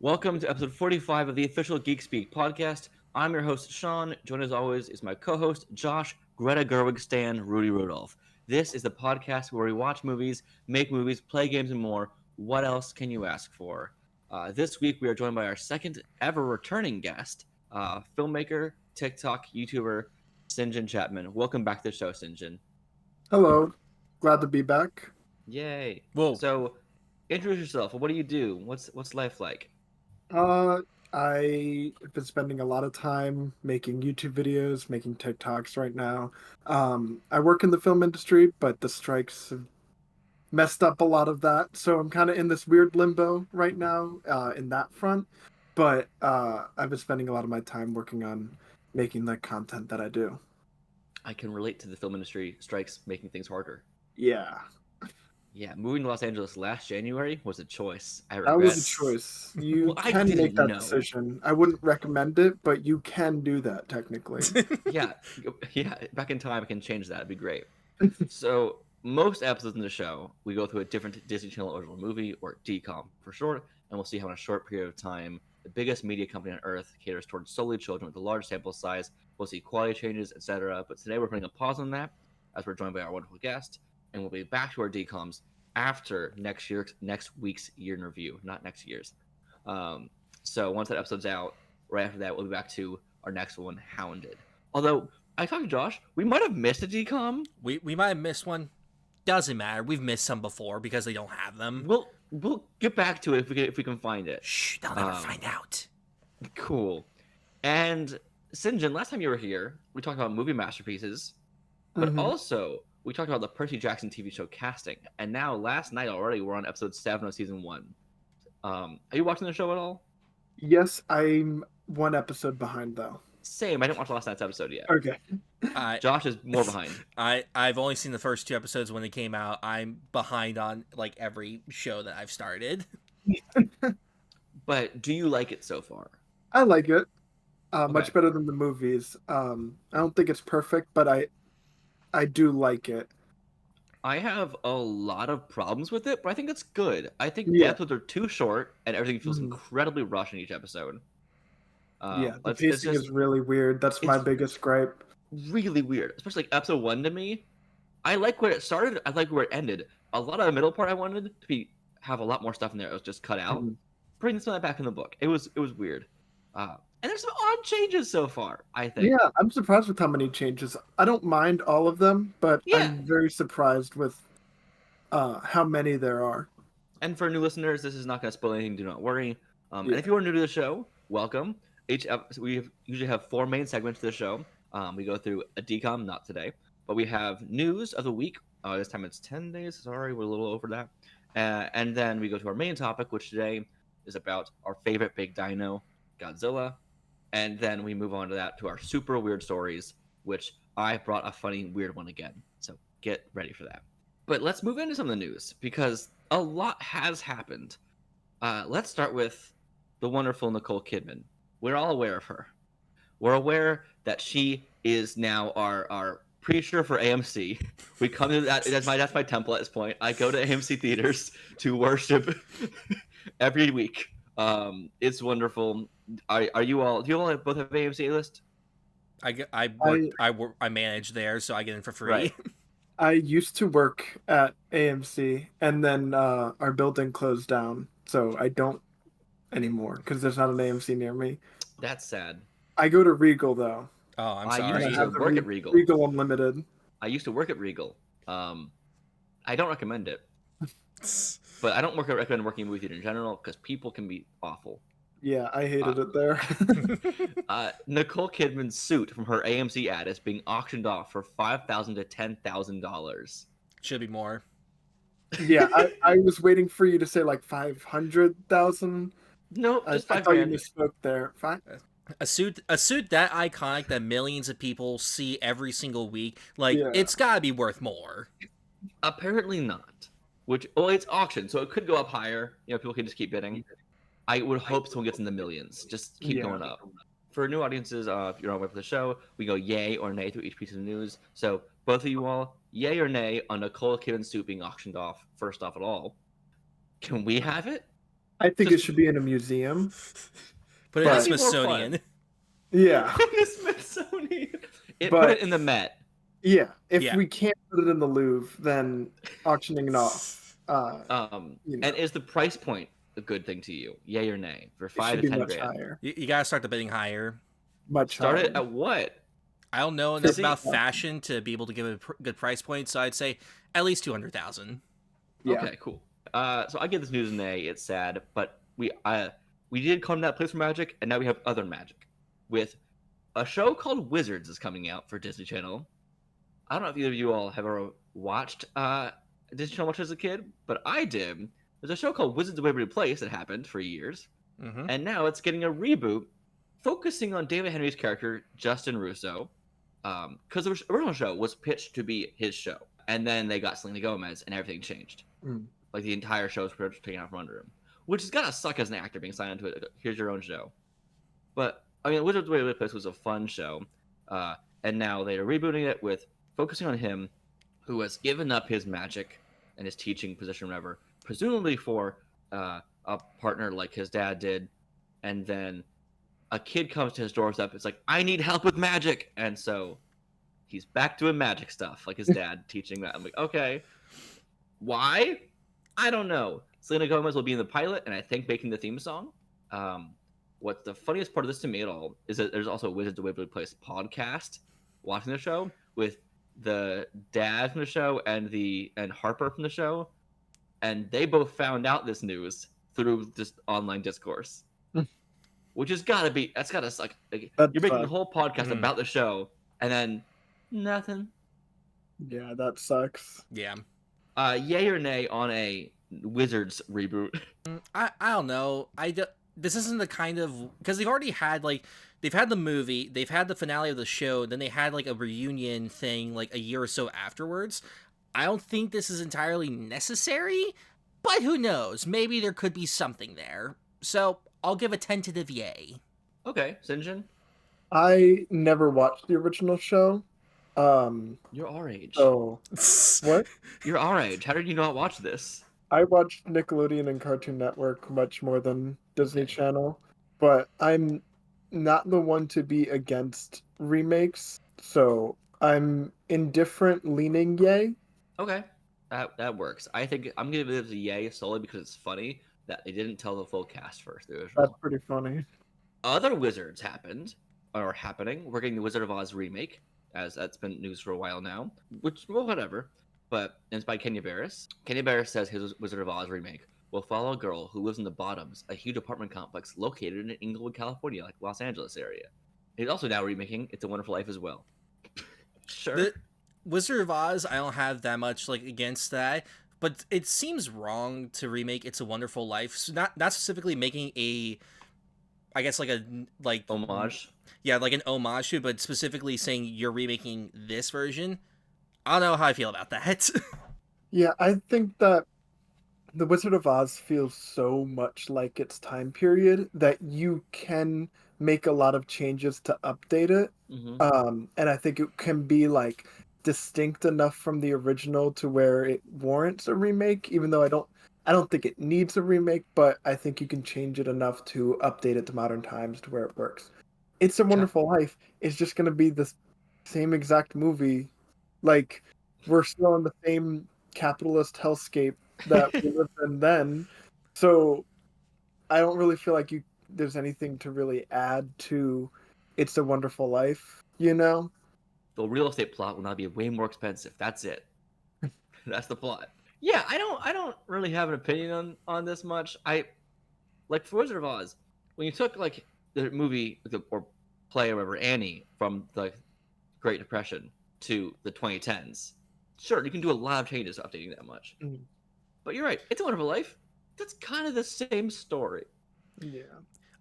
Welcome to episode 45 of the official GeekSpeak podcast. I'm your host, Sean. Joined as always is my co-host, Josh, Greta Gerwig Stan, Rudy Rudolph. This is the podcast where we watch movies, make movies, play games, and more. What else can you ask for? This week, we are joined by our second ever returning guest, filmmaker, TikTok, YouTuber, Sinjun Chapman. Welcome back to the show, Sinjun. Hello, glad to be back. Yay. Whoa. So, introduce yourself. What do you do? What's life like? Uh, I have been spending a lot of time making YouTube videos, making TikToks right now. I work in the film industry, but the strikes have messed up a lot of that, so I'm kind of in this weird limbo right now in that front. But I've been spending a lot of my time working on making the content that I do. I can relate to the film industry strikes making things harder. Yeah, Yeah, moving to Los Angeles last January was a choice. I that regret. was a choice. You Well, I can didn't make that know. decision. I wouldn't recommend it, but you can do that technically. Yeah, back in time, I can change that. It'd be great. So, most episodes in the show, we go through a different Disney Channel original movie, or DCOM for short, and we'll see how in a short period of time, the biggest media company on Earth caters towards solely children with a large sample size. We'll see quality changes, etc. But today, we're putting a pause on that, as we're joined by our wonderful guest, and we'll be back to our DCOMs after next week's year in review, not next year's. So once that episode's out, right after that, we'll be back to our next one, Hounded. Although I talked to Josh, we might have missed a DCOM. We might have missed one. Doesn't matter. We've missed some before because they don't have them. We'll get back to it if we can find it. Shh, they'll never find out. Cool. And Sinjin, last time you were here, we talked about movie masterpieces, but also we talked about the Percy Jackson TV show casting. And now, last night already, we're on episode 7 of season 1. Are you watching the show at all? Yes, I'm one episode behind though. Same. I didn't watch last night's episode yet. Okay. Josh is more behind. I've only seen the first 2 episodes when they came out. I'm behind on like every show that I've started. But do you like it so far? I like it. Much Okay. better than the movies. I don't think it's perfect, but I do like it. I have a lot of problems with it, but I think it's good. I think the Yeah. episodes are too short, and everything feels incredibly rushed in each episode. Yeah, the it's pacing just is really weird. That's my it's- biggest gripe. really weird, especially like episode 1 to me. I like where it started. I like where it ended. A lot of the middle part I wanted to have a lot more stuff in there. It was just cut out. Bring some of that back in the book. It was weird. And there's some odd changes so far, I think. Yeah, I'm surprised with how many changes. I don't mind all of them, but Yeah. I'm very surprised with how many there are. And for new listeners, this is not going to spoil anything. Do not worry. And Yeah. if you are new to the show, welcome. We usually have 4 main segments to the show. We go through a DCOM, not today, but we have news of the week. This time it's 10 days. Sorry, we're a little over that. And then we go to our main topic, which today is about our favorite big dino, Godzilla. And then we move on to our super weird stories, which I brought a funny, weird one again. So get ready for that. But let's move into some of the news, because a lot has happened. Let's start with the wonderful Nicole Kidman. We're all aware of her. We're aware that she is now our preacher for AMC. We come to that. That's my temple at this point. I go to AMC theaters to worship every week. It's wonderful. Are you all? Do you all both have AMC list? I manage there, so I get in for free. Right. I used to work at AMC, and then our building closed down, so I don't anymore because there's not an AMC near me. That's sad. I go to Regal though. Oh, I'm I sorry. used I to have work at Regal. Regal Unlimited. I used to work at Regal. I don't recommend it, but I don't recommend working in movie theater in general because people can be awful. Yeah, I hated it there. Nicole Kidman's suit from her AMC ad is being auctioned off for $5,000 to $10,000. Should be more. Yeah, I was waiting for you to say like 500,000. No, just I $5 thought you grand. misspoke there. Fine. A suit that iconic that millions of people see every single week. Like Yeah. it's gotta be worth more. Apparently not. It's auction, so it could go up higher. People can just keep bidding. I would hope someone gets in the millions. Just keep going up. For new audiences, if you're on with the show, we go yay or nay through each piece of news. So both of you all, yay or nay on Nicole Kidman's suit being auctioned off, first off at all. Can we have it? I think it Just should be in a museum. put it in the But- That'd be more Smithsonian. fun. Yeah, The Smithsonian. Put But- it in the Met. yeah. If Yeah. we can't put it in the Louvre, then auctioning it off. And is the price point a good thing to you? Yay or nay? For It 5 should to be 10 much grand. higher. You gotta start the bidding higher. Much Start higher. it at what? I don't know enough about 50,000. fashion to be able to give a good price point, so I'd say at least 200,000. Yeah. Okay, cool. So I give this news an A. It's sad, but we did come to that place for magic, and now we have other magic with a show called Wizards is coming out for Disney Channel. I don't know if either of you all have ever watched Disney Channel much as a kid, but I did. There's a show called Wizards of Waverly Place that happened for years, and now it's getting a reboot focusing on David Henry's character, Justin Russo, because the original show was pitched to be his show, and then they got Selena Gomez, and everything changed. Like the entire show was pretty much taken out from under him, which is gotta suck as an actor being signed into it. Here's your own show, but I mean, Wizards of Waverly Place was a fun show, and now they are rebooting it with focusing on him, who has given up his magic and his teaching position, whatever, presumably for a partner like his dad did, and then a kid comes to his doorstep. It's like, I need help with magic, and so he's back doing magic stuff, like his dad teaching that. I'm like, okay, why? I don't know. Selena Gomez will be in the pilot, and I think making the theme song. What's the funniest part of this to me at all is that there's also a Wizards of Waverly Place podcast watching the show with the dad from the show and Harper from the show, and they both found out this news through just online discourse, which has got to be suck. Like, you're making a whole podcast about the show and then nothing. Yeah, that sucks. Yeah. Yay or nay on a Wizards reboot? I don't know. This isn't the kind of, because they've already had they've had the movie, they've had the finale of the show, then they had like a reunion thing like a year or so afterwards. I don't think this is entirely necessary, but who knows? Maybe there could be something there. So I'll give a tentative yay. Okay, Sinjun, I never watched the original show. you're our age. So what? You're our age. How did you not watch this? I watched Nickelodeon and Cartoon Network much more than Disney Channel, but I'm not the one to be against remakes, so I'm indifferent leaning yay. Okay, that works. I think I'm gonna give it a yay solely because it's funny that they didn't tell the full cast first. That's pretty funny. Other Wizards happening. We're getting the Wizard of Oz remake, as that's been news for a while now. Which, well, whatever. But it's by Kenya Barris. Kenya Barris says his Wizard of Oz remake will follow a girl who lives in the Bottoms, a huge apartment complex located in Inglewood, California, like Los Angeles area. He's also now remaking It's a Wonderful Life as well. Sure. The Wizard of Oz, I don't have that much against that, but it seems wrong to remake It's a Wonderful Life. So not specifically making I guess Homage. Yeah, like an homage to, but specifically saying you're remaking this version. I don't know how I feel about that. Yeah, I think that The Wizard of Oz feels so much like its time period that you can make a lot of changes to update it. And I think it can be distinct enough from the original to where it warrants a remake, even though I don't think it needs a remake, but I think you can change it enough to update it to modern times to where it works. It's a Wonderful Life is just going to be the same exact movie. Like, we're still in the same capitalist hellscape that we lived in then. So I don't really feel like there's anything to really add to It's a Wonderful Life, you know? The real estate plot will now be way more expensive. That's it. That's the plot. Yeah, I don't really have an opinion on this much. For Wizard of Oz, when you took the movie or play or whatever, Annie, from the Great Depression to the 2010s, sure, you can do a lot of changes updating that much. But you're right, It's a Wonderful Life, that's kind of the same story. Yeah.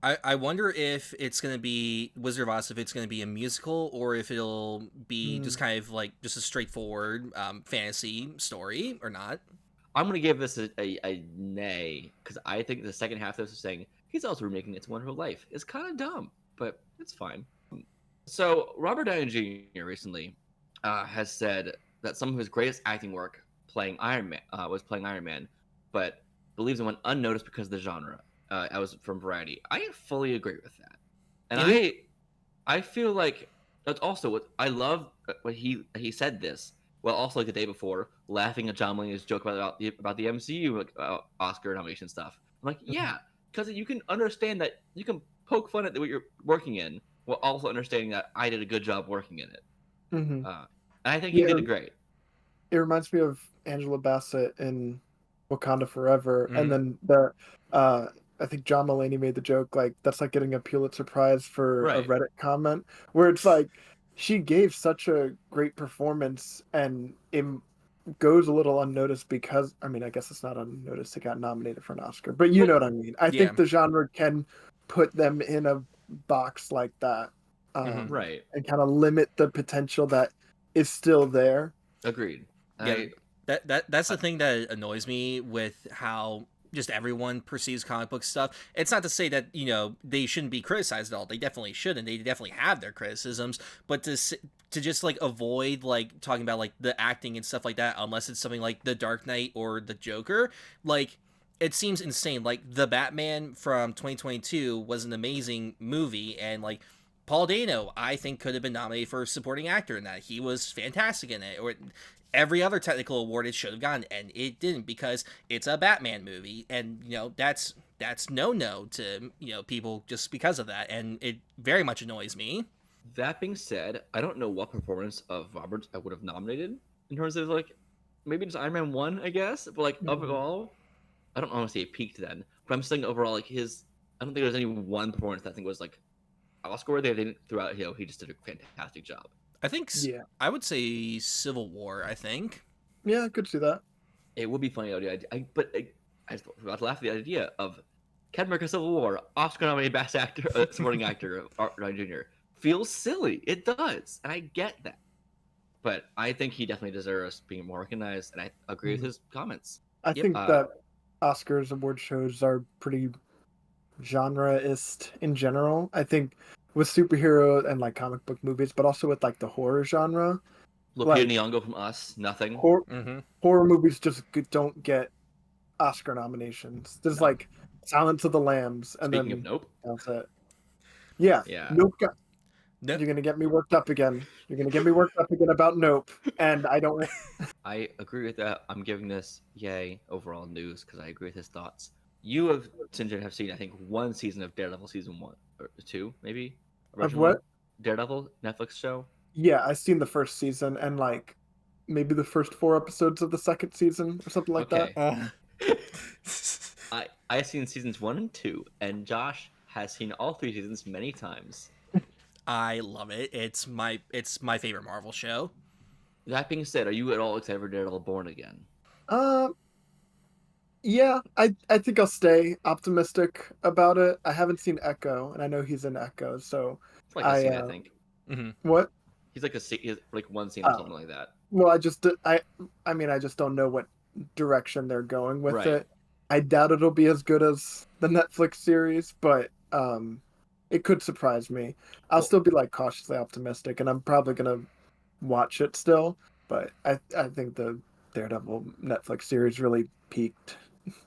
I wonder if it's going to be Wizard of Oz, if it's going to be a musical or if it'll be just kind of just a straightforward fantasy story or not. I'm going to give this a nay, because I think the second half of this is saying he's also remaking It's a Wonderful Life. It's kind of dumb, but it's fine. So Robert Downey Jr. recently has said that some of his greatest acting work was playing Iron Man, but believes it went unnoticed because of the genre. I was from Variety. I fully agree with that, and Yeah. I feel like that's also what I love. What he said this. Well, also like the day before, laughing at John Mulaney's joke about the MCU like, Oscar nomination stuff. I'm like, yeah, because you can understand that you can poke fun at what you're working in, while also understanding that I did a good job working in it. Mm-hmm. And I think he Yeah, did it great. it reminds me of Angela Bassett in Wakanda Forever, and Mhm. then I think John Mulaney made the joke like that's like getting a Pulitzer Prize for a Right. Reddit comment, where it's like she gave such a great performance, and it goes a little unnoticed because I mean I guess it's not unnoticed it got nominated for an Oscar, but you know what I mean. I Yeah. think the genre can put them in a box like that, Mhm. Right. and kind of limit the potential that is still there. Agreed. Yeah, that's the thing that annoys me with how just everyone perceives comic book stuff. It's not to say that they shouldn't be criticized at all. They definitely should, and they definitely have their criticisms. But to just like avoid like talking about like the acting and stuff like that, unless it's something like The Dark Knight or The Joker, like it seems insane. Like The Batman from 2022 was an amazing movie, and like Paul Dano, I think, could have been nominated for supporting actor in that. He was fantastic in it. Or every other technical award it should have gotten, and it didn't because it's a Batman movie, and that's no to people just because of that, and it very much annoys me. That being said, I don't know what performance of Roberts I would have nominated in terms of like maybe just Iron Man 1, I guess. But like of it all, I don't want to say it peaked then, but I'm saying overall like his. I don't think there's any one performance that I think was like Oscar worthy. They didn't throughout. He just did a fantastic job. I think Yeah, I would say Civil War. I think. yeah, I could see that. It would be funny, but I was about to laugh at the idea of Captain America: Civil War, Oscar-nominated Best Actor, Supporting Actor, Art Jr. Feels silly. It does, and I get that. But I think he definitely deserves being more recognized, and I agree with his comments. I Yep. think that Oscars award shows are pretty genreist in general. I think with superhero and like comic book movies, but also with like the horror genre, Lupita like Nyong'o from Us, nothing. Mm-hmm. horror movies just don't get Oscar nominations. There's No. like Silence of the Lambs, and Speaking of then Nope, that's it. Yeah, yeah, Nope. No, You're gonna get me worked up again. You're gonna get me worked up again about Nope, and I don't. I agree with that. I'm giving this yay overall news because I agree with his thoughts. You have Sinjun have seen I think one season of Daredevil season 1 or 2 maybe Of original what? Daredevil Netflix show. Yeah, I've seen the first season and like maybe the first 4 episodes of the second season or something like that. Okay. I've seen seasons 1 and 2, and Josh has seen all 3 seasons many times. I love it. It's my favorite Marvel show. That being said, are you at all excited for Daredevil Born Again? Uh, yeah, I think I'll stay optimistic about it. I haven't seen Echo, and I know he's in Echo, so It's like a scene, I think. Mm-hmm. what? He's like he's like one scene or Oh. something like that. Well, I mean, I just don't know what direction they're going with Right. it. I doubt it'll be as good as the Netflix series, but it could surprise me. I'll still be like cautiously optimistic, and I'm probably gonna watch it still. But I think the Daredevil Netflix series really peaked.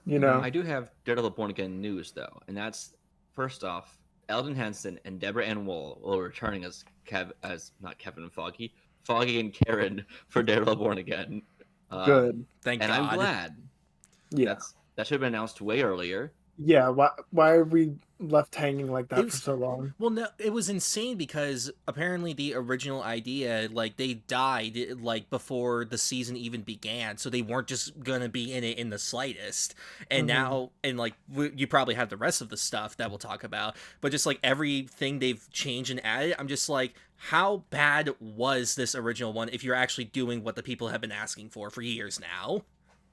You know, I do have Daredevil Born Again news though, and that's first off, Eldon Henson and Deborah Ann Woll will returning as not Kevin and Foggy and Karen for Daredevil Born Again. good. Thank And God. I'm glad. Yeah, That should have been announced way earlier. yeah. Why are we left hanging like that for so long? Well, no, it was insane because apparently the original idea, like they died like before the season even began, so they weren't just gonna be in it in the slightest. And now, and like you probably have the rest of the stuff that we'll talk about, but just like everything they've changed and added, I'm just like, how bad was this original one if you're actually doing what the people have been asking for years now?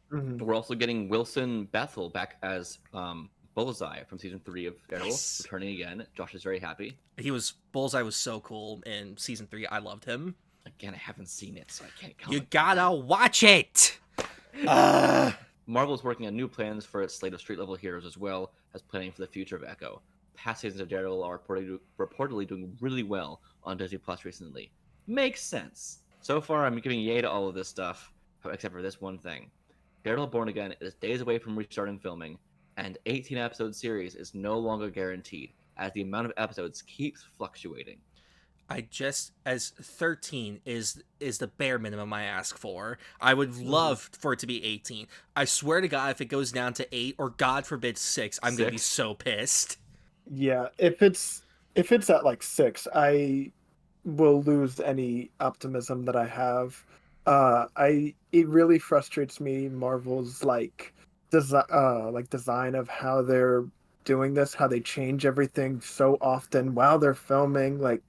We're also getting Wilson Bethel back as Bullseye from season 3 of Daredevil, Nice. returning again. Josh is very happy. Bullseye was so cool in season 3. I loved him. Again, I haven't seen it, so I can't You comment. gotta watch it. Marvel's working on new plans for its slate of street-level heroes as well as planning for the future of Echo. Past seasons of Daredevil are reportedly doing really well on Disney Plus recently. Makes sense. So far, I'm giving yay to all of this stuff, except for this one thing. Daredevil Born Again is days away from restarting filming, and 18 episode series is no longer guaranteed, as the amount of episodes keeps fluctuating. I just as 13 is the bare minimum I ask for. I would love for it to be 18. I swear to God, if it goes down to 8 or God forbid 6, I'm gonna be 6? so pissed. Yeah, if it's at like 6, I will lose any optimism that I have. It really frustrates me, Marvel's design of how they're doing this, how they change everything so often while they're filming. Like,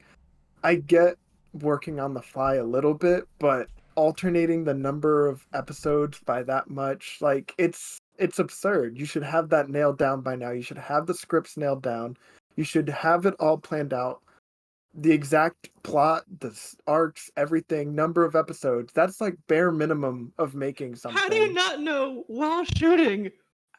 I get working on the fly a little bit, but alternating the number of episodes by that much, like, it's absurd. You should have that nailed down by now. You should have the scripts nailed down. You should have it all planned out. The exact plot, the arcs, everything, number of episodes. That's like bare minimum of making something. How do you not know while shooting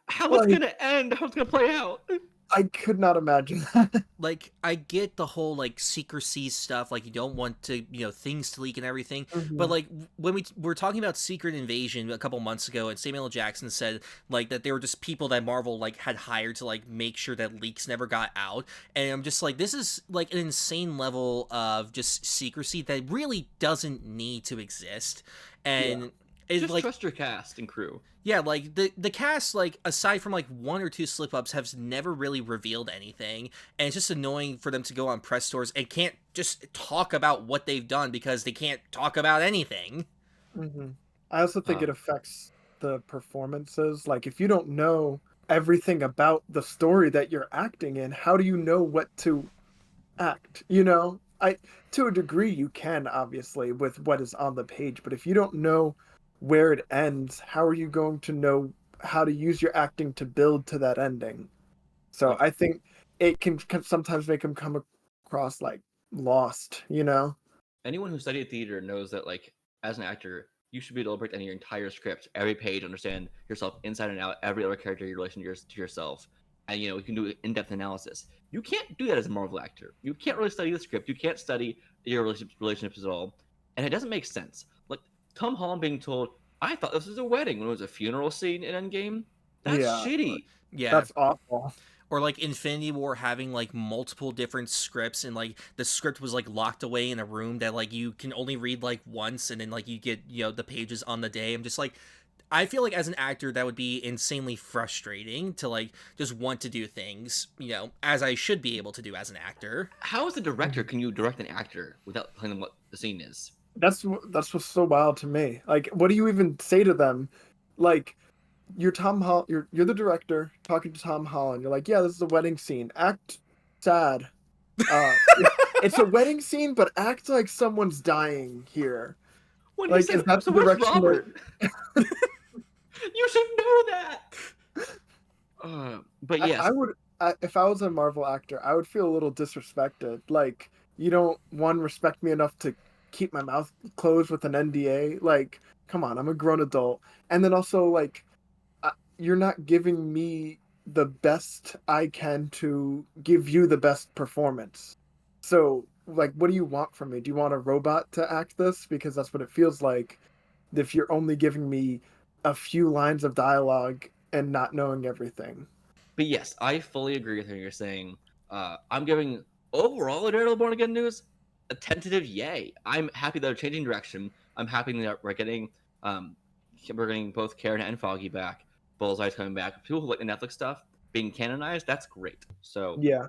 how it's gonna end, how it's gonna play out? I could not imagine that. Like, I get the whole like secrecy stuff, like you don't want to, things to leak and everything. But like when we were talking about Secret Invasion a couple months ago, and Samuel L. Jackson said like that they were just people that Marvel like had hired to like make sure that leaks never got out. And I'm just like, this is like an insane level of just secrecy that really doesn't need to exist. And it's just like, trust your cast and crew. yeah, like the cast, like aside from like 1 or 2 slip ups, has never really revealed anything, and it's just annoying for them to go on press tours and can't just talk about what they've done because they can't talk about anything. I also think it affects the performances. Like, if you don't know everything about the story that you're acting in, how do you know what to act? To a degree you can, obviously, with what is on the page, but if you don't know where it ends, how are you going to know how to use your acting to build to that ending? So I think it can sometimes make them come across like lost. Anyone who studied theater knows that, like, as an actor, you should be able to break down your entire script, every page, understand yourself inside and out, every other character, your relation to yourself, and you can do in-depth analysis. You can't do that as a Marvel actor. You can't really study the script. You can't study your relationships at all, and it doesn't make sense. Like, Tom Holland being told, I thought this was a wedding when it was a funeral scene in Endgame. That's shitty. Yeah, that's awful. Or like Infinity War having like multiple different scripts, and like the script was like locked away in a room that like you can only read like once, and then like you get the pages on the day. I'm just like, I feel like as an actor that would be insanely frustrating to like just want to do things as I should be able to do as an actor. How as a director can you direct an actor without telling them what the scene is? That's what's so wild to me. Like, what do you even say to them? Like, you're Tom Holland. You're the director talking to Tom Holland. You're like, yeah, this is a wedding scene. Act sad. It's a wedding scene, but act like someone's dying here. When like, he said, is that so the where's direction Robert? You should know that. But yes, I would. If I was a Marvel actor, I would feel a little disrespected. Like, you don't respect me enough to keep my mouth closed with an NDA. Like, come on, I'm a grown adult. And then also, like, you're not giving me the best I can to give you the best performance. So, like, what do you want from me? Do you want a robot to act this? Because that's what it feels like if you're only giving me a few lines of dialogue and not knowing everything. But yes, I fully agree with what you're saying. I'm giving overall Daredevil Born Again news a tentative yay. I'm happy that they're changing direction. I'm happy that we're getting both Karen and Foggy back. Bullseye's coming back. People who like the Netflix stuff being canonized, that's great. So yeah,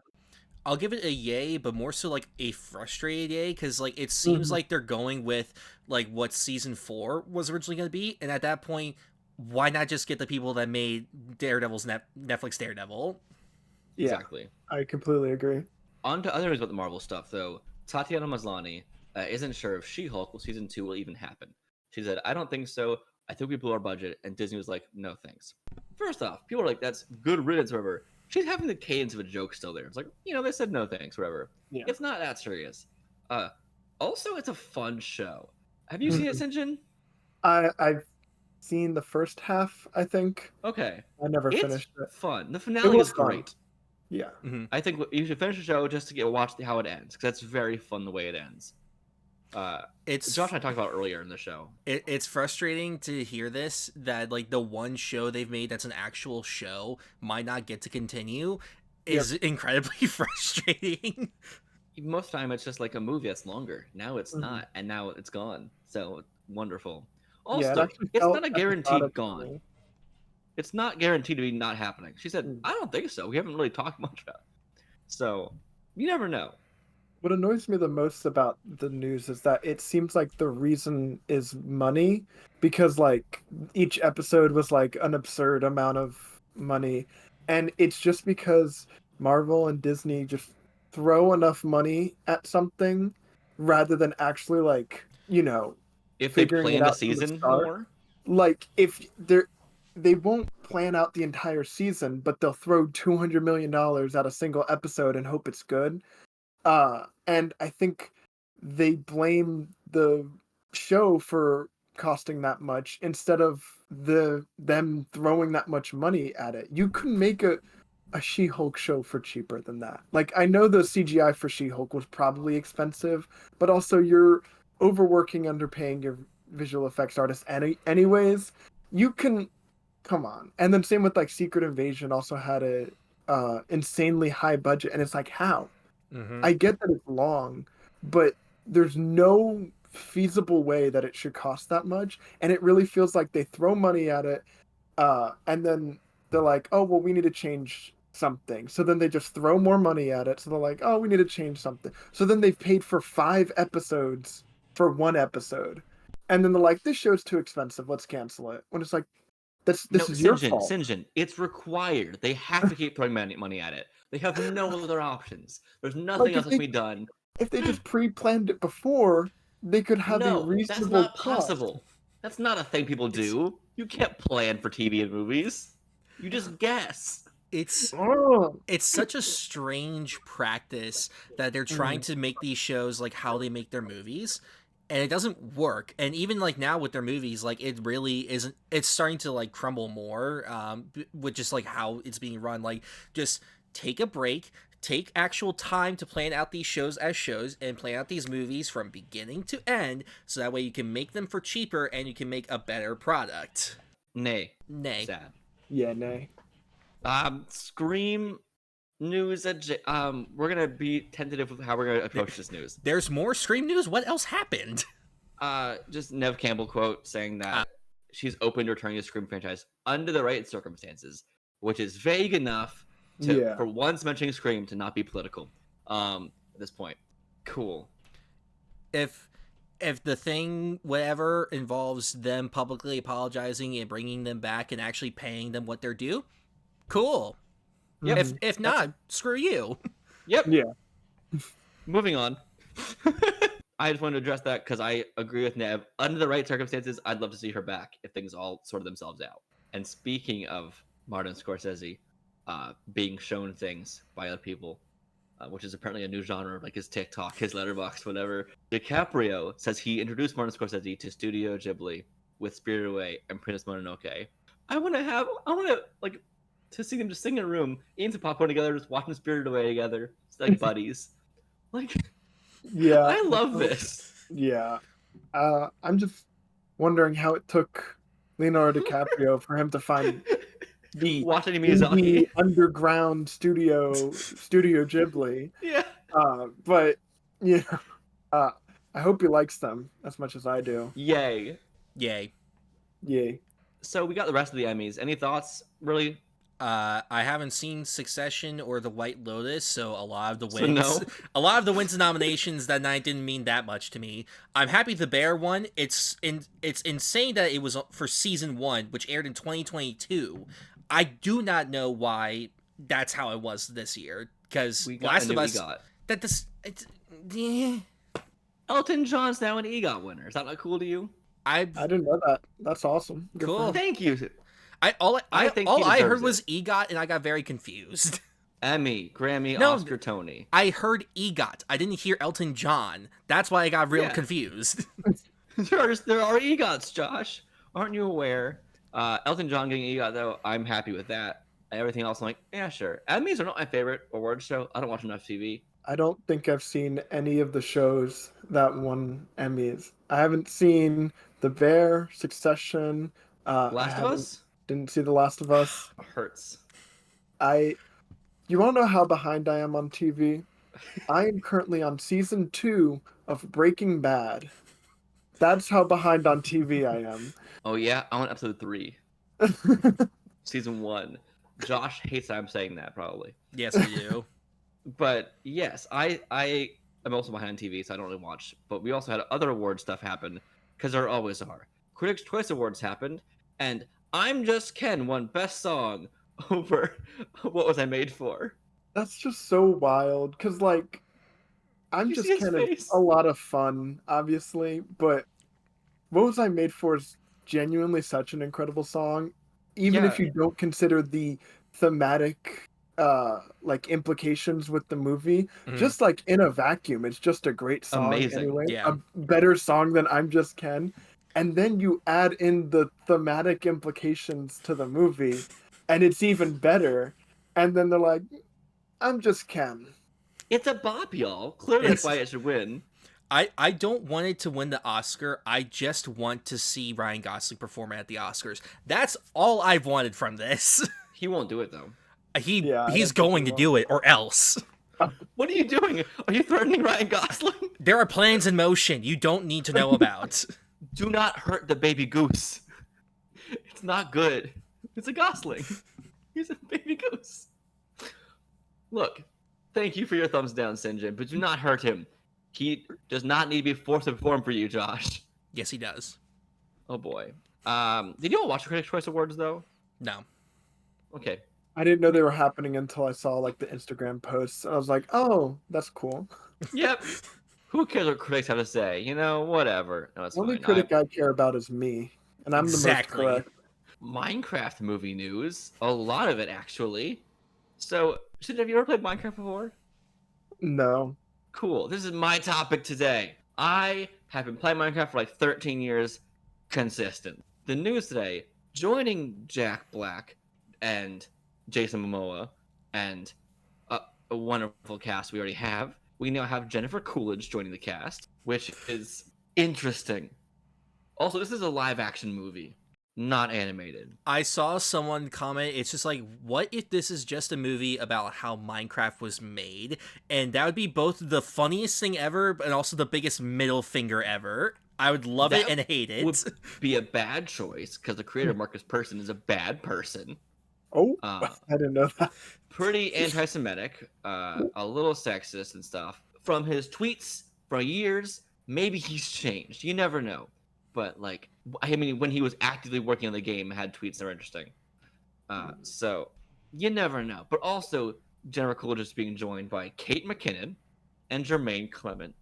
I'll give it a yay, but more so like a frustrated yay, because like it seems like they're going with like what season 4 was originally going to be, and at that point, why not just get the people that made Daredevil's Netflix Daredevil? Yeah, exactly. I completely agree. On to other news about the Marvel stuff, though. Tatiana Maslany isn't sure if She-Hulk season 2 will even happen. She said, I don't think so. I think we blew our budget. And Disney was like, no thanks. First off, people are like, that's good riddance, whatever. She's having the cadence of a joke still there. It's like, they said no thanks, whatever. Yeah. It's not that serious. Also, it's a fun show. Have you seen it, Sinjun? I've seen the first half, I think. Okay. I never finished it. Fun. The finale is great. Fun. Yeah. Mm-hmm. I think you should finish the show just to watch how it ends, because that's very fun the way it ends. It's Josh and I talked about it earlier in the show. it's frustrating to hear this, that like the one show they've made that's an actual show might not get to continue is incredibly frustrating. Most of the time, it's just like a movie that's longer. Now it's Mhm. not, and now it's gone. So wonderful. Yeah, it Also, actually it's felt not a episodic guaranteed to gone. me. It's not guaranteed to be not happening. She said, Mm. I don't think so. We haven't really talked much about it. So you never know. What annoys me the most about the news is that it seems like the reason is money, because like each episode was like an absurd amount of money, and it's just because Marvel and Disney just throw enough money at something rather than actually like, If they figuring it planned a out from the season start. more, Like if they won't plan out the entire season, but they'll throw $200 million at a single episode and hope it's good. And I think they blame the show for costing that much instead of them throwing that much money at it. You couldn't make a She-Hulk show for cheaper than that. Like, I know the CGI for She-Hulk was probably expensive, but also you're overworking, underpaying your visual effects artist anyways. You can come on. And then same with like Secret Invasion also had a insanely high budget, and it's like, how? Mm-hmm. I get that it's long, but there's no feasible way that it should cost that much. And it really feels like they throw money at it, and then they're like, oh, well, we need to change something. So then they just throw more money at it. So they're like, oh, we need to change something. So then they've paid for 5 episodes for one episode. And then they're like, this show's too expensive. Let's cancel it. When it's like, no, this is your fault. Sinjun, it's required. They have to keep throwing money at it. They have no other options. There's nothing Like else that can be done. if they just pre-planned it before, they could have a No, that's reasonable not cost. possible. That's not a thing people do. You can't plan for TV and movies. You just guess. It's Oh. it's such a strange practice that they're trying to make these shows like how they make their movies, and it doesn't work. And even like now with their movies, like it really isn't. It's starting to like crumble more, with just like how it's being run. Like just take a break, take actual time to plan out these shows as shows, and plan out these movies from beginning to end, so that way you can make them for cheaper and you can make a better product. Nay. Nay. Sad. Yeah, nay. Scream news we're gonna be tentative with how we're gonna approach this news. There's more Scream news. What else happened? Just Nev Campbell quote saying that she's open to returning to the Scream franchise under the right circumstances, which is vague enough for once mentioning Scream to not be political. At this point, cool. If the thing whatever involves them publicly apologizing and bringing them back and actually paying them what they're due, cool. Yep. If not, screw you. Yep. Yeah. Moving on. I just wanted to address that because I agree with Nev. Under the right circumstances, I'd love to see her back if things all sort themselves out. And speaking of Martin Scorsese being shown things by other people, which is apparently a new genre, like his TikTok, his Letterboxd, whatever. DiCaprio says he introduced Martin Scorsese to Studio Ghibli with Spirited Away and Princess Mononoke. I want to like to see them just sing in a room, eating some popcorn together, just watching Spirited Away together, it's like buddies. Like, yeah, I love this. Yeah, I'm just wondering how it took Leonardo DiCaprio for him to find the watch any Miyazaki underground studio Ghibli. Yeah. But yeah, I hope he likes them as much as I do. Yay. Yay. So we got the rest of the Emmys. Any thoughts, really? I haven't seen Succession or The White Lotus, so a lot of the wins, a lot of the wins and nominations that night didn't mean that much to me. I'm happy The Bear won. It's insane that it was for season 1, which aired in 2022. I do not know why that's how it was this year, because Last of Us. Elton John's now an EGOT winner. Is that not cool to you? I didn't know that. That's awesome. Good cool. Thank you. All I heard was EGOT, and I got very confused. Emmy, Grammy, Oscar, Tony. I heard EGOT. I didn't hear Elton John. That's why I got real confused. There are EGOTs, Josh. Aren't you aware? Elton John getting EGOT, though, I'm happy with that. Everything else, I'm like, yeah, sure. Emmys are not my favorite award show. I don't watch enough TV. I don't think I've seen any of the shows that won Emmys. I haven't seen The Bear, Succession. I Last of haven't Us didn't see The Last of Us. hurts. I You want to know how behind I am on TV? I am currently on season 2 of Breaking Bad. That's how behind on TV I am. Oh yeah, I'm on episode 3, season 1. Josh hates that I'm saying that probably, Yes, I do. but yes, I am also behind on TV, so I don't really watch. But we also had other award stuff happen because there always are. Critics' Choice Awards happened, and I'm Just Ken won Best Song over What Was I Made For? That's just so wild because like Did I'm you see just his kind of face? a lot of fun, obviously, but What Was I Made For is genuinely such an incredible song. Even Yeah, if you don't consider the thematic like implications with the movie, Mhm. just like in a vacuum, it's just a great song amazing. anyway. Yeah. A better song than I'm Just Ken. And then you add in the thematic implications to the movie, and it's even better. And then they're like, I'm Just Ken. It's a bop, y'all. Clearly, that's why it should win. I don't want it to win the Oscar. I just want to see Ryan Gosling perform at the Oscars. That's all I've wanted from this. He won't do it though. Yeah, I He's don't think going he to will. do it, or else. What are you doing? Are you threatening Ryan Gosling? There are plans in motion you don't need to know about. Do not hurt the baby goose. It's not good. It's a Gosling. He's a baby goose. Look, thank you for your thumbs down, Sinjun, but do not hurt him. He does not need to be forced to perform for you, Josh. Yes, he does. Oh boy. Did you all watch the Critics' Choice Awards though? No. Okay. I didn't know they were happening until I saw like the Instagram posts. I was like, "Oh, that's cool." Yep. Who cares what critics have to say? You know, whatever. No, it's The only fine. critic I care about is me, and I'm the most Exactly. correct. Minecraft movie news. A lot of it, actually. So, Sid, have you ever played Minecraft before? No. Cool. This is my topic today. I have been playing Minecraft for like 13 years, consistent. The news today, joining Jack Black and Jason Momoa and a wonderful cast we already have, we now have Jennifer Coolidge joining the cast, which is interesting. Also, this is a live action movie, not animated. I saw someone comment, it's just like, what if this is just a movie about how Minecraft was made? And that would be both the funniest thing ever, and also the biggest middle finger ever. I would love it That and hate it. Would be a bad choice because the creator Marcus Persson is a bad person. Oh, Uh, I didn't know that. Pretty anti-Semitic, a little sexist and stuff. From his tweets for years, maybe he's changed. You never know. But like, I mean, when he was actively working on the game, had tweets that were interesting. So you never know. But also, Jennifer Coolidge is being joined by Kate McKinnon and Jermaine Clement.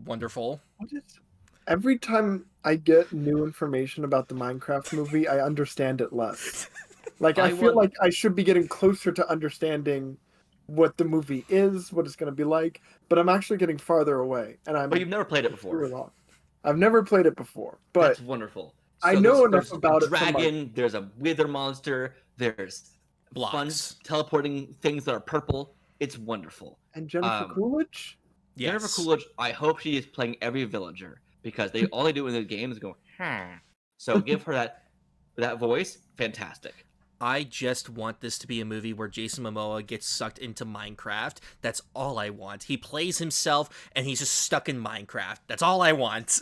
Wonderful. What is... Every time I get new information about the Minecraft movie, I understand it less. Like I feel like I should be getting closer to understanding what the movie is, what it's going to be like, but I'm actually getting farther away, and I'm. But you've never played it super before. lost. I've never played it before, but That's wonderful. I know enough there's about a it from, dragon. There's a wither monster. There's Blocks. fun teleporting things that are purple. It's wonderful. and Jennifer Coolidge. Yes. Jennifer Coolidge. I hope she is playing every villager because all they do in the game is go. So give her that voice. Fantastic. I just want this to be a movie where Jason Momoa gets sucked into Minecraft. That's all I want. He plays himself, and he's just stuck in Minecraft. That's all I want.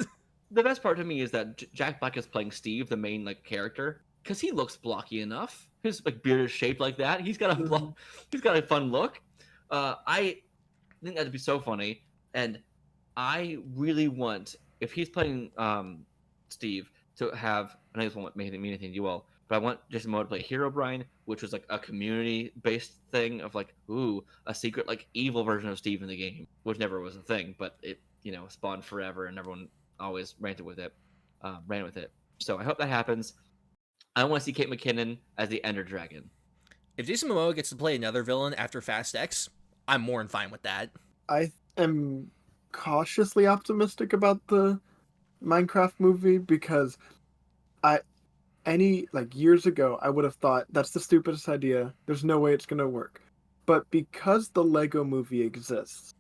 The best part to me is that Jack Black is playing Steve, the main like character, because he looks blocky enough. His like beard is shaped like that. He's got a fun look. I think that'd be so funny, and I really want if he's playing Steve to have. I know this won't mean anything to you all, but I want Jason Momoa to play Herobrine, which was like a community-based thing of like, ooh, a secret like evil version of Steve in the game, which never was a thing, but it spawned forever, and everyone always ran with it. So I hope that happens. I want to see Kate McKinnon as the Ender Dragon. If Jason Momoa gets to play another villain after Fast X, I'm more than fine with that. I am cautiously optimistic about the Minecraft movie because years ago I would have thought that's the stupidest idea. There's no way it's gonna work. but because the Lego movie exists,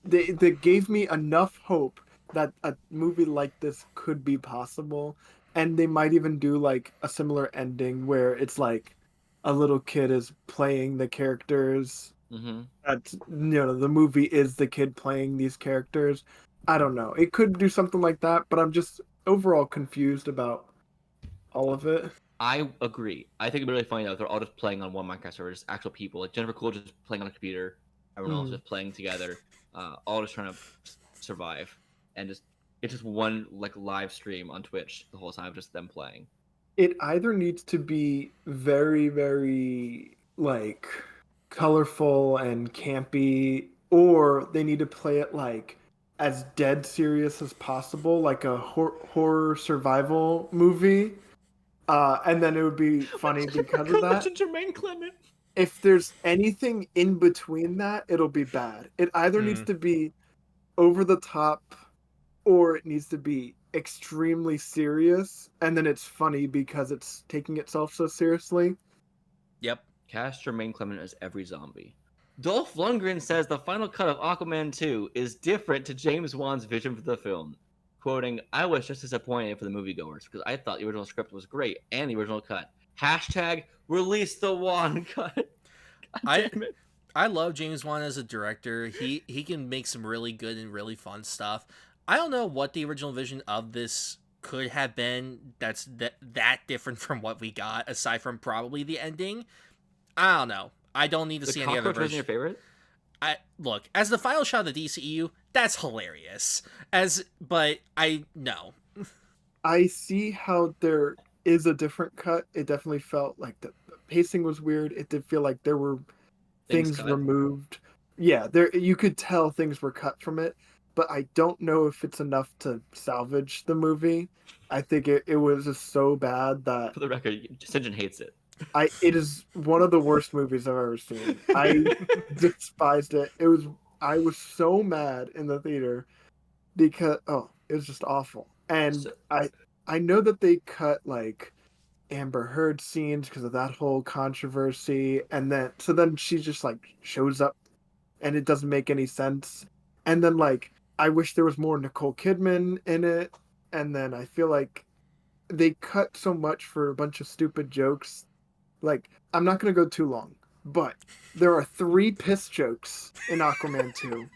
they gave me enough hope that a movie like this could be possible, and they might even do like a similar ending where it's like a little kid is playing the characters. Mm-hmm. That the movie is the kid playing these characters. I don't know. It could do something like that, but I'm just overall confused about all of it. I agree. I think it'd be really funny though if they're all just playing on one Minecraft server, just actual people. Like Jennifer Coolidge just playing on a computer, everyone else just playing together, all just trying to survive, and it's just one like live stream on Twitch the whole time, just them playing. It either needs to be very, very like colorful and campy, or they need to play it like as dead serious as possible, like a horror survival movie. And then it would be funny because of that. Jermaine Clement. If there's anything in between that, it'll be bad. It either needs to be over the top, or it needs to be extremely serious, and then it's funny because it's taking itself so seriously. Yep. Cast Jermaine Clement as every zombie. Dolph Lundgren says the final cut of Aquaman 2 is different to James Wan's vision for the film. Quoting, I was just disappointed for the moviegoers because I thought the original script was great and the original cut. Hashtag release the WanCut. I love James Wan as a director. He can make some really good and really fun stuff. I don't know what the original vision of this could have been that's that different from what we got, aside from probably the ending. I don't know. I don't need to see any other version. Your favorite? Look, as the final shot of the DCEU, that's hilarious. But I no. I see how there is a different cut. It definitely felt like the pacing was weird. It did feel like there were things removed. Yeah, you could tell things were cut from it, but I don't know if it's enough to salvage the movie. I think it was just so bad that for the record, Sinjun hates it. It is one of the worst movies I've ever seen. I despised it. I was so mad in the theater because it was just awful. And I know that they cut like Amber Heard scenes because of that whole controversy, and then she just like shows up and it doesn't make any sense. And then like I wish there was more Nicole Kidman in it, and then I feel like they cut so much for a bunch of stupid jokes. Like, I'm not going to go too long, but there are 3 piss jokes in Aquaman 2.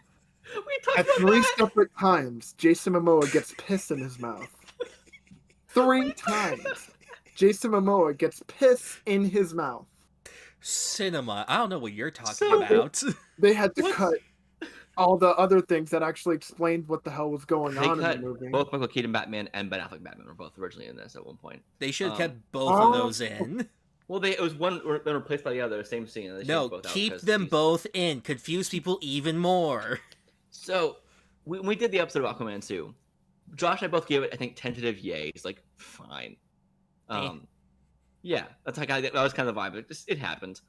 At 3 separate times, Jason Momoa gets piss in his mouth. 3 times, Jason Momoa gets piss in his mouth. Cinema. I don't know what you're talking about. They had to cut all the other things that actually explained what the hell was going on in the movie. Both Michael Keaton Batman and Ben Affleck Batman were both originally in this at one point. They should have kept both of those in. Well, it was one been replaced by the other, same scene. No, keep them both in. Confuse people even more. So, when we did the episode of Aquaman 2, Josh and I both gave it, I think, tentative yays. Like, fine. Yeah, that was kind of the vibe. It happened.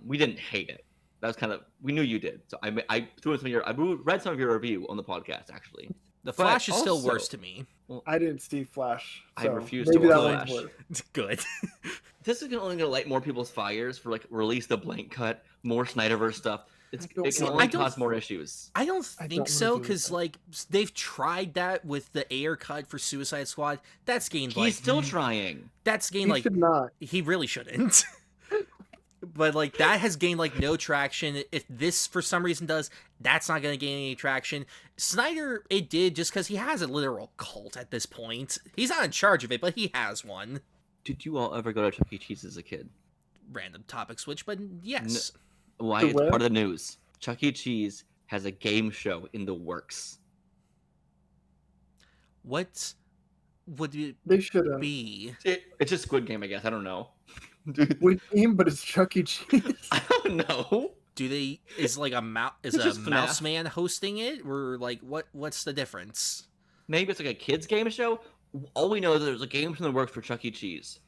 We didn't hate it. That was kind of, we knew you did. So I threw in I read some of your review on the podcast, actually. The Flash is still worse to me. Well, I didn't see Flash. So I refuse to watch Flash. Good. This is only going to light more people's fires for like release the blank cut, more Snyderverse stuff. It can only cause more issues. I don't think so, because like they've tried that with the Ayer cut for Suicide Squad. That's gained He's still trying. That's gained he should not. He really shouldn't. But like that has gained like no traction. If this for some reason does, that's not going to gain any traction. Snyder, it did just because he has a literal cult at this point. He's not in charge of it, but he has one. Did you all ever go to Chuck E. Cheese as a kid? Random topic switch, but yes. Why it's part of the news. Chuck E. Cheese has a game show in the works. What would it be? It's just Squid Game, I guess. I don't know. Squid Game, but it's Chuck E. Cheese. I don't know. Is like a mouse man hosting it, or like what's the difference? Maybe it's like a kids game show. All we know is there's a game in the works for Chuck E. Cheese.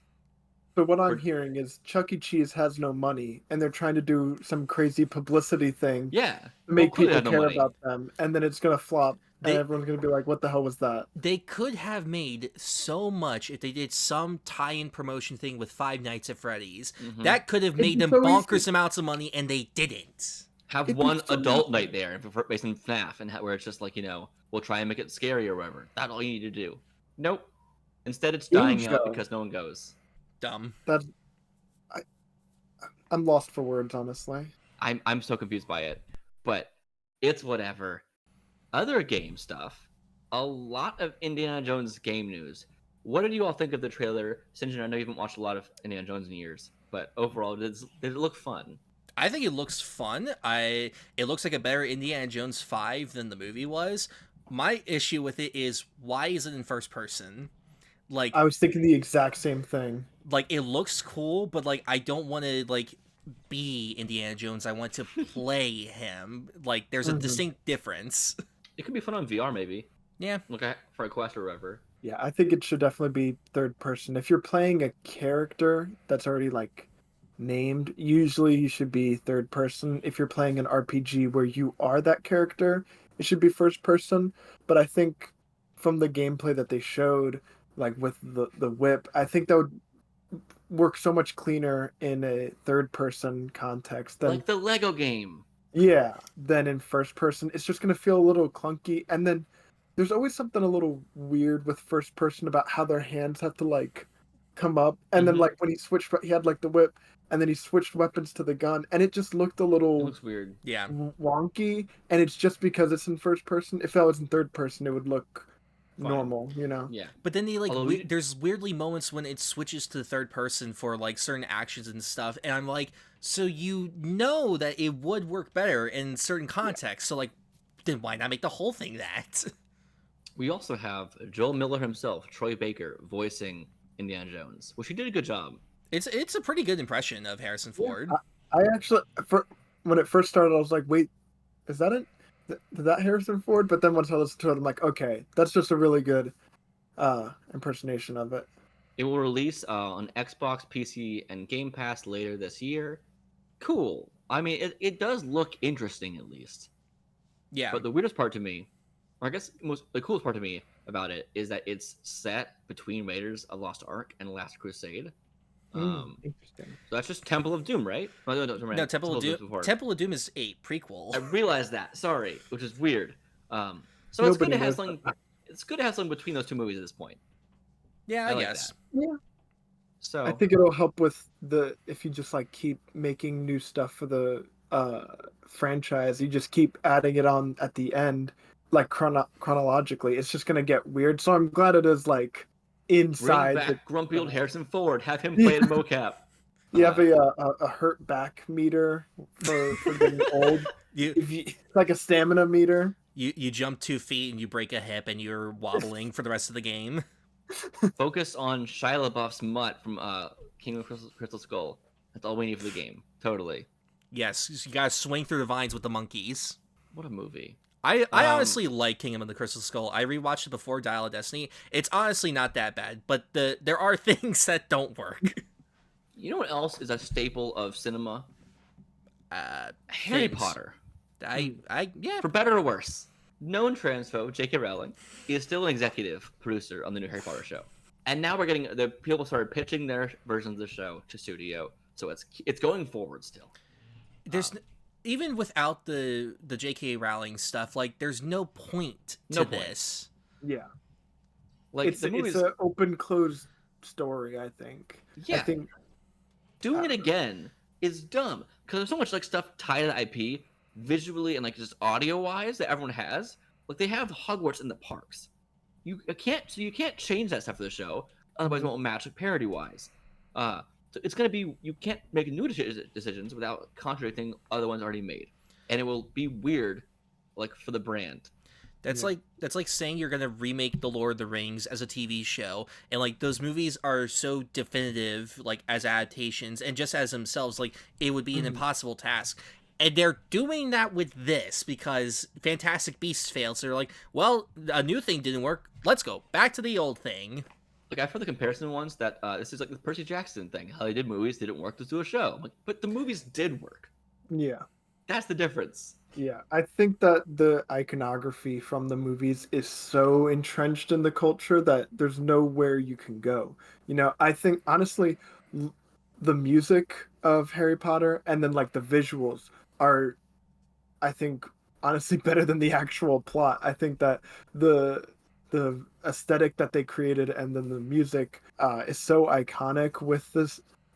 But what I'm hearing is Chuck E. Cheese has no money, and they're trying to do some crazy publicity thing. Yeah, to make people care about them, and then it's gonna flop and everyone's gonna be like, "What the hell was that?" They could have made so much if they did some tie-in promotion thing with Five Nights at Freddy's. Mhm. That could have It'd made be them so bonkers easy. amounts of money, and they didn't. Have It'd be one so adult easy. night there based in FNAF, and where it's just like, we'll try and make it scary or whatever. That's all you need to do. Nope. Instead, it's Game dying out show. because no one goes. Dumb. That's I'm lost for words, honestly. I'm so confused by it, but it's whatever. Other game stuff. A lot of Indiana Jones game news. What did you all think of the trailer? Sinjun, I know you haven't watched a lot of Indiana Jones in years, but overall, did it look fun? I think it looks fun. It looks like a better Indiana Jones 5 than the movie was. My issue with it is, why is it in first person? Like, I was thinking the exact same thing. it looks cool, but like I don't want to be Indiana Jones. I want to play him. Like, there's a distinct difference. It could be fun on VR, maybe. Yeah. Look at for a quest or whatever. Yeah, I think it should definitely be third person. If you're playing a character that's already named, usually you should be third person. If you're playing an RPG where you are that character, it should be first person. But I think from the gameplay that they showed, with the whip, I think that would work so much cleaner in a third person context than Like the Lego game. than in first person. It's just gonna feel a little clunky, and then there's always something a little weird with first person about how their hands have to come up, and then when he switched, he had the whip, and then he switched weapons to the gun, and it just looked a It little looks weird. Yeah. wonky. And it's just because it's in first person. If that was in third person, it would look Fine. normal, Yeah. But then they Although there's weirdly moments when it switches to the third person for certain actions and stuff, and I'm like, so you know that it would work better in certain contexts. So then why not make the whole thing that? We also have Joel Miller himself, Troy Baker, voicing Indiana Jones, which he did a good job. It's a pretty good impression of Harrison Ford. I actually, when it first started, I was like, wait, is that it? Did that Harrison Ford? But then once I listened to it, I'm like, okay, that's just a really good impersonation of it. It will release on Xbox, PC, and Game Pass later this year. Cool. I mean, it does look interesting, at least. Yeah. But the weirdest part to me, or I guess the coolest part to me about it, is that it's set between Raiders of Lost Ark and Last Crusade. Interesting. So that's just Temple of Doom, right? No, No, Temple of Doom. before. Temple of Doom is a prequel. I realized that. Sorry, which is weird. So it's good Nobody to have knows something. It's good to have something between those two movies at this point. Yeah, I I like guess. Yeah. So I think it'll help with if you just keep making new stuff for the franchise. You just keep adding it on at the end, chronologically. It's just gonna get weird. So I'm glad it is inside. bring back grumpy old Harrison Ford. Have him play in mocap. You have a hurt back meter for getting old. It's like a stamina meter. You jump 2 feet and you break a hip and you're wobbling for the rest of the game. Focus on Shia LaBeouf's mutt from King of Crystal Skull. That's all we need for the game. Totally. Yes, you gotta swing through the vines with the monkeys. What a movie. I honestly like Kingdom of the Crystal Skull. I rewatched it before Dial of Destiny. It's honestly not that bad, but there are things that don't work. You know what else is a staple of cinema? Harry Things. Potter. Yeah. For better or worse, known transphobe J.K. Rowling is still an executive producer on the new Harry Potter show, and now we're getting the people started pitching their versions of the show to studio, so it's going forward still. There's even without the J.K. Rowling stuff, there's no point to this. Yeah, It's an open closed story. I think. Yeah. I think doing it again is dumb because there's so much stuff tied to the IP visually and just audio wise that everyone has. They have Hogwarts in the parks. You can't change that stuff for the show, otherwise it won't match parody wise. So it's gonna be, you can't make new decisions without contradicting other ones already made, and it will be weird, for the brand. That's like saying you're gonna remake The Lord of the Rings as a TV show, and those movies are so definitive, as adaptations and just as themselves, it would be an impossible task. And they're doing that with this because Fantastic Beasts failed, so they're like, well, a new thing didn't work. Let's go back to the old thing. I've heard the comparison once that this is the Percy Jackson thing. How they did movies didn't work to do a show. But the movies did work. Yeah. That's the difference. Yeah, I think that the iconography from the movies is so entrenched in the culture that there's nowhere you can go. I think honestly, l- the music of Harry Potter and then like the visuals are, I think, honestly better than the actual plot. I think that the the aesthetic that they created and then the music is so iconic with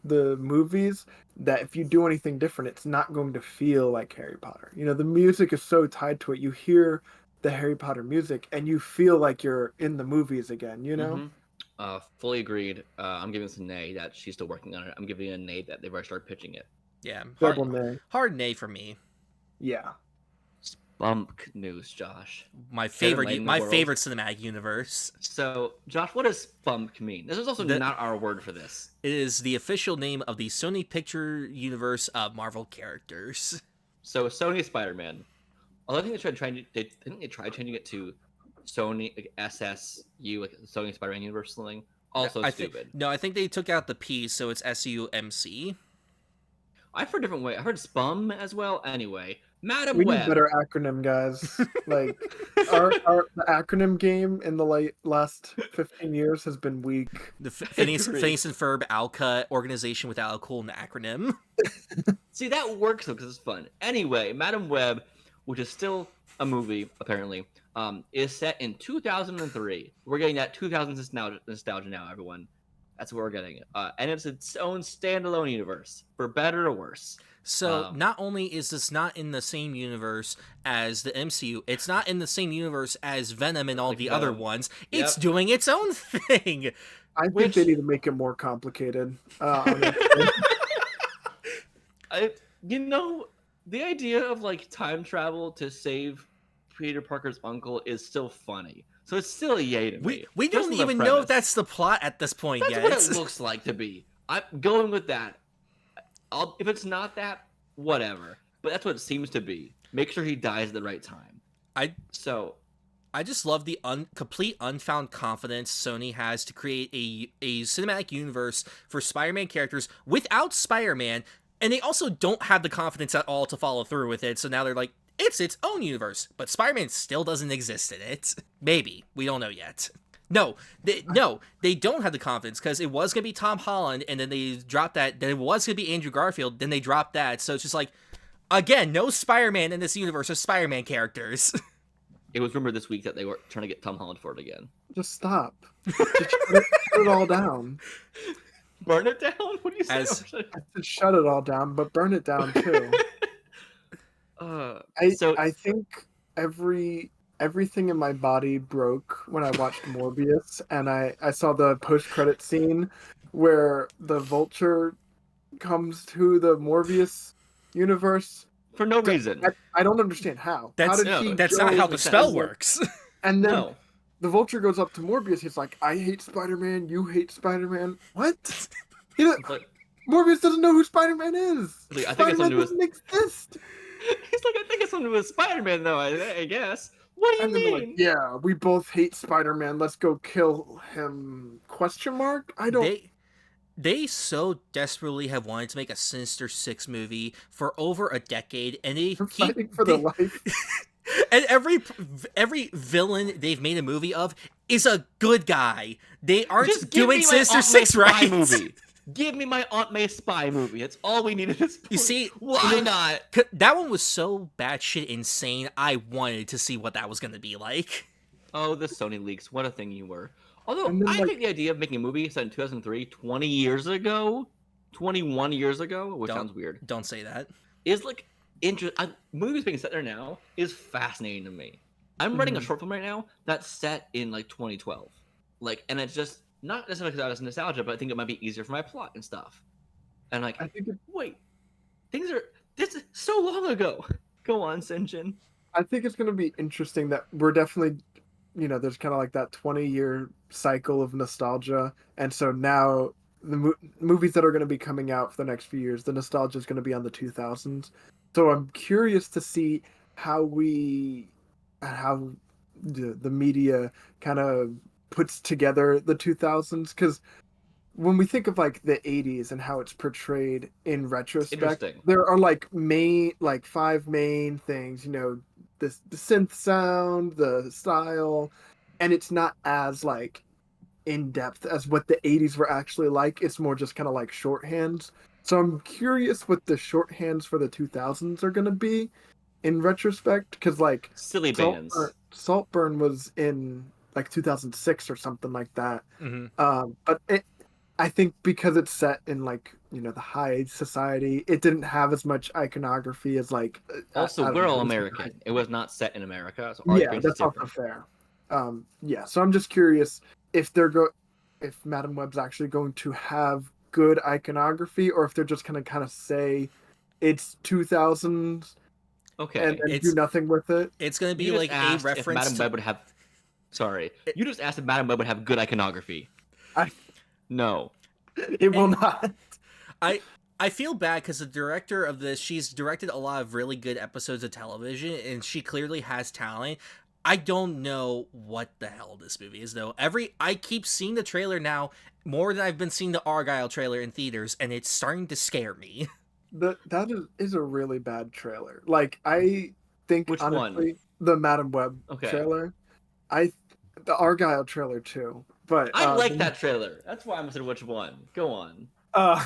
the movies that if you do anything different, it's not going to feel like Harry Potter. The music is so tied to it. You hear the Harry Potter music and you feel like you're in the movies again. Fully agreed. I'm giving this a nay that she's still working on it. I'm giving it a nay that they've already started pitching it. Yeah, Double nay. hard nay for me. Yeah. Spunk news, Josh. My favorite cinematic universe. So, Josh, what does spunk mean? This is also not our word for this. It is the official name of the Sony Picture Universe of Marvel characters. So, Sony Spider-Man. Although I think they tried changing it to Sony like SSU, like the Sony Spider-Man universe thing. Also stupid. I think they took out the P, so it's SUMC. I've heard a different way. I heard SPUM as well. Anyway, Madam We Web. need better acronym, guys. Like the acronym game in the last 15 years has been weak. The Phineas and Ferb ALCA organization without a cool acronym. See, that works though because it's fun. Anyway, Madam Web, which is still a movie apparently, is set in 2003. We're getting that 2000s nostalgia now, everyone. That's what we're getting. And it's its own standalone universe, for better or worse. So not only is this not in the same universe as the MCU, it's not in the same universe as Venom and all the other ones. It's doing its own thing. I think they need to make it more complicated. The idea of like time travel to save Peter Parker's uncle is still funny. So it's still a yay to me. We don't even know if that's the plot at this point yet. That's what it looks like to be. I'm going with that. If it's not that, whatever. But that's what it seems to be. Make sure he dies at the right time. I just love the complete unfound confidence Sony has to create a cinematic universe for Spider-Man characters without Spider-Man, and they also don't have the confidence at all to follow through with it, so now they're like, it's its own universe, but Spider-Man still doesn't exist in it. Maybe. We don't know yet. No, they don't have the confidence, because it was going to be Tom Holland, and then they dropped that. Then it was going to be Andrew Garfield, then they dropped that. So it's just like, again, no Spider-Man in this universe of Spider-Man characters. It was rumored this week that they were trying to get Tom Holland for it again. Just stop. Just shut it all down. Burn it down? What do you say? Just shut it all down, but burn it down too. I think everything in my body broke when I watched Morbius, and I saw the post-credit scene where the Vulture comes to the Morbius universe for no reason. I don't understand how. That's not how the spell works. And then the Vulture goes up to Morbius. He's like, "I hate Spider-Man. You hate Spider-Man." What? Morbius doesn't know who Spider-Man is. I think Spider-Man doesn't exist. He's like, I think it's something with Spider-Man, though, I guess. What do you mean? Like, yeah, we both hate Spider-Man. Let's go kill him. ? I don't... They so desperately have wanted to make a Sinister Six movie for over a decade, and they keep fighting for their life. And every villain they've made a movie of is a good guy. They aren't doing Sinister Six right. Movie. Give me my Aunt May spy movie. It's all we need at this point. You see, why not? That one was so batshit insane. I wanted to see what that was going to be like. Oh, the Sony leaks. What a thing you were. Although, I think the idea of making a movie set in 2003, 20 years ago, 21 years ago, which sounds weird. Don't say that. Is like, movies being set there now is fascinating to me. I'm writing a short film right now that's set in like 2012. And it's just, not necessarily because I was nostalgia, but I think it might be easier for my plot and stuff. And like, this is so long ago. Go on, Sinjun. I think it's going to be interesting that we're definitely, there's kind of like that 20-year cycle of nostalgia. And so now the movies that are going to be coming out for the next few years, the nostalgia is going to be on the 2000s. So I'm curious to see how the media kind of puts together the 2000s, because when we think of like the 80s and how it's portrayed in retrospect, interesting. there are like five main things, the synth sound, the style, and it's not as like in depth as what the 80s were actually like. It's more just kind of like shorthands. So I'm curious what the shorthands for the 2000s are going to be in retrospect, because like Silly bands. Saltburn was in like 2006 or something like that. Mm-hmm. But I think because it's set in like the high society, it didn't have as much iconography as like. Also, I don't we're know, all it was American. It was not set in America, so our yeah, experience is that's also different. fair. Yeah, so I'm just curious if if Madam Web's actually going to have good iconography, or if they're just gonna kind of say it's 2000s Okay. and then do It's nothing with it. it's gonna be You just like a asked if reference Madam to. Web would have. Sorry. You just asked if Madam Web would have good iconography. I No. it will not. I feel bad because the director of this, she's directed a lot of really good episodes of television, and she clearly has talent. I don't know what the hell this movie is though. I keep seeing the trailer now more than I've been seeing the Argyle trailer in theaters, and it's starting to scare me. That is a really bad trailer. Like I think Which honestly, one? the Madam Web Okay. trailer, I the Argyle trailer too. But I like that trailer. That's why I'm saying which one. Go on. Uh,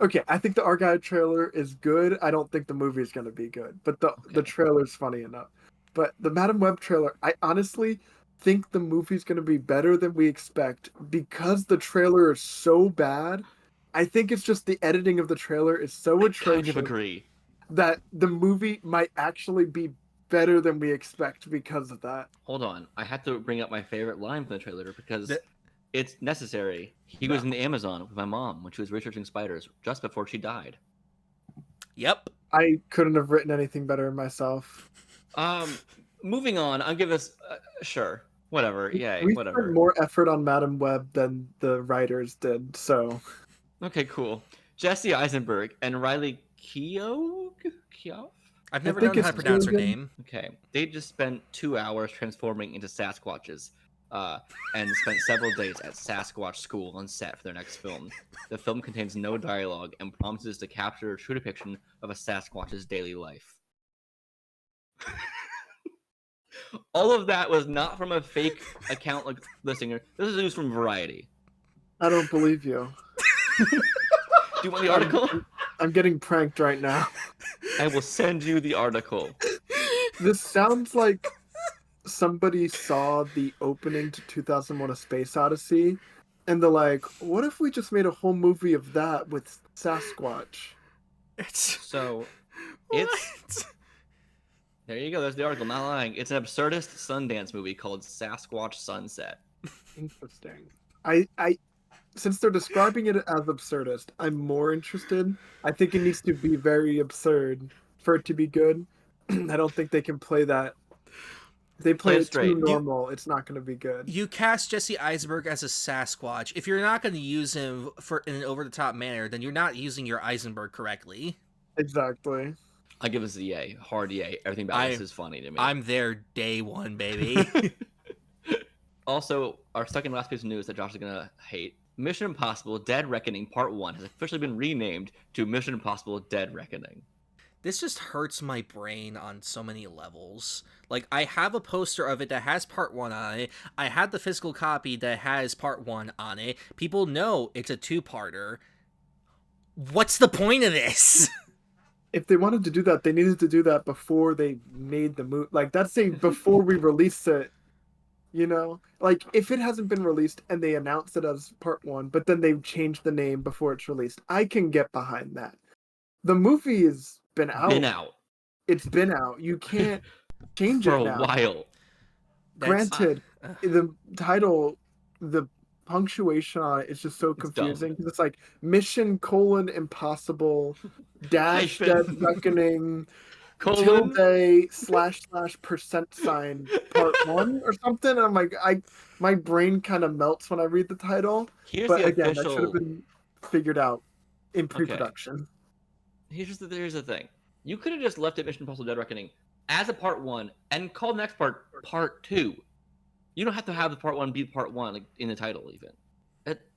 okay, I think the Argyle trailer is good. I don't think the movie is going to be good, but the trailer's funny enough. But the Madam Web trailer, I honestly think the movie's going to be better than we expect because the trailer is so bad. I think it's just the editing of the trailer is so Kind atrocious of agree. that the movie might actually be better than we expect because of that. Hold on. I have to bring up my favorite line from the trailer because The- it's necessary. He was in the Amazon with my mom when she was researching spiders just before she died. Yep. I couldn't have written anything better myself. Moving on. I'll give this. Sure. Whatever. Yay. We Whatever. spent more effort on Madam Web than the writers did, so. Okay. Cool. Jesse Eisenberg and Riley Keough? I've never think known how to it's pronounce her Sinjun. name. Okay. They just spent 2 hours transforming into Sasquatches, and spent several days at Sasquatch School on set for their next film. The film contains no dialogue and promises to capture a true depiction of a Sasquatch's daily life. All of that was not from a fake account like the singer. This is news from Variety. I don't believe you. Do you want the article? I'm getting pranked right now. I will send you the article. This sounds like somebody saw the opening to 2001: A Space Odyssey, and they're like, "What if we just made a whole movie of that with Sasquatch?" So, it's there you go. There's the article. Not lying. It's an absurdist Sundance movie called Sasquatch Sunset. Interesting. I since they're describing it as absurdist, I'm more interested. I think it needs to be very absurd for it to be good. I don't think they can play that. If they play Play it it straight. too normal, it's not going to be good. You cast Jesse Eisenberg as a Sasquatch. If you're not going to use him in an over-the-top manner, then you're not using your Eisenberg correctly. Exactly. I give this a yay. Hard yay. Everything about this is funny to me. I'm there day one, baby. Also, our second last piece of news that Josh is going to hate. Mission Impossible Dead Reckoning Part 1 has officially been renamed to Mission Impossible Dead Reckoning. This just hurts my brain on so many levels. Like, I have a poster of it that has part 1 on it. I had the physical copy that has part 1 on it. People know it's a 2-parter. What's the point of this? If they wanted to do that, they needed to do that before they made the movie. Like, that's saying before we release it. Like if it hasn't been released and they announced it as part 1, but then they've changed the name before it's released, I can get behind that. The movie has been out. It's been out. You can't change for it a now. while. Granted, the title, the punctuation on it is just so confusing because it's like Mission: Impossible dash Dead Reckoning tilde /% part 1 or something. And I'm like, my brain kind of melts when I read the title. But again, that should have been figured out in pre-production. Here's the thing. You could have just left it Mission Impossible Dead Reckoning as a part 1 and called the next part 2. You don't have to have the part 1 be part 1 like, in the title even.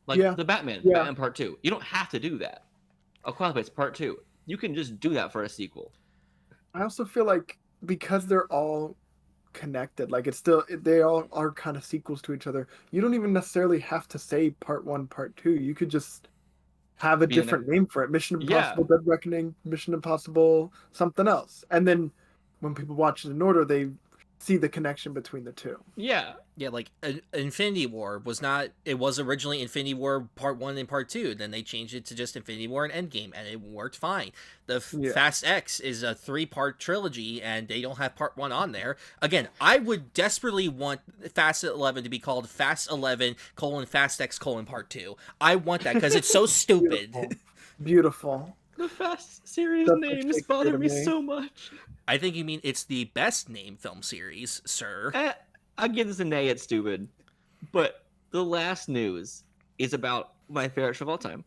Like Yeah. the Batman, Yeah. Batman Part 2. You don't have to do that. A Quiet Place Part 2. You can just do that for a sequel. I also feel like because they're all connected, like they all are kind of sequels to each other. You don't even necessarily have to say part 1, part 2. You could just have a different name for it. Mission Impossible, Dead Reckoning, Mission Impossible, something else. And then when people watch it in order, they see the connection between the two. Yeah. Yeah, like Infinity War was not. It was originally Infinity War Part 1 and Part 2. Then they changed it to just Infinity War and Endgame, and it worked fine. The Fast X is a 3-part trilogy, and they don't have Part 1 on there. Again, I would desperately want Fast 11 to be called Fast 11 : Fast X : Part 2. I want that because it's so stupid. Beautiful. The Fast series names bother me so much. I think you mean it's the best named film series, sir. I give this an A, it's stupid. But the last news is about my favorite show of all time,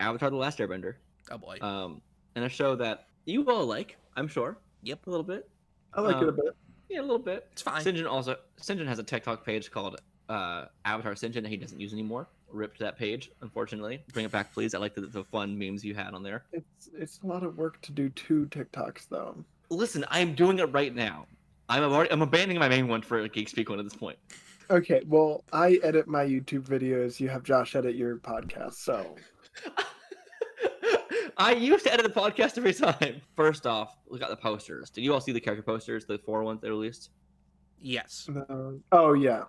Avatar: The Last Airbender. Oh boy. And a show that you all like, I'm sure. Yep. A little bit. I like it a bit. Yeah, a little bit. It's fine. Sinjun has a TikTok page called Avatar Sinjun that he doesn't use anymore. Ripped that page, unfortunately. Bring it back, please. I like the fun memes you had on there. It's a lot of work to do 2 TikToks though. Listen, I'm doing it right now. I'm abandoning my main one for a GeekSpeak one at this point. Okay, well, I edit my YouTube videos. You have Josh edit your podcast, so. I used to edit the podcast every time. First off, look at the posters. Did you all see the character posters, the 4 ones they released? Yes. Oh, yeah.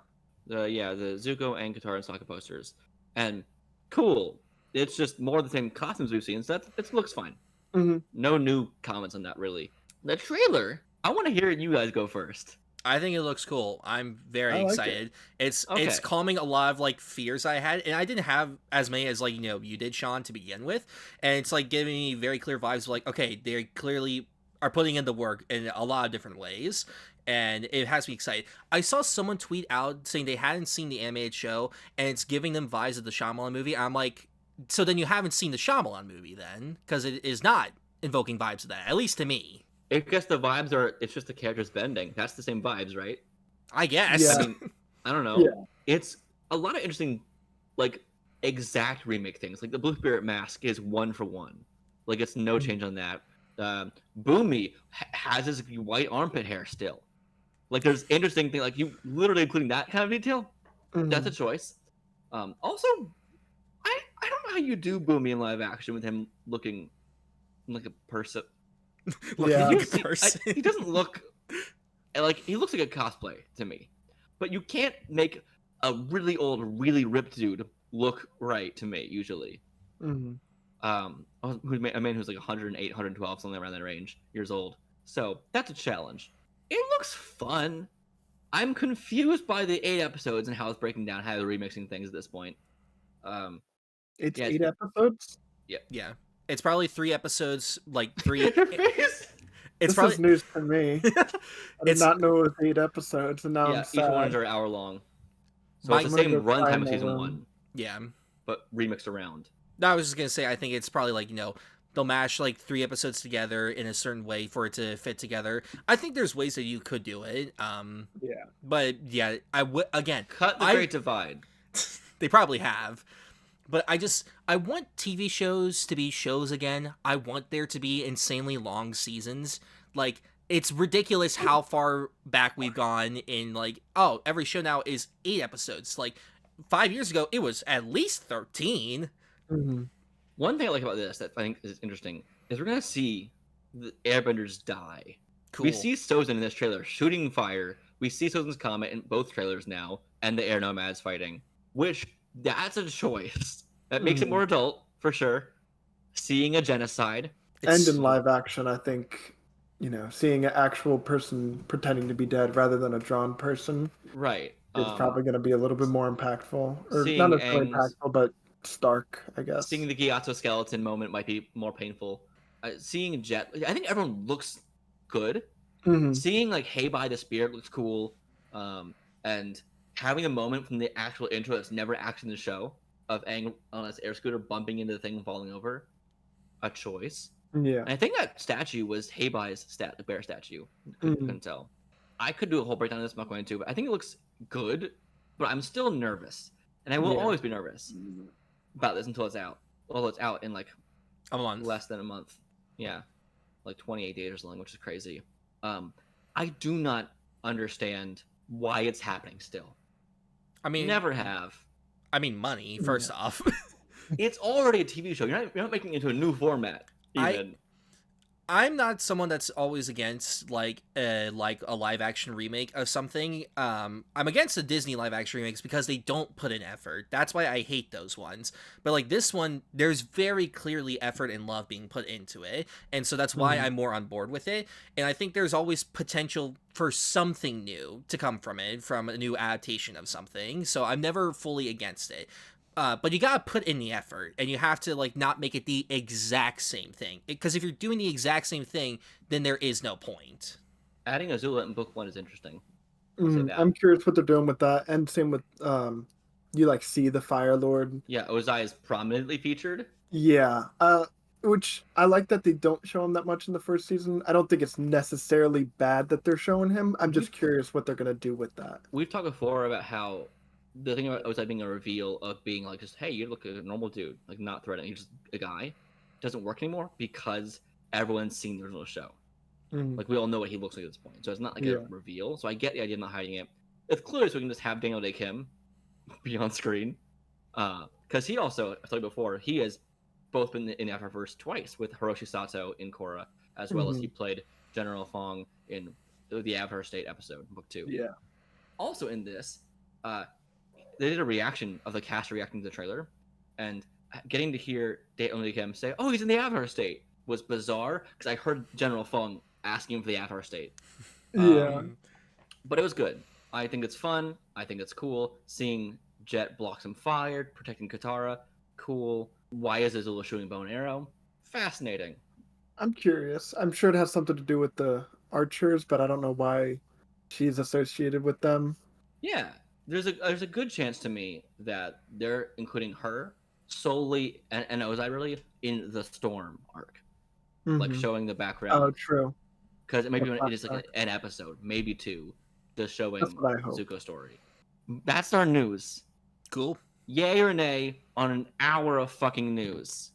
The Zuko and Katara and Sokka posters. And cool. It's just more of the same costumes we've seen, so it looks fine. Mm-hmm. No new comments on that, really. The trailer, I want to hear you guys go first. I think it looks cool. I'm very excited. It's calming a lot of like fears I had, and I didn't have as many as like you did, Sean, to begin with. And it's like giving me very clear vibes of like, okay, they clearly are putting in the work in a lot of different ways, and it has me excited. I saw someone tweet out saying they hadn't seen the animated show, and it's giving them vibes of the Shyamalan movie. I'm like, so then you haven't seen the Shyamalan movie then, because it is not invoking vibes of that, at least to me. I guess the vibes it's just the characters bending. That's the same vibes, right? I guess. Yeah. I mean, I don't know. Yeah. It's a lot of interesting, like, exact remake things. Like, the Blue Spirit mask is 1 for 1. Like, it's no change on that. Boomy has his white armpit hair still. Like, there's interesting things, like, you literally including that kind of detail. Mm-hmm. That's a choice. Also, I don't know how you do Boomy in live action with him looking like a person. Yeah. He doesn't look like he looks like a cosplay to me, but you can't make a really old, really ripped dude look right to me usually. Mm-hmm. A man who's like 108, 112, something around that range, years old. So that's a challenge. It looks fun. I'm confused by the 8 episodes and how it's breaking down, how they're remixing things at this point. It's 8 episodes. Yeah. It's probably 3 episodes, like 3. It's This is news to me. I did not know it was 8 episodes, and now I'm sad. Each one is an hour long. So it's the same runtime as season 1. Yeah. But remixed around. No, I was just gonna say, I think it's probably like, they'll mash like 3 episodes together in a certain way for it to fit together. I think there's ways that you could do it. Yeah. But yeah, I would again cut the Great Divide. They probably have. But I want TV shows to be shows again. I want there to be insanely long seasons. Like, it's ridiculous how far back we've gone in, like, every show now is 8 episodes. Like, 5 years ago, it was at least 13. Mm-hmm. One thing I like about this that I think is interesting is we're going to see the airbenders die. Cool. We see Sozin in this trailer shooting fire. We see Sozin's comet in both trailers now, and the air nomads fighting, which... that's a choice. That makes it more adult, for sure. Seeing a genocide. And in live action, I think, seeing an actual person pretending to be dead rather than a drawn person. Right. Is probably going to be a little bit more impactful. Or not necessarily impactful, but stark, I guess. Seeing the Gyatso skeleton moment might be more painful. Seeing Jet... I think everyone looks good. Mm-hmm. Seeing, like, Hey Bye the Spirit looks cool. And... having a moment from the actual intro that's never actually in the show of Aang on his air scooter bumping into the thing and falling over, a choice. Yeah, and I think that statue was Heibai's the bear statue. Couldn't tell. I could do a whole breakdown of this. I'm not going to, but I think it looks good. But I'm still nervous, and I will always be nervous. about this until it's out. Well, it's out in like A month. less than a month. Yeah, like 28 days or something, which is crazy. I do not understand why it's happening still. I mean, Never have. I mean, money first off. It's already a TV show. You're not making it into a new format. Even. I'm not someone that's always against like a live action remake of something. I'm against the Disney live action remakes because they don't put in effort. That's why I hate those ones. But like this one, there's very clearly effort and love being put into it, and so that's why I'm more on board with it. And I think there's always potential for something new to come from it, from a new adaptation of something. So I'm never fully against it. But you gotta put in the effort, and you have to like not make it the exact same thing. Because if you're doing the exact same thing, then there is no point. Adding Azula in book 1 is interesting. I'm curious what they're doing with that, and same with you like see the Fire Lord. Yeah, Ozai is prominently featured. Yeah, which I like that they don't show him that much in the first season. I don't think it's necessarily bad that they're showing him. I'm just curious what they're gonna do with that. We've talked before about how the thing about Ozai being a reveal of being like just, hey, you look like a normal dude, like not threatening, you're just a guy, doesn't work anymore because everyone's seen the original show. Like we all know what he looks like at this point, so it's not like a reveal. So I get the idea of not hiding it. It's clear so we can just have Daniel Day Kim be on screen, because he also, I told you before, he has both been in the Avatarverse twice with Hiroshi Sato in Korra, as well as he played General Fong in the Avatar State episode, book 2. Yeah. Also in this, they did a reaction of the cast reacting to the trailer, and getting to hear Daniel Day Kim say, "Oh, he's in the Avatar State," was bizarre because I heard General Fong asking for the Avatar State. But it was good. I think it's fun. I think it's cool. Seeing Jet block some fire, protecting Katara, cool. Why is Azula shooting bow and arrow? Fascinating. I'm curious. I'm sure it has something to do with the archers, but I don't know why she's associated with them. Yeah, there's a good chance to me that they're including her solely and Ozai really in the Storm arc, like showing the background. Oh, true. Because maybe it is like an episode, maybe 2, just showing Zuko's story. That's our news. Cool. Yay or nay on an hour of fucking news?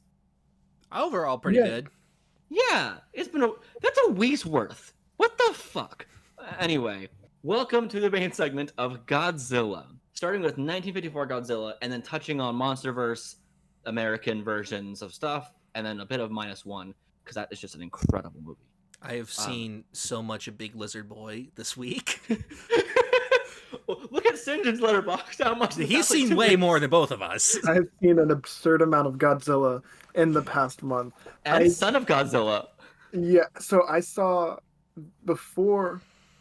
Overall, pretty good. Yeah, that's a week's worth. What the fuck? Anyway, welcome to the main segment of Godzilla. Starting with 1954 Godzilla, and then touching on MonsterVerse, American versions of stuff, and then a bit of -1, because that is just an incredible movie. I have seen so much of Big Lizard Boy this week. Look at Sinjun's letterbox. How much he's seen way more than both of us. I've seen an absurd amount of Godzilla in the past month. And Son of Godzilla. Yeah, so I saw before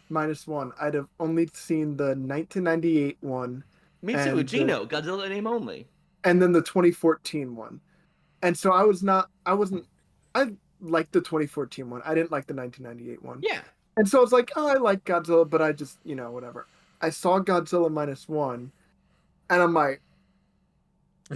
-1. I'd have only seen the 1998 one. Me too. Gino, Godzilla name only. And then the 2014 one. And so I liked the 2014 one. I didn't like the 1998 one. Yeah. And so I was like, oh, I like Godzilla, but I just, whatever. I saw Godzilla -1, and I'm like,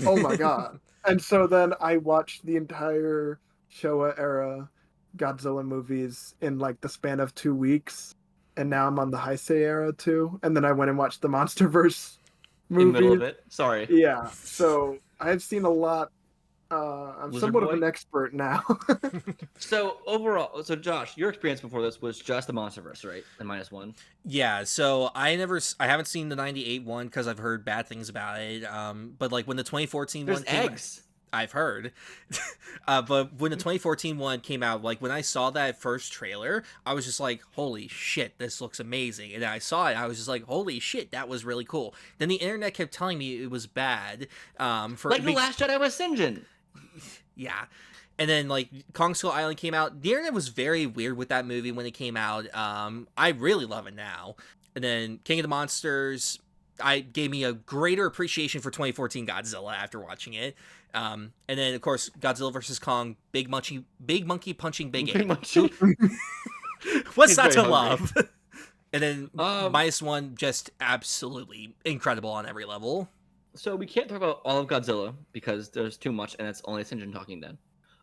oh my god. And so then I watched the entire Showa era Godzilla movies in like the span of 2 weeks. And now I'm on the Heisei era too. And then I went and watched the MonsterVerse movie. In the middle of it? Sorry. Yeah. So I've seen a lot. I'm Lizard somewhat Boy? of an expert now. So overall, Josh, your experience before this was just the MonsterVerse, right? And -1. Yeah, so I haven't seen the 98 one because I've heard bad things about it. But like when the 2014 There's one came, eggs. I've heard. But when the 2014 one came out, like when I saw that first trailer, I was just like, holy shit, this looks amazing. And I saw it, I was just like, holy shit, that was really cool. Then the internet kept telling me it was bad. The Last Jedi was Sinjun. Yeah. And then like Kong Skull Island came out. The internet was very weird with that movie when it came out. I really love it now. And then King of the Monsters, gave me a greater appreciation for 2014 Godzilla after watching it. And then of course Godzilla vs. Kong, big monkey punching big ape. What's not to love? And then -1, just absolutely incredible on every level. So we can't talk about all of Godzilla because there's too much, and it's only Sinjun talking then.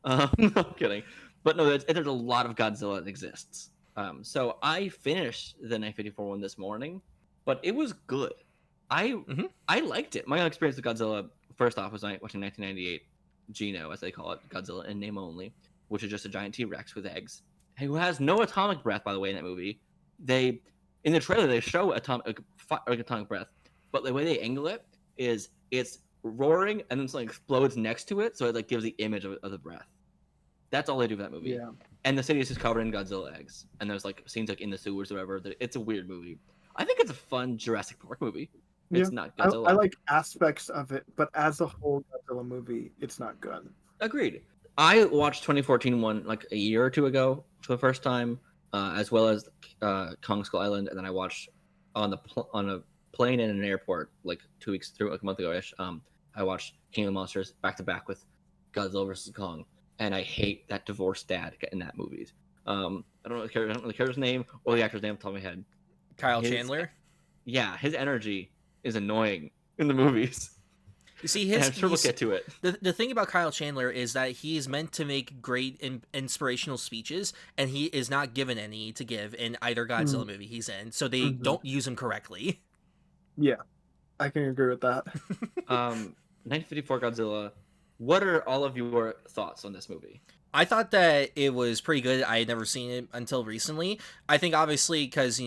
No, I'm kidding. But no, there's a lot of Godzilla that exists. So I finished the 1954 one this morning, but it was good. I liked it. My experience with Godzilla first off was watching 1998 Geno, as they call it, Godzilla in name only, which is just a giant T-Rex with eggs, who has no atomic breath, by the way, in that movie. In the trailer they show atomic breath, but the way they angle it is it's roaring and then something explodes next to it, so it like gives the image of the breath. That's all they do for that movie. Yeah. And the city is just covered in Godzilla eggs, and there's like scenes like in the sewers or whatever. It's a weird movie. I think it's a fun Jurassic Park movie. It's not Godzilla. I like aspects of it, but as a whole Godzilla movie, it's not good. Agreed. I watched 2014 one like a year or two ago for the first time, as well as Kong Skull Island, and then I watched on a plane in an airport like 2 weeks through, like a month ago-ish. I watched King of the Monsters back to back with Godzilla vs. Kong, and I hate that divorced dad in that movie. I don't know the character's name or the actor's name off the top of my head. Kyle Chandler. Yeah, his energy is annoying in the movies. You see, I'm sure we'll get to it. The thing about Kyle Chandler is that he is meant to make great inspirational speeches, and he is not given any to give in either Godzilla movie he's in, so they don't use him correctly. Yeah, I can agree with that. 1954 Godzilla. What are all of your thoughts on this movie? I thought that it was pretty good. I had never seen it until recently. I think obviously because,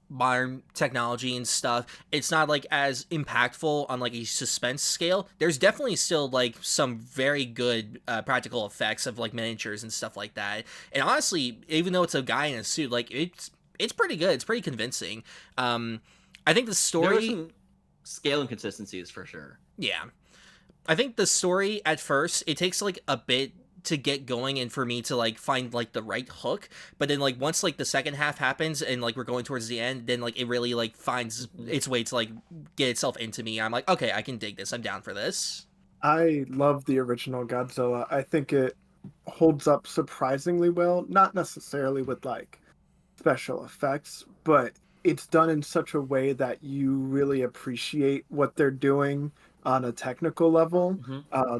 modern technology and stuff, it's not like as impactful on like a suspense scale. There's definitely still like some very good practical effects of like miniatures and stuff like that. And honestly, even though it's a guy in a suit, like it's pretty good. It's pretty convincing. I think the story... There are some scale inconsistencies for sure. Yeah. I think the story at first, it takes like a bit to get going and for me to like find like the right hook, but then like once like the second half happens and like we're going towards the end, then like it really like finds its way to like get itself into me. I'm like, okay, I can dig this. I'm down for this. I love the original Godzilla. I think it holds up surprisingly well, not necessarily with like special effects, but it's done in such a way that you really appreciate what they're doing on a technical level.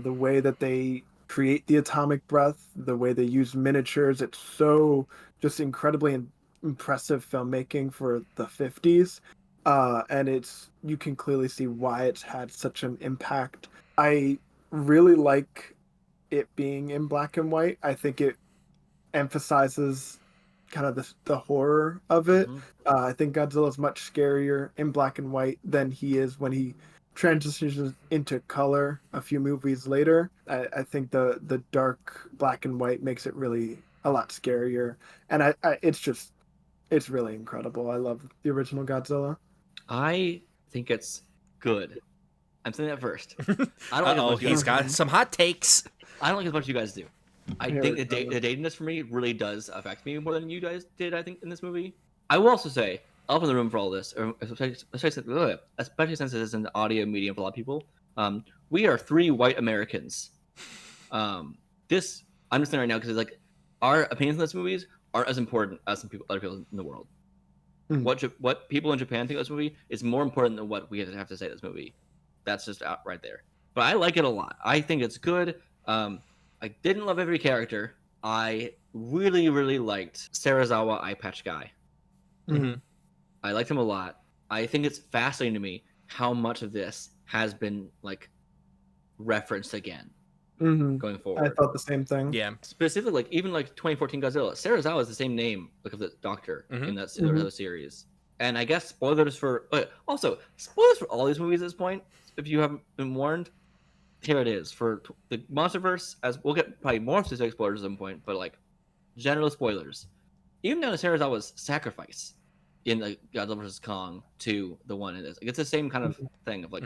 The way that they create the atomic breath, the way they use miniatures, it's so just incredibly impressive filmmaking for the 50s. And you can clearly see why it's had such an impact. I really like it being in black and white. I think it emphasizes kind of the horror of it. I think Godzilla is much scarier in black and white than he is when he transitions into color a few movies later. I think the dark black and white makes it really a lot scarier, and it's really incredible. I love the original Godzilla. I think it's good. I'm saying that first. I don't like he's got some hot takes. I don't like as much as you guys do. I think the datiness for me really does affect me more than you guys did, I think, in this movie. I will also say, up in the room for all this, especially since it is an audio medium for a lot of people, we are 3 white Americans. I'm just saying right now because like our opinions on these movies aren't as important as other people in the world. What people in Japan think of this movie is more important than what we have to say this movie. That's just out right there. But I like it a lot. I think it's good. I didn't love every character. I really, really liked Sarazawa Eye Patch Guy. I liked him a lot. I think it's fascinating to me how much of this has been like referenced again going forward. I thought the same thing. Yeah. Specifically, like even like 2014 Godzilla, Sarazawa is the same name like of the doctor in that series. And I guess spoilers for also spoilers for all these movies at this point. If you haven't been warned, here it is for the MonsterVerse. As we'll get probably more specific spoilers at some point, but like general spoilers. Even down to Sarazawa's sacrifice in like Godzilla vs. Kong to the one in this. Like, it's the same kind of thing of like,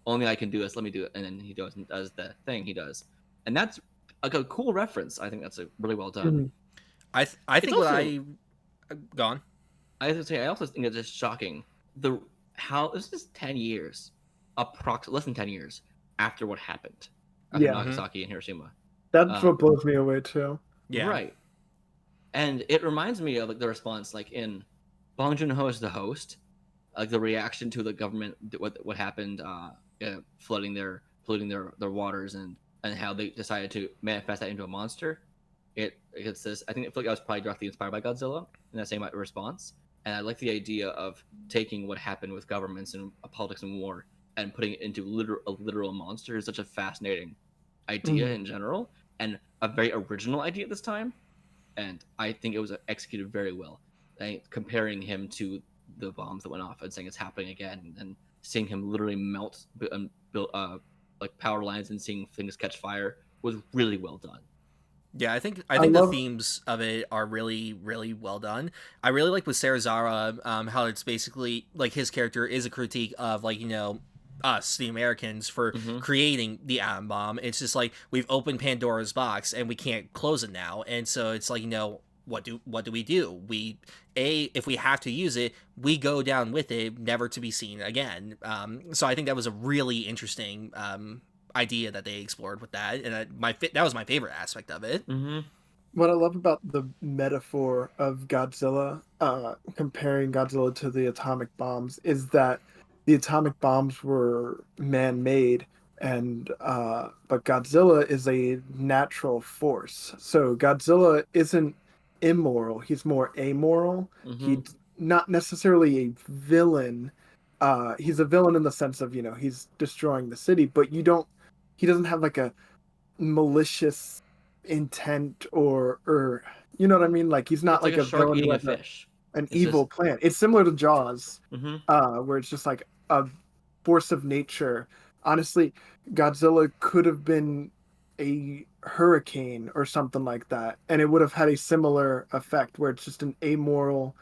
only I can do this, let me do it. And then he does the thing he does. And that's like a cool reference. I think that's really well done. I think also, what I... Gone. I also think it's just shocking how this is 10 years, less than 10 years after what happened after Nagasaki and Hiroshima. That's what blows me away too. Yeah. Right. And it reminds me of like the response like in Bong Joon-ho as the host, like the reaction to the government, what happened, polluting their waters and how they decided to manifest that into a monster. It's this. I think I was probably directly inspired by Godzilla in that same response. And I like the idea of taking what happened with governments and politics and war and putting it into a literal monster is such a fascinating idea in general, and a very original idea at this time. And I think it was executed very well. Comparing him to the bombs that went off and saying it's happening again, and seeing him literally melt like power lines and seeing things catch fire was really well done. Yeah, I think I the love themes of it are really, really well done. I really like with Sarah Zara, how it's basically like his character is a critique of like, you know, us, the Americans, for creating the atom bomb. It's just like we've opened Pandora's box and we can't close it now. And so it's like, you know, what do we do? If we have to use it, we go down with it, never to be seen again. So I think that was a really interesting idea that they explored with that, and that was my favorite aspect of it. what I love about the metaphor of Godzilla, comparing Godzilla to the atomic bombs, is that the atomic bombs were man-made, and but Godzilla is a natural force. So Godzilla isn't immoral; he's more amoral. He's not necessarily a villain. He's a villain in the sense of, you know, he's destroying the city, but he doesn't have like a malicious intent, or you know what I mean? Like he's not It's like a shark villain eating with a fish. an It's evil just plan. It's similar to Jaws, where it's just like a force of nature. Honestly, Godzilla could have been a hurricane or something like that, and it would have had a similar effect, where it's just an amoral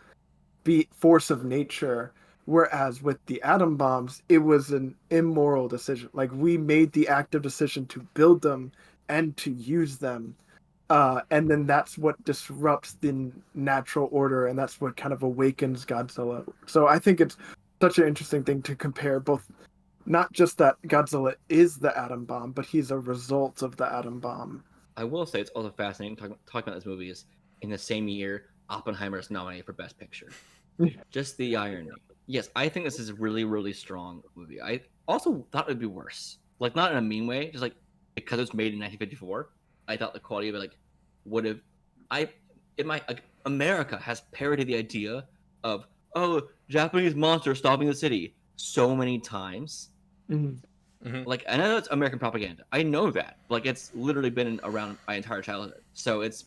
force of nature. Whereas with the atom bombs, it was an immoral decision. Like we made the active decision to build them and to use them. And then that's what disrupts the natural order, and that's what kind of awakens Godzilla. So I think it's such an interesting thing to compare both, not just that Godzilla is the atom bomb, but he's a result of the atom bomb. I will say it's also fascinating talking about this movie is in the same year Oppenheimer is nominated for Best Picture. Just the irony. Yes, I think this is a really, really strong movie. I also thought it would be worse. Like, not in a mean way, just like because it was made in 1954. I thought the quality of it would have. America has parodied the idea of Japanese monster stopping the city so many times. Like, I know it's American propaganda. I know that. Like, it's literally been around my entire childhood. So it's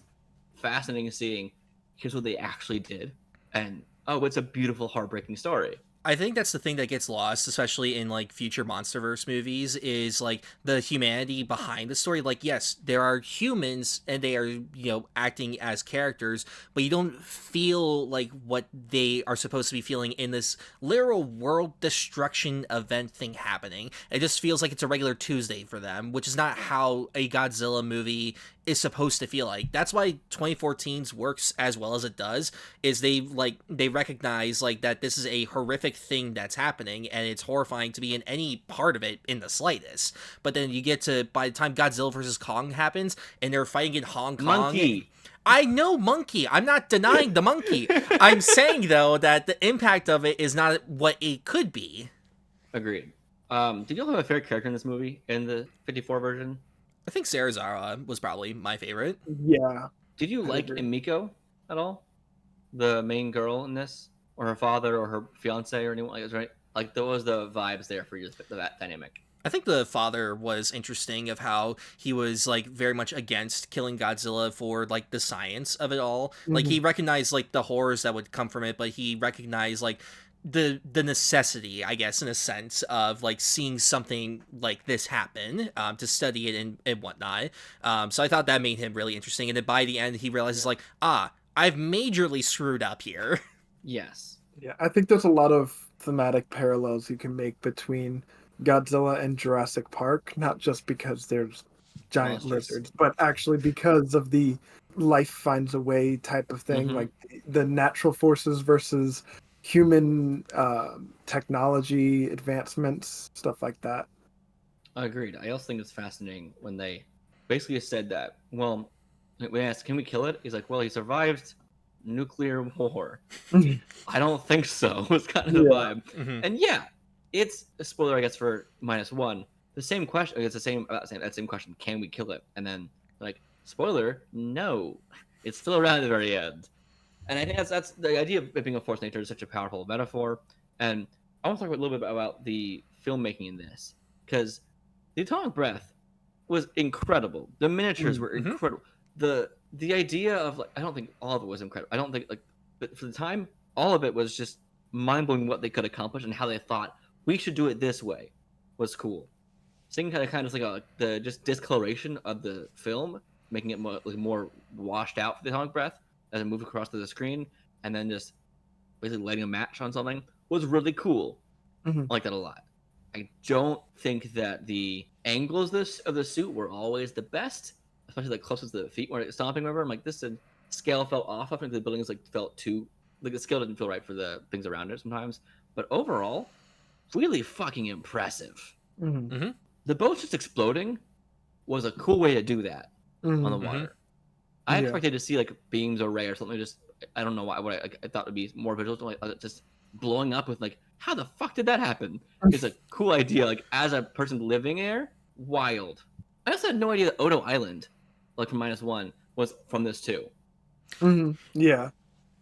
fascinating seeing here's what they actually did, and it's a beautiful, heartbreaking story. I think that's the thing that gets lost, especially in like future MonsterVerse movies, is like the humanity behind the story. Like, yes, there are humans and they are, you know, acting as characters, but you don't feel like what they are supposed to be feeling in this literal world destruction event thing happening. It just feels like it's a regular Tuesday for them, which is not how a Godzilla movie is supposed to feel like. That's why 2014's works as well as it does, is they recognize like that this is a horrific thing that's happening and it's horrifying to be in any part of it in the slightest. But then you get to, by the time Godzilla vs. Kong happens and they're fighting in Hong Kong. Monkey. I know monkey. I'm not denying the monkey. I'm saying though that the impact of it is not what it could be. Agreed. Did you all have a favorite character in this movie in the 54 version? I think Sarah Zara was probably my favorite. Yeah. Did you like Emiko at all? The main girl in this? Or her father or her fiance or anyone like that, right? Like, there was the vibes there for you, that dynamic. I think the father was interesting, of how he was like very much against killing Godzilla for like the science of it all. Like he recognized like the horrors that would come from it, but he recognized like the necessity, I guess, in a sense, of like seeing something like this happen, to study it and whatnot. So I thought that made him really interesting. And then by the end, he realizes like, I've majorly screwed up here. Yes. Yeah, I think there's a lot of thematic parallels you can make between Godzilla and Jurassic Park, not just because there's giant lizards, but actually because of the life finds a way type of thing, like the natural forces versus human technology advancements, stuff like that. Agreed. I also think it's fascinating when they basically said that, well, we asked, can we kill it? He's like, well, he survived nuclear war. I don't think so. It's kind of the vibe. And yeah, it's a spoiler, I guess, for -1. The same question. It's the same question. Can we kill it? And then like, spoiler, no, it's still around at the very end. And I think that's the idea of it being a force of nature is such a powerful metaphor. And I want to talk a little bit about the filmmaking in this, because the atomic breath was incredible. The miniatures were incredible. The idea of like, I don't think all of it was incredible. I don't think like, but for the time, all of it was just mind blowing what they could accomplish and how they thought we should do it this way was cool. Seeing kind of like the just discoloration of the film, making it more washed out for the atomic breath as it moved across to the screen, and then just basically lighting a match on something was really cool. I like that a lot. I don't think that the angles of the suit were always the best, especially like closest to the feet where it's stomping over. I'm like, this scale felt off. I think the buildings like felt too like the scale didn't feel right for the things around it sometimes. But overall, really fucking impressive. The boat just exploding was a cool way to do that on the water. I expected to see like beams or ray or something. Just I don't know why. I thought would be more visual, like just blowing up with like, how the fuck did that happen? It's a cool idea. Like as a person living there, wild. I also had no idea that Odo Island, like from -1, was from this too. Yeah.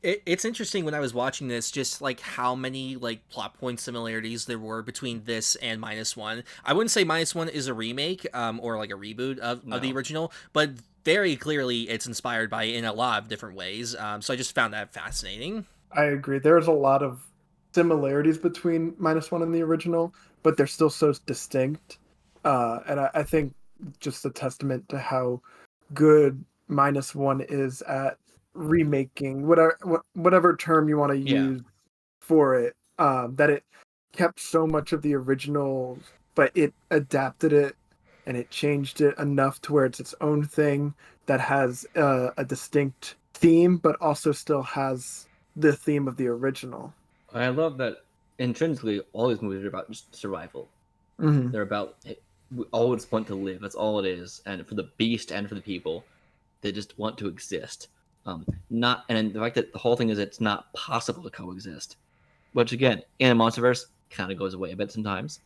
It's interesting when I was watching this, just like how many like plot point similarities there were between this and -1. I wouldn't say -1 is a remake or like a reboot of the original, but very clearly it's inspired by it in a lot of different ways. So I just found that fascinating. I agree. There's a lot of similarities between -1 and the original, but they're still so distinct. And I think just a testament to how good -1 is at remaking whatever term you want to use for it, that it kept so much of the original, but it adapted it and it changed it enough to where it's its own thing that has a distinct theme, but also still has the theme of the original. I love that intrinsically all these movies are about just survival. They're about we always want to live. That's all it is. And for the beast and for the people, they just want to exist. And the fact that the whole thing is it's not possible to coexist, which again in a monsterverse kind of goes away a bit sometimes,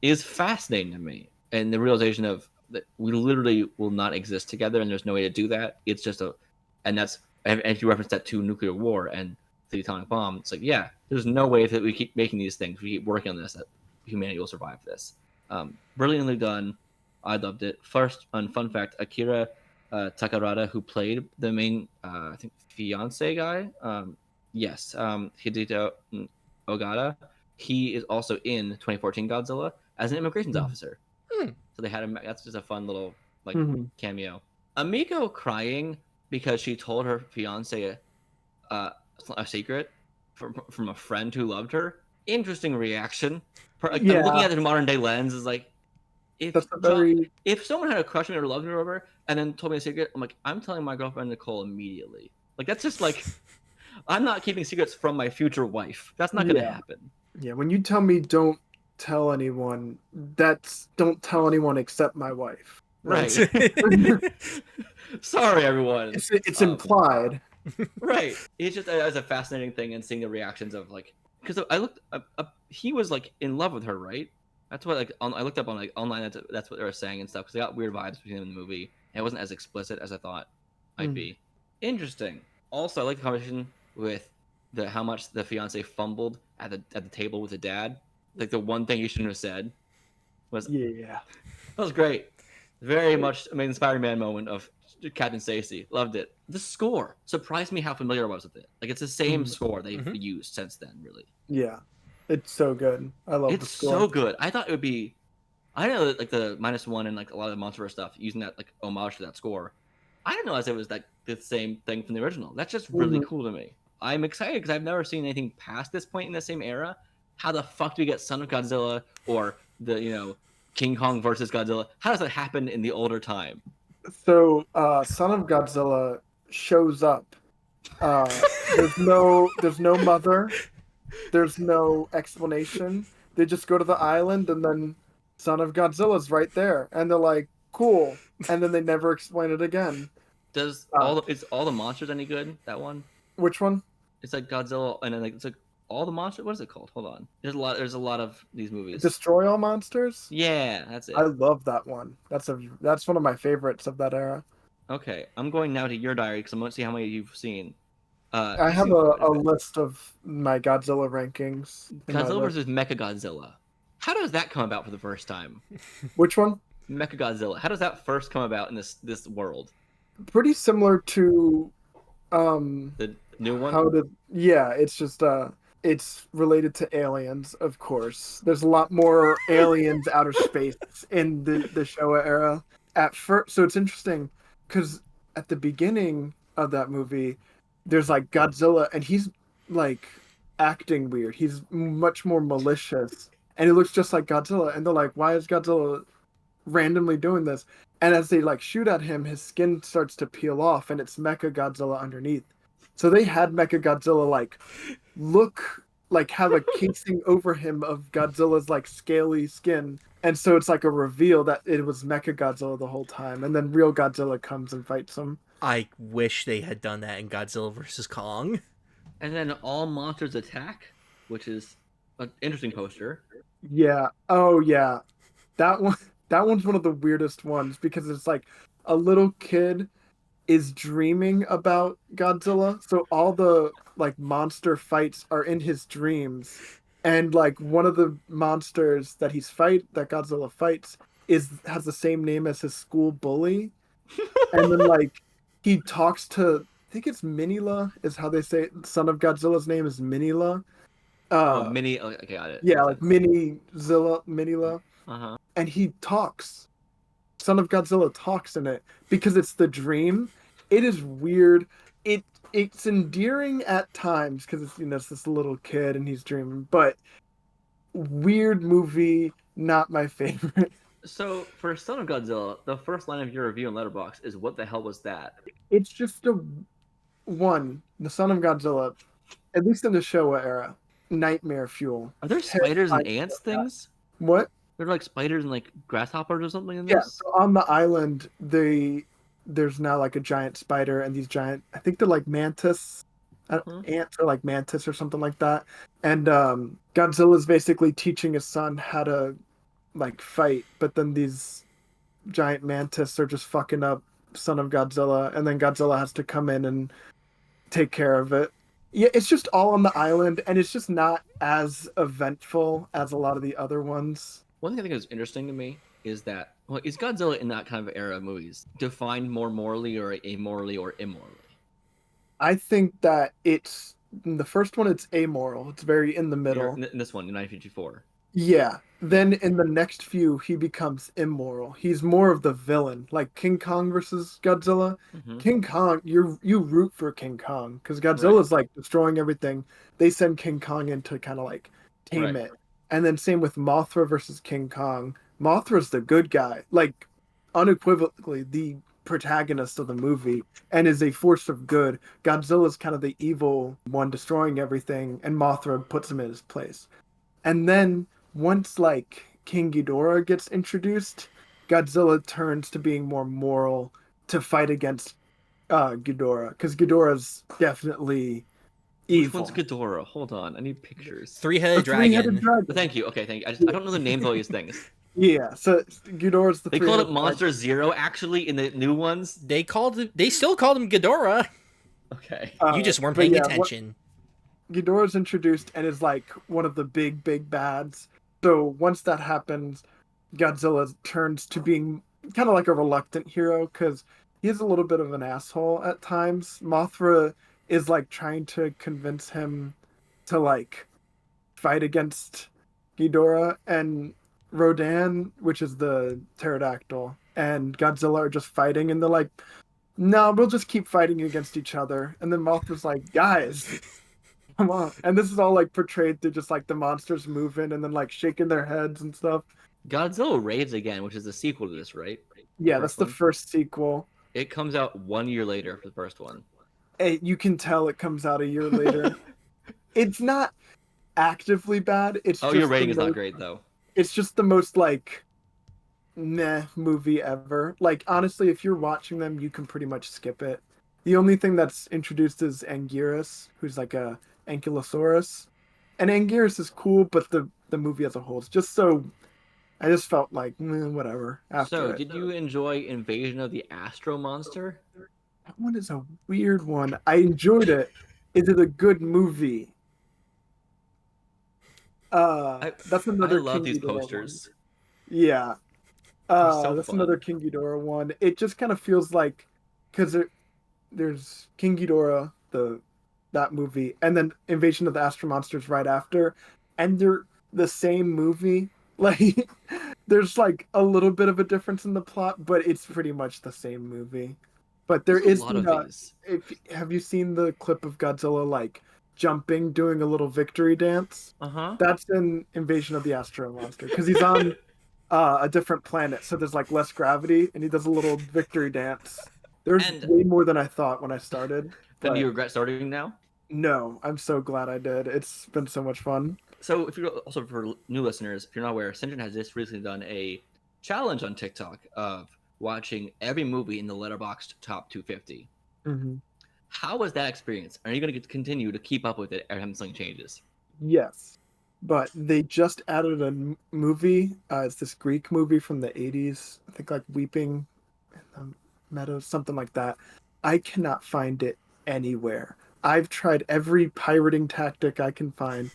is fascinating to me. And the realization of that we literally will not exist together, and there's no way to do that. It's just and if you reference that to nuclear war and the atomic bomb, it's like, yeah, there's no way that we keep making these things, we keep working on this, that humanity will survive this. Brilliantly done. I loved it. First, fun fact, Akira Takarada, who played the main, I think, fiance guy, Hideo Ogata, he is also in 2014 Godzilla as an immigrations officer. So they had him. That's just a fun little cameo. Amiko crying because she told her fiance a secret from a friend who loved her. Interesting reaction. Looking at it in modern day lens is like, if someone had a crush on me or loved me or whatever, and then told me a secret, I'm like, I'm telling my girlfriend Nicole immediately. Like that's just like, I'm not keeping secrets from my future wife. That's not going to happen. Yeah, when you tell me don't tell anyone, don't tell anyone except my wife. Right. Sorry, everyone. It's implied. Right. It's just as a fascinating thing, and seeing the reactions of like, because I looked up, he was like in love with her, right? That's what I looked up on like online. That's what they were saying and stuff. Because I got weird vibes between them in the movie, and it wasn't as explicit as I thought might be. Interesting. Also, I like the conversation with how much the fiance fumbled at the table with the dad. Like the one thing he shouldn't have said was that was great. Very much inspiring man moment of Captain Stacy. Loved it. The score surprised me how familiar I was with it. Like it's the same score they've used since then, really. Yeah. It's so good. I love the score. It's so good. I thought it would be, I know that like the -1 and like a lot of the Monsterverse stuff using that like homage to that score. I didn't realize it was like the same thing from the original. That's just really cool to me. I'm excited because I've never seen anything past this point in the same era. How the fuck do we get Son of Godzilla or the King Kong versus Godzilla? How does that happen in the older time? So Son of Godzilla shows up. There's no mother. There's no explanation. They just go to the island, and then Son of Godzilla's right there, and they're like, "Cool," and then they never explain it again. Is all the monsters any good? That one? Which one? It's like Godzilla, and then like it's like all the monsters. What is it called? Hold on. There's a lot of these movies. Destroy All Monsters? Yeah, that's it. I love that one. That's one of my favorites of that era. Okay, I'm going now to your diary because I want to see how many you've seen. I you've have seen quite a a bit. list of my Godzilla rankings in my Godzilla list. versus Mechagodzilla. How does that come about for the first time? Which one? Mechagodzilla. How does that first come about in this world? Pretty similar to um The new one? how did yeah, it's just it's related to aliens, of course. There's a lot more aliens outer space in the Showa era. At first, so it's interesting because at the beginning of that movie, there's like Godzilla, and he's like acting weird. He's much more malicious, and he looks just like Godzilla. And they're like, "Why is Godzilla randomly doing this?" And as they like shoot at him, his skin starts to peel off, and it's Mecha Godzilla underneath. So they had Mecha Godzilla like look like have a casing over him of Godzilla's like scaly skin. And so it's like a reveal that it was Mecha Godzilla the whole time, and then real Godzilla comes and fights him. I wish they had done that in Godzilla versus Kong. And then All Monsters Attack, which is an interesting poster. Yeah. Oh yeah. That one that one's one of the weirdest ones because it's like a little kid is dreaming about Godzilla. So all the like monster fights are in his dreams. And like one of the monsters that that Godzilla fights has the same name as his school bully. And then like he talks to I think it's Minila is how they say it. Son of Godzilla's name is Minila. Mini. Okay, got it. Yeah, like Minila. Uh-huh. And he talks. Son of Godzilla talks in it because it's the dream. It is weird. It's endearing at times because it's this little kid and he's dreaming, but weird movie, not my favorite. So for Son of Godzilla, the first line of your review in Letterboxd is "What the hell was that?" It's just the Son of Godzilla, at least in the Showa era, nightmare fuel. Are there spiders and Terrifying ants about that. things? What? There like spiders and like grasshoppers or something in Yeah, this? so on the island, there's now like a giant spider and these giant, I think they're like mantis, ants or like mantis or something like that. And Godzilla's basically teaching his son how to like fight, but then these giant mantis are just fucking up Son of Godzilla, and then Godzilla has to come in and take care of it. Yeah, it's just all on the island, and it's just not as eventful as a lot of the other ones. One thing I think is interesting to me is that is Godzilla in that kind of era of movies defined more morally or amorally or immorally? I think that it's in the first one, it's amoral. It's very in the middle. In this one, in 1954. Yeah. Then in the next few, he becomes immoral. He's more of the villain, like King Kong versus Godzilla. Mm-hmm. King Kong, you root for King Kong because Godzilla's like destroying everything. They send King Kong in to kind of like tame it. And then same with Mothra versus King Kong. Mothra's the good guy, like unequivocally the protagonist of the movie, and is a force of good. Godzilla's kind of the evil one destroying everything, and Mothra puts him in his place. And then once like King Ghidorah gets introduced, Godzilla turns to being more moral to fight against Ghidorah, because Ghidorah's definitely evil. Which one's Ghidorah? Hold on, I need pictures. Three-headed dragon. Thank you. Okay, thank you. I don't know the names of all these things. Yeah, so Ghidorah's the. They called it Monster Zero actually in the new ones. They still called him Ghidorah. Okay. You just weren't paying attention. Ghidorah's introduced and is like one of the big bads. So once that happens, Godzilla turns to being kind of like a reluctant hero because he is a little bit of an asshole at times. Mothra is like trying to convince him to like fight against Ghidorah, and Rodan, which is the pterodactyl, and Godzilla are just fighting, and they're like, no, we'll just keep fighting against each other. And then Mothra's like, guys, come on. And this is all like portrayed through just like the monsters moving and then like shaking their heads and stuff. Godzilla Raids Again, which is the sequel to this, right? Yeah, that's the first sequel. It comes out 1 year later for the first one. You can tell it comes out a year later. It's not actively bad. It's just your rating is not great though. It's just the most like meh movie ever. Like honestly, if you're watching them, you can pretty much skip it. The only thing that's introduced is Anguirus, who's like a Ankylosaurus. And Anguirus is cool, but the movie as a whole is just so. I just felt like whatever. After did you enjoy Invasion of the Astro Monster? That one is a weird one. I enjoyed it, Is it a good movie? That's I another love King these Ghidorah one. posters. Yeah. They're so That's another fun. King Ghidorah one. It just kind of feels like because there's King Ghidorah, that movie, and then Invasion of the Astro Monsters right after, and they're the same movie. Like, there's like a little bit of a difference in the plot, but it's pretty much the same movie. But there There's a is lot of these. if have you seen the clip of Godzilla like jumping, doing a little victory dance? Uh-huh. That's in Invasion of the Astro Monster because he's on a different planet, so there's like less gravity, and he does a little victory dance. There's And way more than I thought when I started, do you but regret starting now? no, I'm so glad I did. It's been so much fun. So, if you're also for new listeners, if you're not aware, Sinjun has just recently done a challenge on TikTok of watching every movie in the Letterboxd top 250. Hmm. How was that experience? Are you going to continue to keep up with it every time something changes? Yes, but they just added a movie. It's this Greek movie from the 80s. I think like Weeping in the Meadows, something like that. I cannot find it anywhere. I've tried every pirating tactic I can find.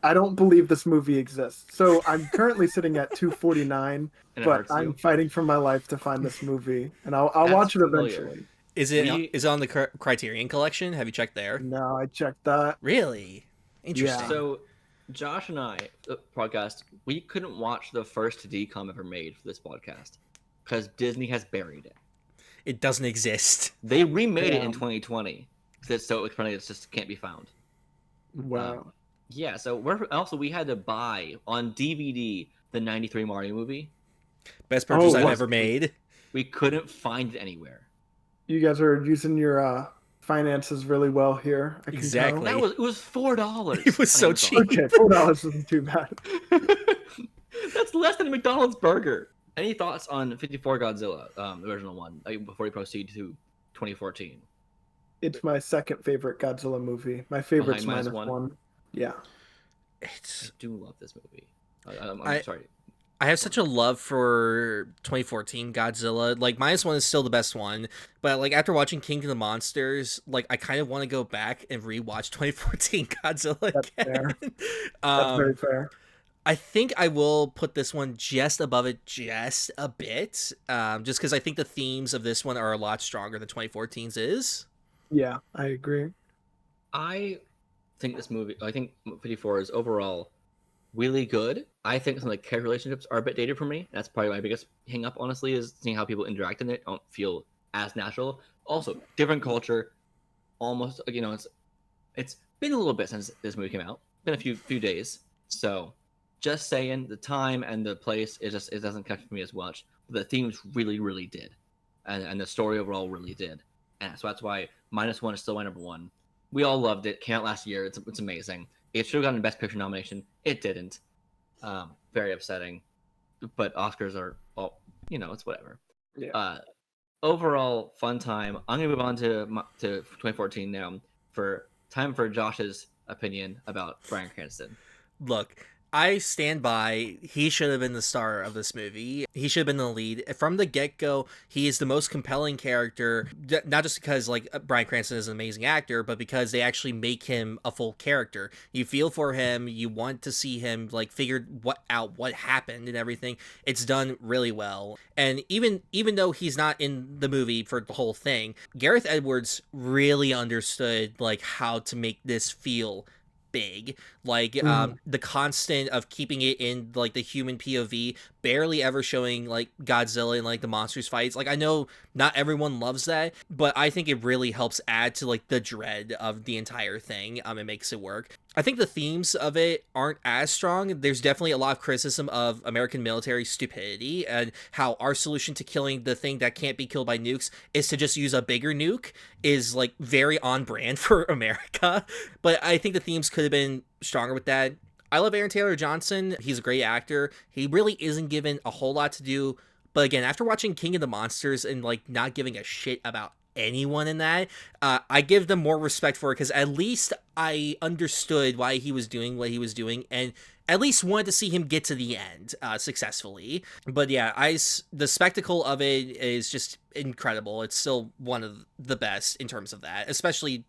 I don't believe this movie exists. So I'm currently sitting at 249, And it but hurts I'm you. fighting for my life to find this movie, and I'll That's watch it familiar. eventually. Is it on the Criterion Collection? Have you checked there? No, I checked that. Really? Interesting. Yeah. So, Josh and I, the podcast, we couldn't watch the first decom ever made for this podcast because Disney has buried it. It doesn't exist. They remade it in Damn. 2020 because it's so apparently it just can't be found. Wow. Yeah, so we had to buy on DVD the '93 Mario movie. Best purchase I've what? ever made. We couldn't find it anywhere. You guys are using your finances really well here. I can Exactly. tell. It was $4. It was so cheap. Okay, $4 isn't too bad. That's less than a McDonald's burger. Any thoughts on 54 Godzilla, the original one, before we proceed to 2014? It's my second favorite Godzilla movie. My favorite's Behind minus one. Yeah. I do love this movie. I'm sorry. I have such a love for 2014 Godzilla. Like, minus one is still the best one, but like after watching King of the Monsters, like I kind of want to go back and rewatch 2014 Godzilla That's again. fair. That's very fair. I think I will put this one just above it, just a bit, just because I think the themes of this one are a lot stronger than 2014's is. Yeah, I agree. I think 54 is overall really good. I think some of the character relationships are a bit dated for me. That's probably my biggest hang up, honestly, is seeing how people interact in it don't feel as natural. Also, different culture. Almost, it's been a little bit since this movie came out. Been a few days. So, just saying, the time and the place, it doesn't catch me as much. But the themes really, really did, and the story overall really did. And so that's why minus one is still my number one. We all loved it. Came out last year. It's amazing. It should have gotten a Best Picture nomination. It didn't. Very upsetting. But Oscars are all, it's whatever. Yeah. Overall, fun time. I'm gonna move on to 2014 now for Josh's opinion about Bryan Cranston. Look, I stand by. He should have been the star of this movie. He should have been the lead. From the get-go, he is the most compelling character, not just because, like, Bryan Cranston is an amazing actor, but because they actually make him a full character. You feel for him. You want to see him, like, figure out what happened and everything. It's done really well. And even though he's not in the movie for the whole thing, Gareth Edwards really understood, like, how to make this feel big. Like the constant of keeping it in like the human POV, barely ever showing like Godzilla and like the monsters fights. Like, I know not everyone loves that, but I think it really helps add to like the dread of the entire thing. It makes it work. I think the themes of it aren't as strong. There's definitely a lot of criticism of American military stupidity and how our solution to killing the thing that can't be killed by nukes is to just use a bigger nuke is like very on brand for America. But I think the themes could have been stronger with that. I love Aaron Taylor Johnson. He's a great actor. He really isn't given a whole lot to do. But again, after watching King of the Monsters and like not giving a shit about anyone in that, I give them more respect for it because at least I understood why he was doing what he was doing and at least wanted to see him get to the end successfully. But yeah, the spectacle of it is just incredible. It's still one of the best in terms of that, especially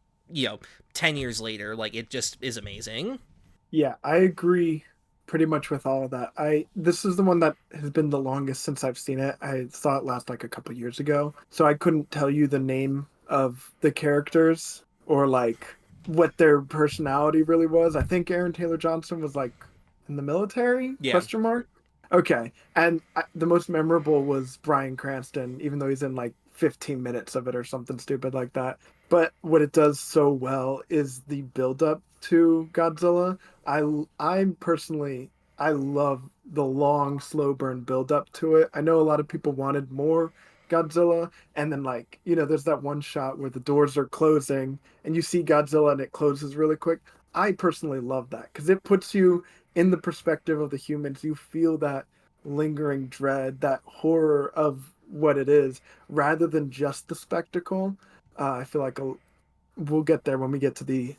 10 years later, like it just is amazing. Yeah, I agree pretty much with all of that. This is the one that has been the longest since I've seen it. I saw it last like a couple years ago, so I couldn't tell you the name of the characters or like what their personality really was. I think Aaron Taylor Johnson was like in the military? Yeah. Question mark. Okay, and the most memorable was Bryan Cranston, even though he's in like 15 minutes of it or something stupid like that. But what it does so well is the build up to Godzilla. I'm personally, I love the long slow burn build up to it. I know a lot of people wanted more Godzilla, and then like, there's that one shot where the doors are closing and you see Godzilla and it closes really quick. I personally love that because it puts you in the perspective of the humans. You feel that lingering dread, that horror of what it is, rather than just the spectacle. I feel like we'll get there when we get to the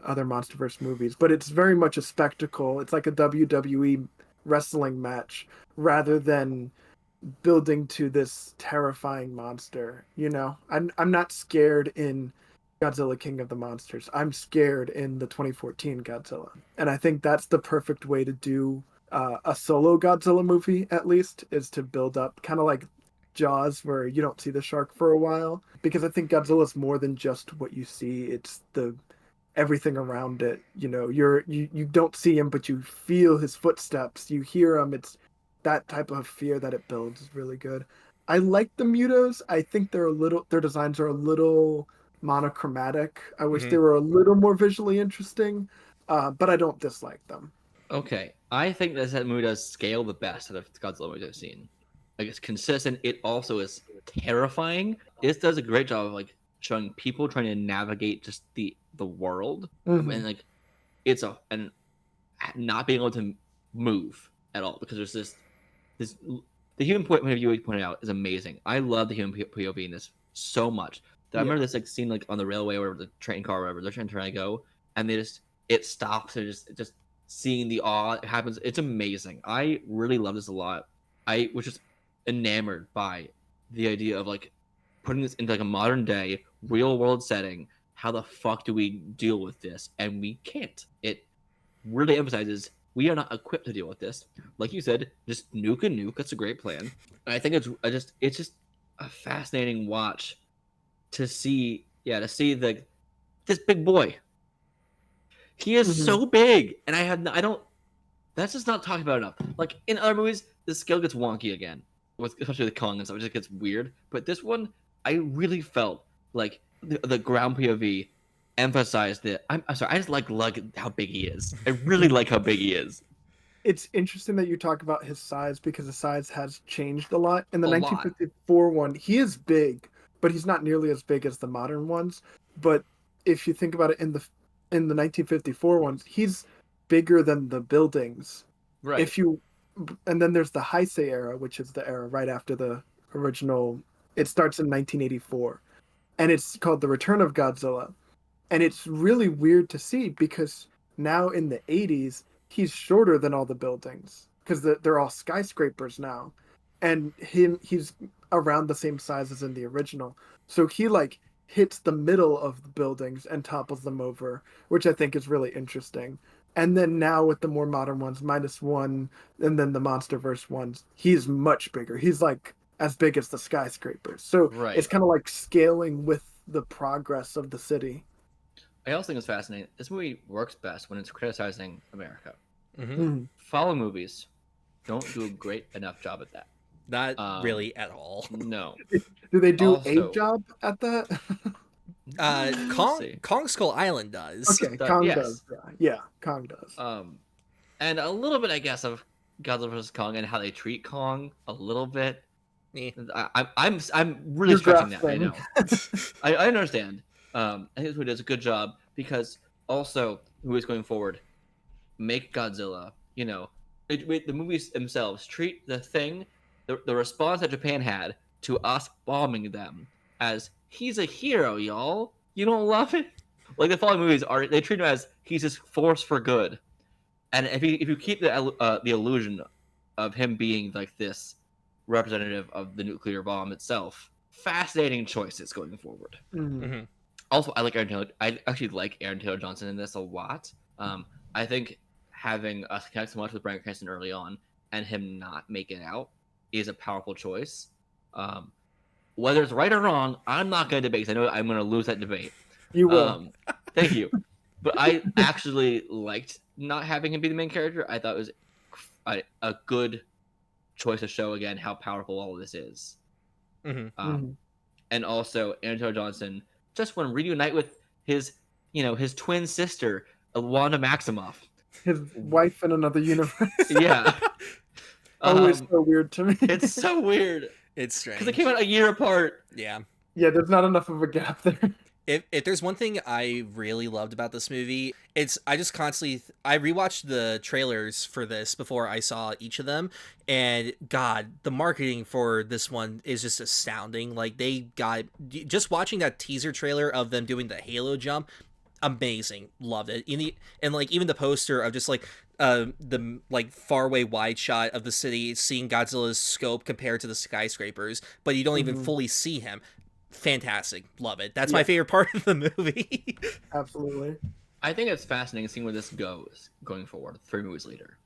other MonsterVerse movies, but it's very much a spectacle. It's like a WWE wrestling match rather than building to this terrifying monster. I'm not scared in Godzilla King of the Monsters. I'm scared in the 2014 Godzilla, and I think that's the perfect way to do a solo Godzilla movie. At least is to build up, kind of like Jaws, where you don't see the shark for a while, because I think Godzilla's more than just what you see. It's the everything around it. You don't see him, but you feel his footsteps. You hear him. It's that type of fear that it builds is really good. I like the Mutos. I think their designs are a little monochromatic. I wish they were a little more visually interesting, but I don't dislike them. Okay, I think that movie does scale the best out of Godzilla movies I've seen. Like, it's consistent. It also is terrifying. It does a great job of like showing people trying to navigate just the world, and like and not being able to move at all because there's this the human point of view you pointed out is amazing. I love the human POV in this so much. I remember this like scene like on the railway or the train car or wherever they're trying to go, and it stops and just seeing the awe it happens. It's amazing. I really love this a lot. I was just enamored by the idea of like putting this into like a modern day real world setting. How the fuck do we deal with this? And we can't. It really emphasizes we are not equipped to deal with this. Like you said, just nuke and nuke. That's a great plan. And I think it's just a fascinating watch to see this big boy. He is so big, and I don't. That's just not talked about enough. Like in other movies, the scale gets wonky again, especially the Kong and stuff. It just gets weird. But this one, I really felt like the ground POV emphasized it. I'm sorry. I just like how big he is. I really like how big he is. It's interesting that you talk about his size because the size has changed a lot. In the 1954 one, he is big, but he's not nearly as big as the modern ones. But if you think about it, in the 1954 ones, he's bigger than the buildings. Right. And then there's the Heisei era, which is the era right after the original. It starts in 1984, and it's called The Return of Godzilla. And it's really weird to see because now in the 80s, he's shorter than all the buildings because they're all skyscrapers now. And he's around the same size as in the original. So he like hits the middle of the buildings and topples them over, which I think is really interesting. And then now with the more modern ones, -1, and then the MonsterVerse ones, he's much bigger. He's like as big as the skyscrapers. So It's kind of like scaling with the progress of the city. I also think it's fascinating. This movie works best when it's criticizing America. Mm-hmm. Movies don't do a great enough job at that. Not really at all. No. Do they do a job at that? Kong Skull Island does. Okay, Kong does. Yeah, Kong does. And a little bit, I guess, of Godzilla vs. Kong and how they treat Kong a little bit. I'm really stretching that. I know. I understand. I think this movie does a good job because also movies going forward make Godzilla. The movies themselves treat the thing, the response that Japan had to us bombing them as he's a hero, y'all. You don't love it? Like the following movies they treat him as he's this force for good, and if you keep the illusion of him being like this representative of the nuclear bomb itself, fascinating choices going forward. Mm-hmm. Also, I like Aaron Taylor. I actually like Aaron Taylor Johnson in this a lot. I think having us connect so much with Bryan Cranston early on and him not make it out is a powerful choice. Whether it's right or wrong, I'm not going to debate because I know I'm going to lose that debate. You will. Thank you. But I actually liked not having him be the main character. I thought it was a good choice to show again how powerful all of this is. And also Aaron Taylor Johnson just want to reunite with his twin sister, Wanda Maximoff. His wife in another universe. Yeah. Always so weird to me. It's so weird. It's strange. Because they came out a year apart. Yeah. Yeah, there's not enough of a gap there. If there's one thing I really loved about this movie, it's I rewatched the trailers for this before I saw each of them, and God, the marketing for this one is just astounding. Like they got just watching that teaser trailer of them doing the Halo jump, amazing, loved it. And like even the poster of just like the like faraway wide shot of the city, seeing Godzilla's scope compared to the skyscrapers, but you don't even fully see him. Fantastic, love it. That's my favorite part of the movie. Absolutely. I think it's fascinating seeing where this goes going forward 3 movies later.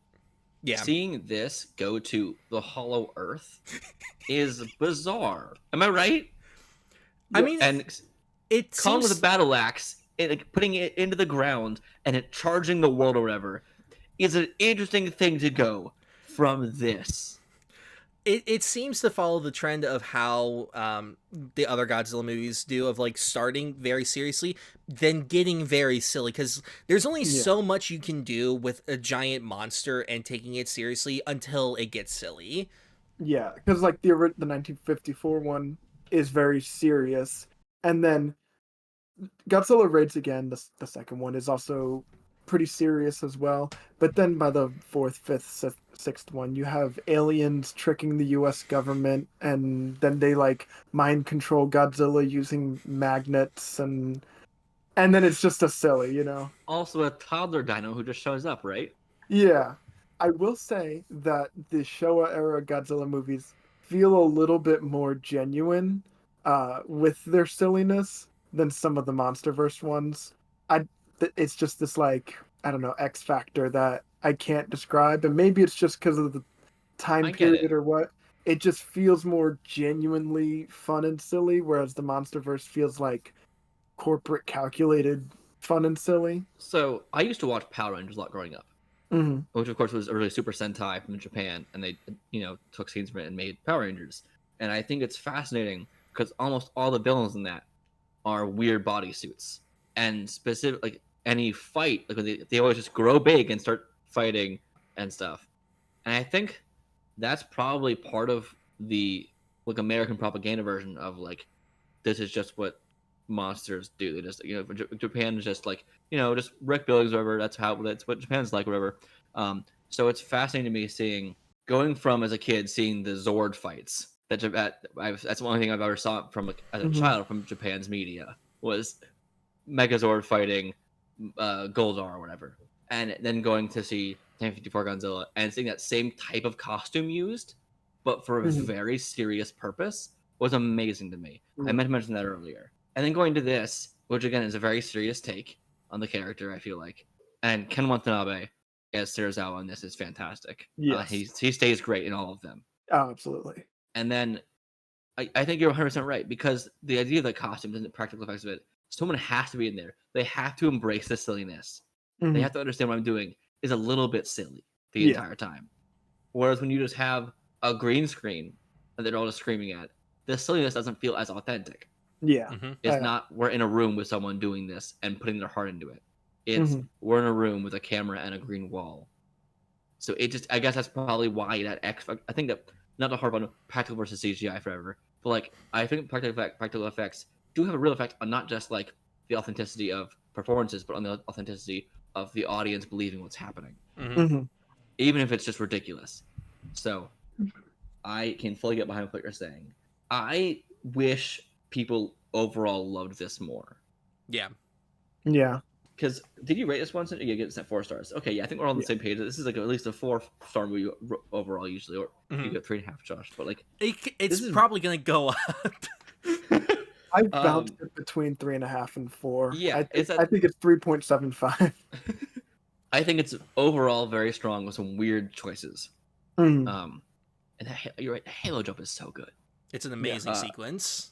Yeah, seeing this go to the Hollow Earth is bizarre. Am I right? I mean, and it Kong seems with a battle axe and like, putting it into the ground and it charging the world or whatever is an interesting thing to go from this. It seems to follow the trend of how the other Godzilla movies do, of like starting very seriously, then getting very silly, because there's only so much you can do with a giant monster and taking it seriously until it gets silly. Yeah, because like the 1954 one is very serious, and then Godzilla Raids Again, the second one, is also pretty serious as well. But then by the 4th, 5th, 6th one, you have aliens tricking the U.S. government, and then they like mind control Godzilla using magnets, and then it's just a silly, you know. Also, a toddler dino who just shows up, right? Yeah, I will say that the Showa era Godzilla movies feel a little bit more genuine with their silliness than some of the MonsterVerse ones. It's just this like, I don't know, X factor that I can't describe, and maybe it's just because of the time period or what. It just feels more genuinely fun and silly, whereas the MonsterVerse feels like corporate calculated fun and silly. So I used to watch Power Rangers a lot growing up, which of course was early Super Sentai from Japan, and they took scenes from it and made Power Rangers. And I think it's fascinating because almost all the villains in that are weird bodysuits, and specific like any fight, like when they always just grow big and start fighting and stuff. And I think that's probably part of the like American propaganda version of like this is just what monsters do. They just Japan is just like just wreck buildings or whatever. That's what Japan's like, whatever. So it's fascinating to me seeing going from as a kid seeing the Zord fights. That's the only thing I've ever saw from as a child from Japan's media was Megazord fighting Goldar or whatever, and then going to see 1954 Godzilla and seeing that same type of costume used, but for a very serious purpose, was amazing to me. I meant to mention that earlier. And then going to this, which again is a very serious take on the character, I feel like, and Ken Watanabe as Serizawa in this is fantastic. Yes. He stays great in all of them. Oh, absolutely. And then I think you're 100% right, because the idea of the costumes and the practical effects of it, someone has to be in there. They have to embrace the silliness. They have to understand what I'm doing is a little bit silly the entire time. Whereas when you just have a green screen that they're all just screaming at, the silliness doesn't feel as authentic. Yeah. It's not we're in a room with someone doing this and putting their heart into it. It's we're in a room with a camera and a green wall. So it just, I guess that's probably why that I think that, not to harp on practical versus CGI forever, but like I think practical effects do have a real effect on not just like the authenticity of performances, but on the authenticity of the audience believing what's happening, even if it's just ridiculous. So I can fully get behind what you're saying. I wish people overall loved this more. Yeah. Because did you rate this one? You get it 4 stars. Okay, yeah, I think we're all on the same page. This is like at least a 4-star movie overall usually, or you get 3.5, Josh. But like it's probably gonna go up. I bounced it between 3.5 and 4. Yeah, I think it's 3.75. I think it's overall very strong with some weird choices. Mm. And you're right, the Halo jump is so good. It's an amazing sequence.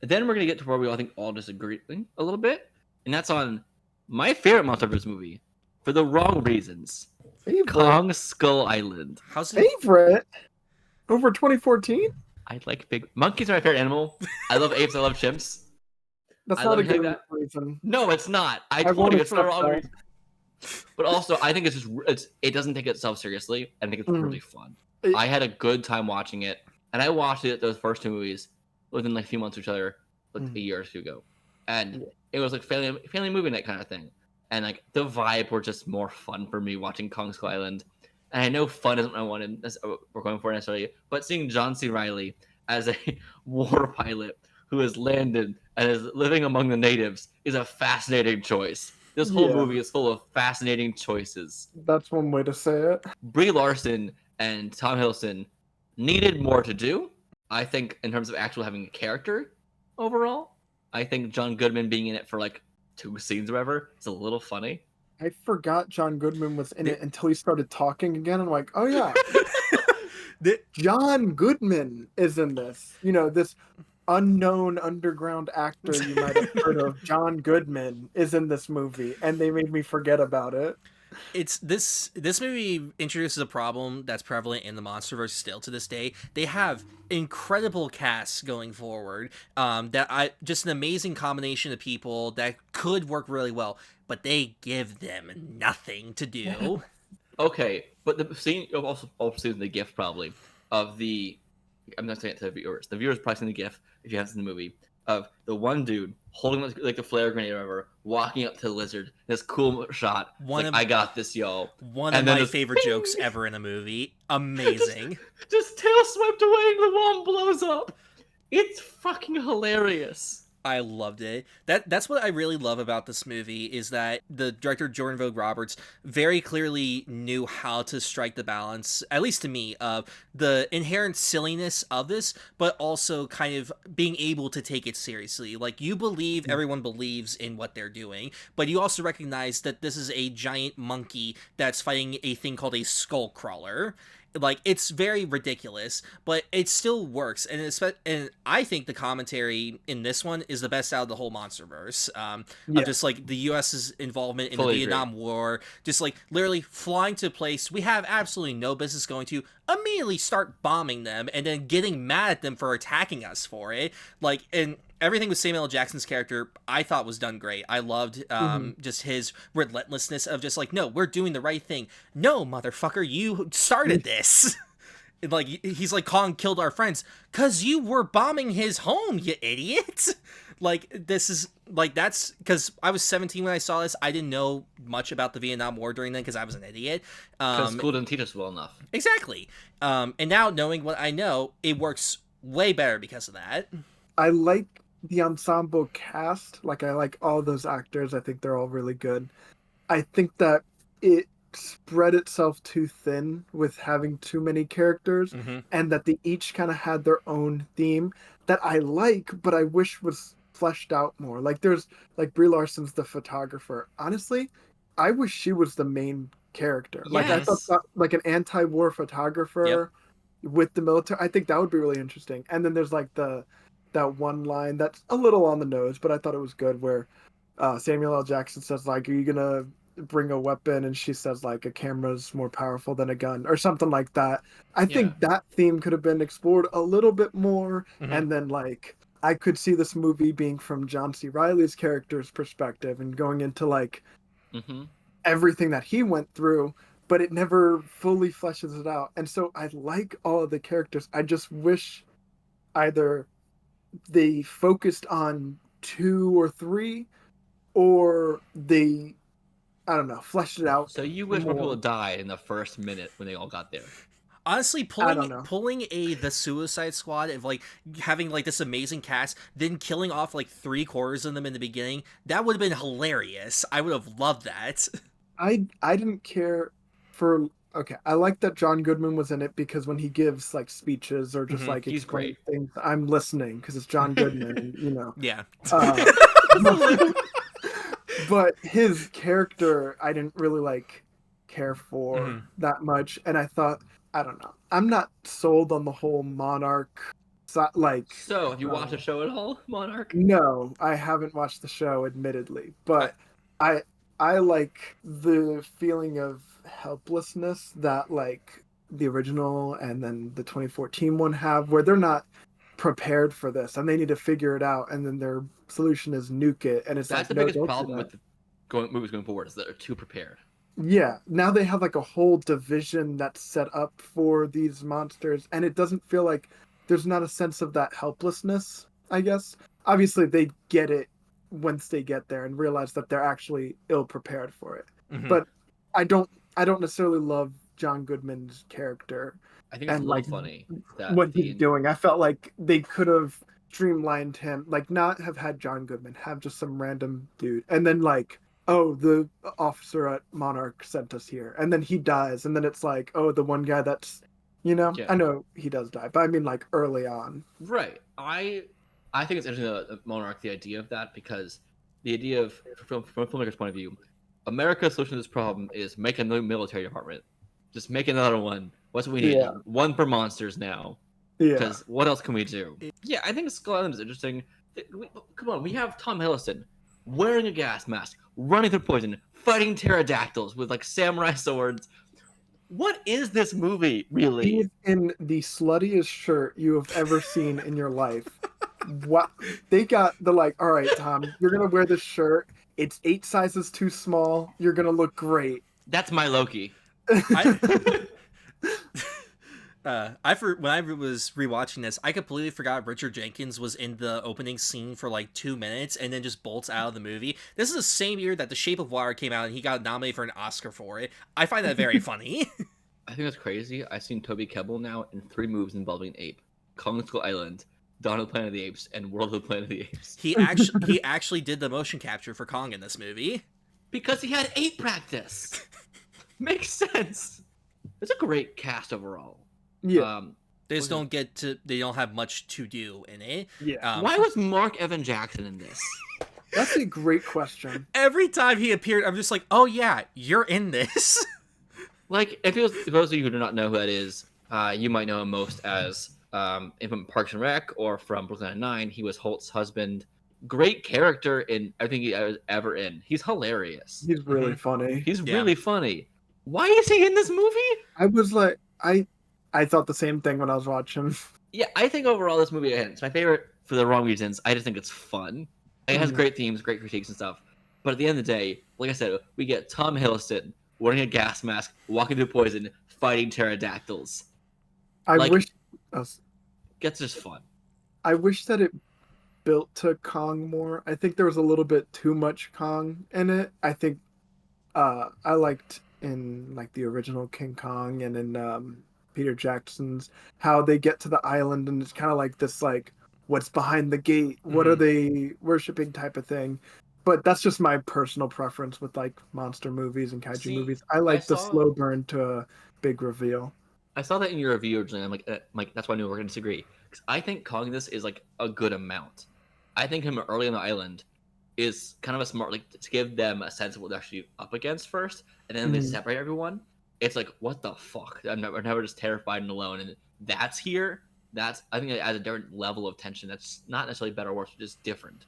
Then we're gonna get to where we all disagree a little bit, and that's on my favorite MonsterVerse movie for the wrong reasons. Favorite? Kong Skull Island. How's it? Favorite? Over 2014? I like big monkeys are my favorite animal. I love apes. I love chimps. That's I not love a good that. reason. No, it's not. I won't told you it's for the accept wrong that. reason. But also, I think it doesn't take itself seriously. I think it's really fun. I had a good time watching it, and I watched those first 2 movies within like a few months of each other, like a year or 2 ago, and it was like family movie night kind of thing, and like the vibe were just more fun for me watching Kong Skull Island. And I know fun isn't what I wanted. We're going for necessarily, but seeing John C. Reilly as a war pilot who has landed and is living among the natives is a fascinating choice. This whole movie is full of fascinating choices. That's one way to say it. Brie Larson and Tom Hiddleston needed more to do, I think, in terms of actually having a character overall. I think John Goodman being in it for like 2 scenes or whatever is a little funny. I forgot John Goodman was in it until he started talking again. I'm like, oh yeah, John Goodman is in this. You know, this unknown underground actor you might have heard of, John Goodman, is in this movie, and they made me forget about it. It's this movie introduces a problem that's prevalent in the MonsterVerse still to this day. They have incredible casts going forward. Just an amazing combination of people that could work really well, but they give them nothing to do. Okay, but the scene also seeing the GIF probably of the. I'm not saying it to the viewers. The viewers probably seen the GIF if you haven't seen the movie of the one dude holding like the flare grenade or whatever, walking up to the lizard. This cool shot. I got this, yo. One of my favorite jokes ever in a movie. Amazing. just tail swept away and the wall blows up. It's fucking hilarious. I loved it. That's what I really love about this movie is that the director Jordan Vogt Roberts very clearly knew how to strike the balance, at least to me, of the inherent silliness of this, but also kind of being able to take it seriously. Like, you believe everyone believes in what they're doing, but you also recognize that this is a giant monkey that's fighting a thing called a skull crawler. Like, it's very ridiculous, but it still works, and I think the commentary in this one is the best out of the whole MonsterVerse. Of just like the U.S.'s involvement in the Vietnam War, just like literally flying to a place we have absolutely no business going to, immediately start bombing them, and then getting mad at them for attacking us for it. Like, and everything with Samuel L. Jackson's character, I thought was done great. I loved just his relentlessness of just like, no, we're doing the right thing. No, motherfucker, you started this. Like, he's like, Kong killed our friends because you were bombing his home, you idiot. Like, this is, like, that's, because I was 17 when I saw this. I didn't know much about the Vietnam War during then because I was an idiot. Because school didn't teach us well enough. Exactly. And now, knowing what I know, it works way better because of that. I like the ensemble cast. Like, I like all those actors. I think they're all really good. I think that it spread itself too thin with having too many characters, and that they each kind of had their own theme that I like, but I wish was fleshed out more. Like, there's like Brie Larson's the photographer. Honestly, I wish she was the main character. Yes. Like, I thought that, like an anti-war photographer with the military. I think that would be really interesting. And then there's like that one line that's a little on the nose, but I thought it was good, where Samuel L. Jackson says, like, are you gonna bring a weapon? And she says, like, a camera's more powerful than a gun, or something like that. I think that theme could have been explored a little bit more. And then, like, I could see this movie being from John C. Reilly's character's perspective and going into, like, everything that he went through, but it never fully fleshes it out. And so I like all of the characters. I just wish either they focused on 2 or 3, or they, I don't know, fleshed it out. So you wish more people died in the first minute when they all got there. Honestly, pulling the Suicide Squad of like having like this amazing cast, then killing off like 3/4 of them in the beginning, that would have been hilarious. I would have loved that. I didn't care for okay, I like that John Goodman was in it because when he gives like speeches or just like He's explains great. things, I'm listening because it's John Goodman, and Yeah. Uh, but his character, I didn't really like care for Mhm. that much, and I thought, I don't know, I'm not sold on the whole monarch. Like, So, have you watched the show at all, Monarch? no, I haven't watched the show, admittedly, I, but I I like the feeling of helplessness that like the original and then the 2014 one have, where they're not prepared for this and they need to figure it out, and then their solution is nuke it, and it's That's like, the no, biggest don't do problem that. with movies going forward is that they're too prepared. Yeah, now they have like a whole division that's set up for these monsters, and it doesn't feel like there's not a sense of that helplessness, I guess. Obviously, they get it once they get there and realize that they're actually ill prepared for it. mhm. But I don't necessarily love John Goodman's character I think it's a and little like funny that what he's doing. I felt like they could have streamlined him, like not have had John Goodman, have just some random dude, and then like, oh, the officer at Monarch sent us here, and then he dies, and then it's like, oh, the one guy that's, yeah, I know he does die, but I mean like early on. right. I think it's interesting Monarch, the idea of that, because the idea of from a filmmaker's point of view, America's solution to this problem is make a new military department. Just make another one. What's what we need? Yeah, One for monsters now. yeah. Because what else can we do? Yeah, I think Skull Island is interesting. Come on, we have Tom Hiddleston wearing a gas mask, running through poison, fighting pterodactyls with like samurai swords. What is this movie really? He's in the sluttiest shirt you have ever seen in your life. What they got, the like, all right, Tom, you're gonna wear this shirt. It's 8 sizes too small. You're gonna look great. That's my Loki. I when I was rewatching this, I completely forgot Richard Jenkins was in the opening scene for like 2 minutes and then just bolts out of the movie. This is the same year that The Shape of Water came out and he got nominated for an Oscar for it. I find that very funny. I think that's crazy. I've seen Toby Kebbell now in 3 movies involving ape: Kong Skull Island, Dawn of the Planet of the Apes, and World of the Planet of the Apes. He actually did the motion capture for Kong in this movie Because he had ape practice. Makes sense. It's a great cast overall. Yeah, they just don't they don't have much to do in it. yeah. Why was Mark Evan Jackson in this? That's a great question. Every time he appeared, I'm just like, oh yeah, you're in this. Like, if it was, for those of you who do not know who that is, you might know him most as from Parks and Rec or from Brooklyn Nine-Nine. He was Holt's husband. Great character in everything he was ever in. He's hilarious. He's really funny. He's Yeah. really funny. Why is he in this movie? I was like, I thought the same thing when I was watching. Yeah, I think overall this movie, again, it's my favorite for the wrong reasons. I just think it's fun. It has great themes, great critiques and stuff. But at the end of the day, like I said, we get Tom Hiddleston wearing a gas mask, walking through poison, fighting pterodactyls. I Like- wish, Gets just fun. I wish that it built to Kong more. I think there was a little bit too much Kong in it. I think I liked in like the original King Kong and in Peter Jackson's how they get to the island and it's kind of like this like what's behind the gate, what are they worshiping type of thing. But that's just my personal preference with like monster movies and kaiju See, movies. I like the saw- slow burn to a big reveal. I saw that in your review originally. I'm like that's why I knew we were going to disagree. Because I think Kong in this is like a good amount. I think him early on the island is kind of a smart, like, to give them a sense of what they're actually up against first, and then they separate everyone. It's like, what the fuck? I'm never just terrified and alone, and that's here. That's, I think it adds a different level of tension. That's not necessarily better or worse, but just different.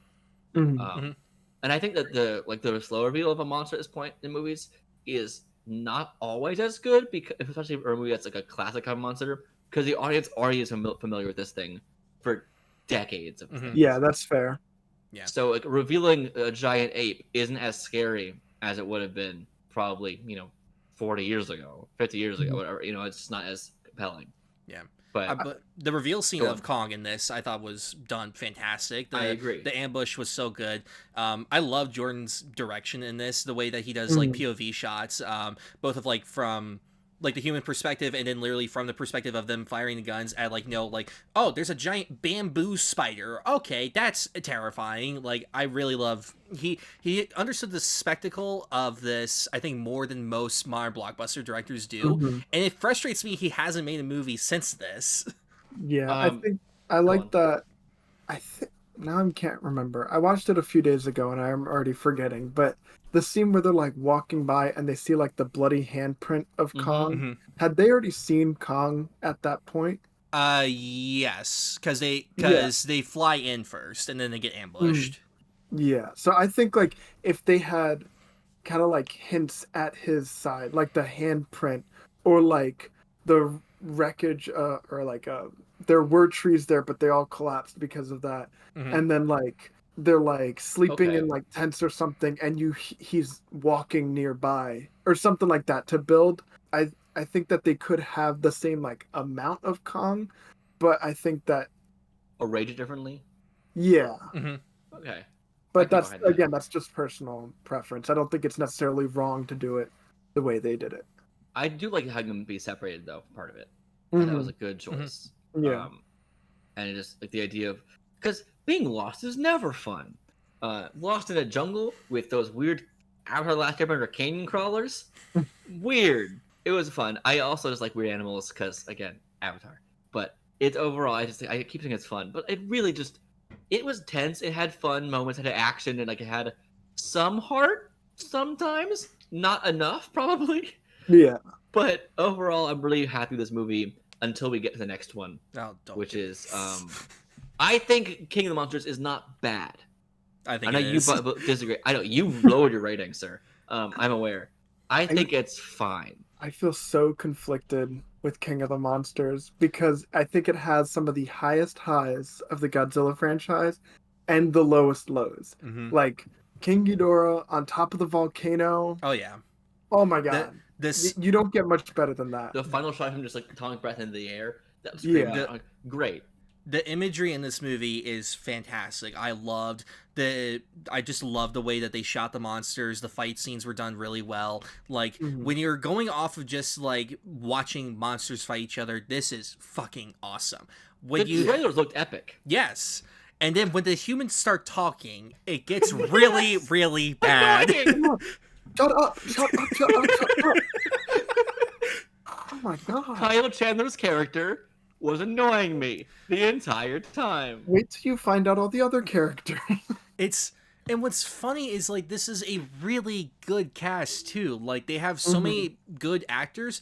And I think that the slow reveal of a monster at this point in movies is not always as good, because especially for a movie that's like a classic kind of monster, because the audience already is familiar with this thing for decades of things. Yeah, that's fair. Yeah. So like revealing a giant ape isn't as scary as it would have been probably 40 years ago, 50 years ago, whatever. It's just not as compelling. Yeah. But But the reveal scene Go of on. Kong in this, I thought, was done fantastic. I agree. The ambush was so good. I love Jordan's direction in this, the way that he does like POV shots, both of like from like the human perspective, and then literally from the perspective of them firing the guns at like oh, there's a giant bamboo spider. Okay, that's terrifying. Like I really love he understood the spectacle of this, I think, more than most modern blockbuster directors do, and it frustrates me he hasn't made a movie since this. Yeah, I think I like that. I think now I can't remember. I watched it a few days ago and I'm already forgetting, but the scene where they're like walking by and they see like the bloody handprint of Kong. Had they already seen Kong at that point? Yes, because they fly in first and then they get ambushed. Yeah, so I think like if they had kind of like hints at his side, like the handprint or like the wreckage, or like there were trees there, but they all collapsed because of that, and then like they're like sleeping in like tents or something, and he's walking nearby or something like that to build. I think that they could have the same like amount of Kong, but I think that arrange it differently. Yeah. Okay. But that's just personal preference. I don't think it's necessarily wrong to do it the way they did it. I do like having them be separated though, part of it. And that was a good choice. Yeah. And it just like the idea of, because being lost is never fun. Lost in a jungle with those weird Avatar: Last Airbender canyon crawlers. Weird. It was fun. I also just like weird animals because, again, Avatar. But it's overall, I keep saying it's fun. But it really just, it was tense. It had fun moments, it had action, and like it had some heart sometimes. Not enough, probably. Yeah. But overall, I'm really happy with this movie until we get to the next one, which is, I think King of the Monsters is not bad. I know you disagree. I know you lowered your rating, sir. I'm aware. I think it's fine. I feel so conflicted with King of the Monsters because I think it has some of the highest highs of the Godzilla franchise and the lowest lows. Like King Ghidorah on top of the volcano. Oh yeah. Oh my god. You don't get much better than that. The final shot of him just like atomic breath into the air. That was great. The imagery in this movie is fantastic. I just loved the way that they shot the monsters. The fight scenes were done really well. Like when you're going off of just like watching monsters fight each other, this is fucking awesome. The trailers looked epic. Yes. And then when the humans start talking, it gets really, really bad. Shut up. Oh my god. Kyle Chandler's character was annoying me the entire time. Wait till you find out all the other characters. And what's funny is like this is a really good cast too. Like they have so many good actors,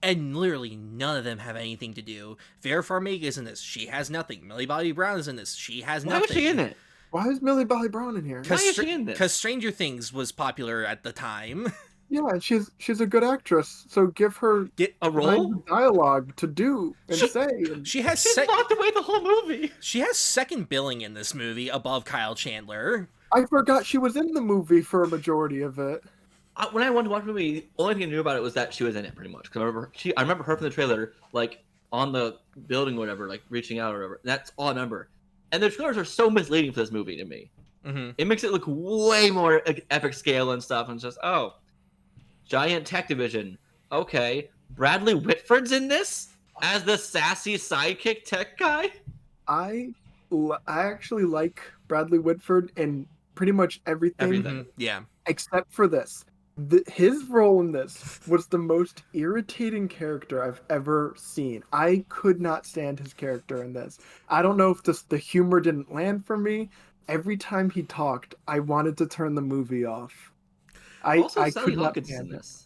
and literally none of them have anything to do. Vera Farmiga's in this. She has nothing. Millie Bobby Brown is in this. She has nothing. Why was she in it? Why is Millie Bobby Brown in here? Why is she in this? Because Stranger Things was popular at the time. Yeah, and she's a good actress, so give her a role, dialogue to do and say. She's locked away the whole movie. She has second billing in this movie above Kyle Chandler. I forgot she was in the movie for a majority of it. When I wanted to watch the movie, the only thing I knew about it was that she was in it, pretty much. Because I remember her from the trailer, like on the building or whatever, like reaching out or whatever. That's all I remember. And the trailers are so misleading for this movie to me. It makes it look way more epic scale and stuff, and it's just giant tech division. Okay, Bradley Whitford's in this as the sassy sidekick tech guy. I actually like Bradley Whitford in pretty much everything. Yeah. Except for this. His role in this was the most irritating character I've ever seen. I could not stand his character in this. I don't know if the humor didn't land for me. Every time he talked, I wanted to turn the movie off. I could not stand this.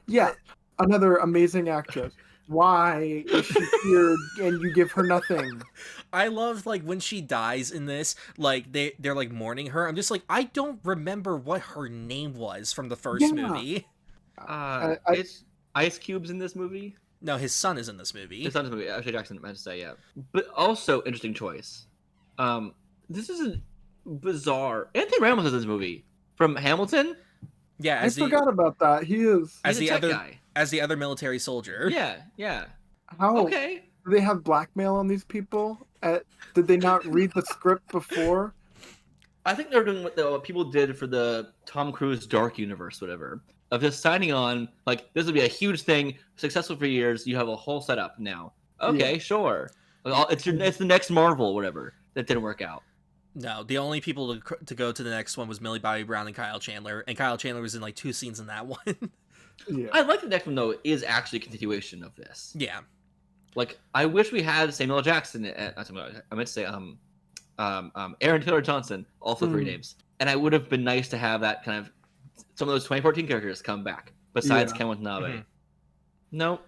Yeah, another amazing actress. Why is she here and you give her nothing? I love like when she dies in this, like they're like mourning her. I'm just like, I don't remember what her name was from the first movie. It's Ice Cube's in this movie. No, his son is in this movie. His son's in the movie. Ashley Jackson meant to say, yeah. But also interesting choice. This is a bizarre. Anthony Ramos is in this movie from Hamilton. Yeah, I forgot about that. He's the other guy. As the other military soldier. Yeah. How? Okay. Do they have blackmail on these people? Did they not read the script before? I think they're doing what people did for the Tom Cruise Dark Universe, whatever. of just signing on. Like, this will be a huge thing, successful for years. You have a whole setup now. Okay, sure. Like, it's the next Marvel, whatever. That didn't work out. No, the only people to go to the next one was Millie Bobby Brown and Kyle Chandler, and Kyle Chandler was in like 2 scenes in that one. Yeah. I like the next one though. Is actually a continuation of this. Yeah. Like, I wish we had Samuel L. Jackson. I meant to say Aaron Taylor Johnson, also 3 names, and I would have been nice to have that kind of some of those 2014 characters come back besides Ken Watanabe. Mm-hmm. No,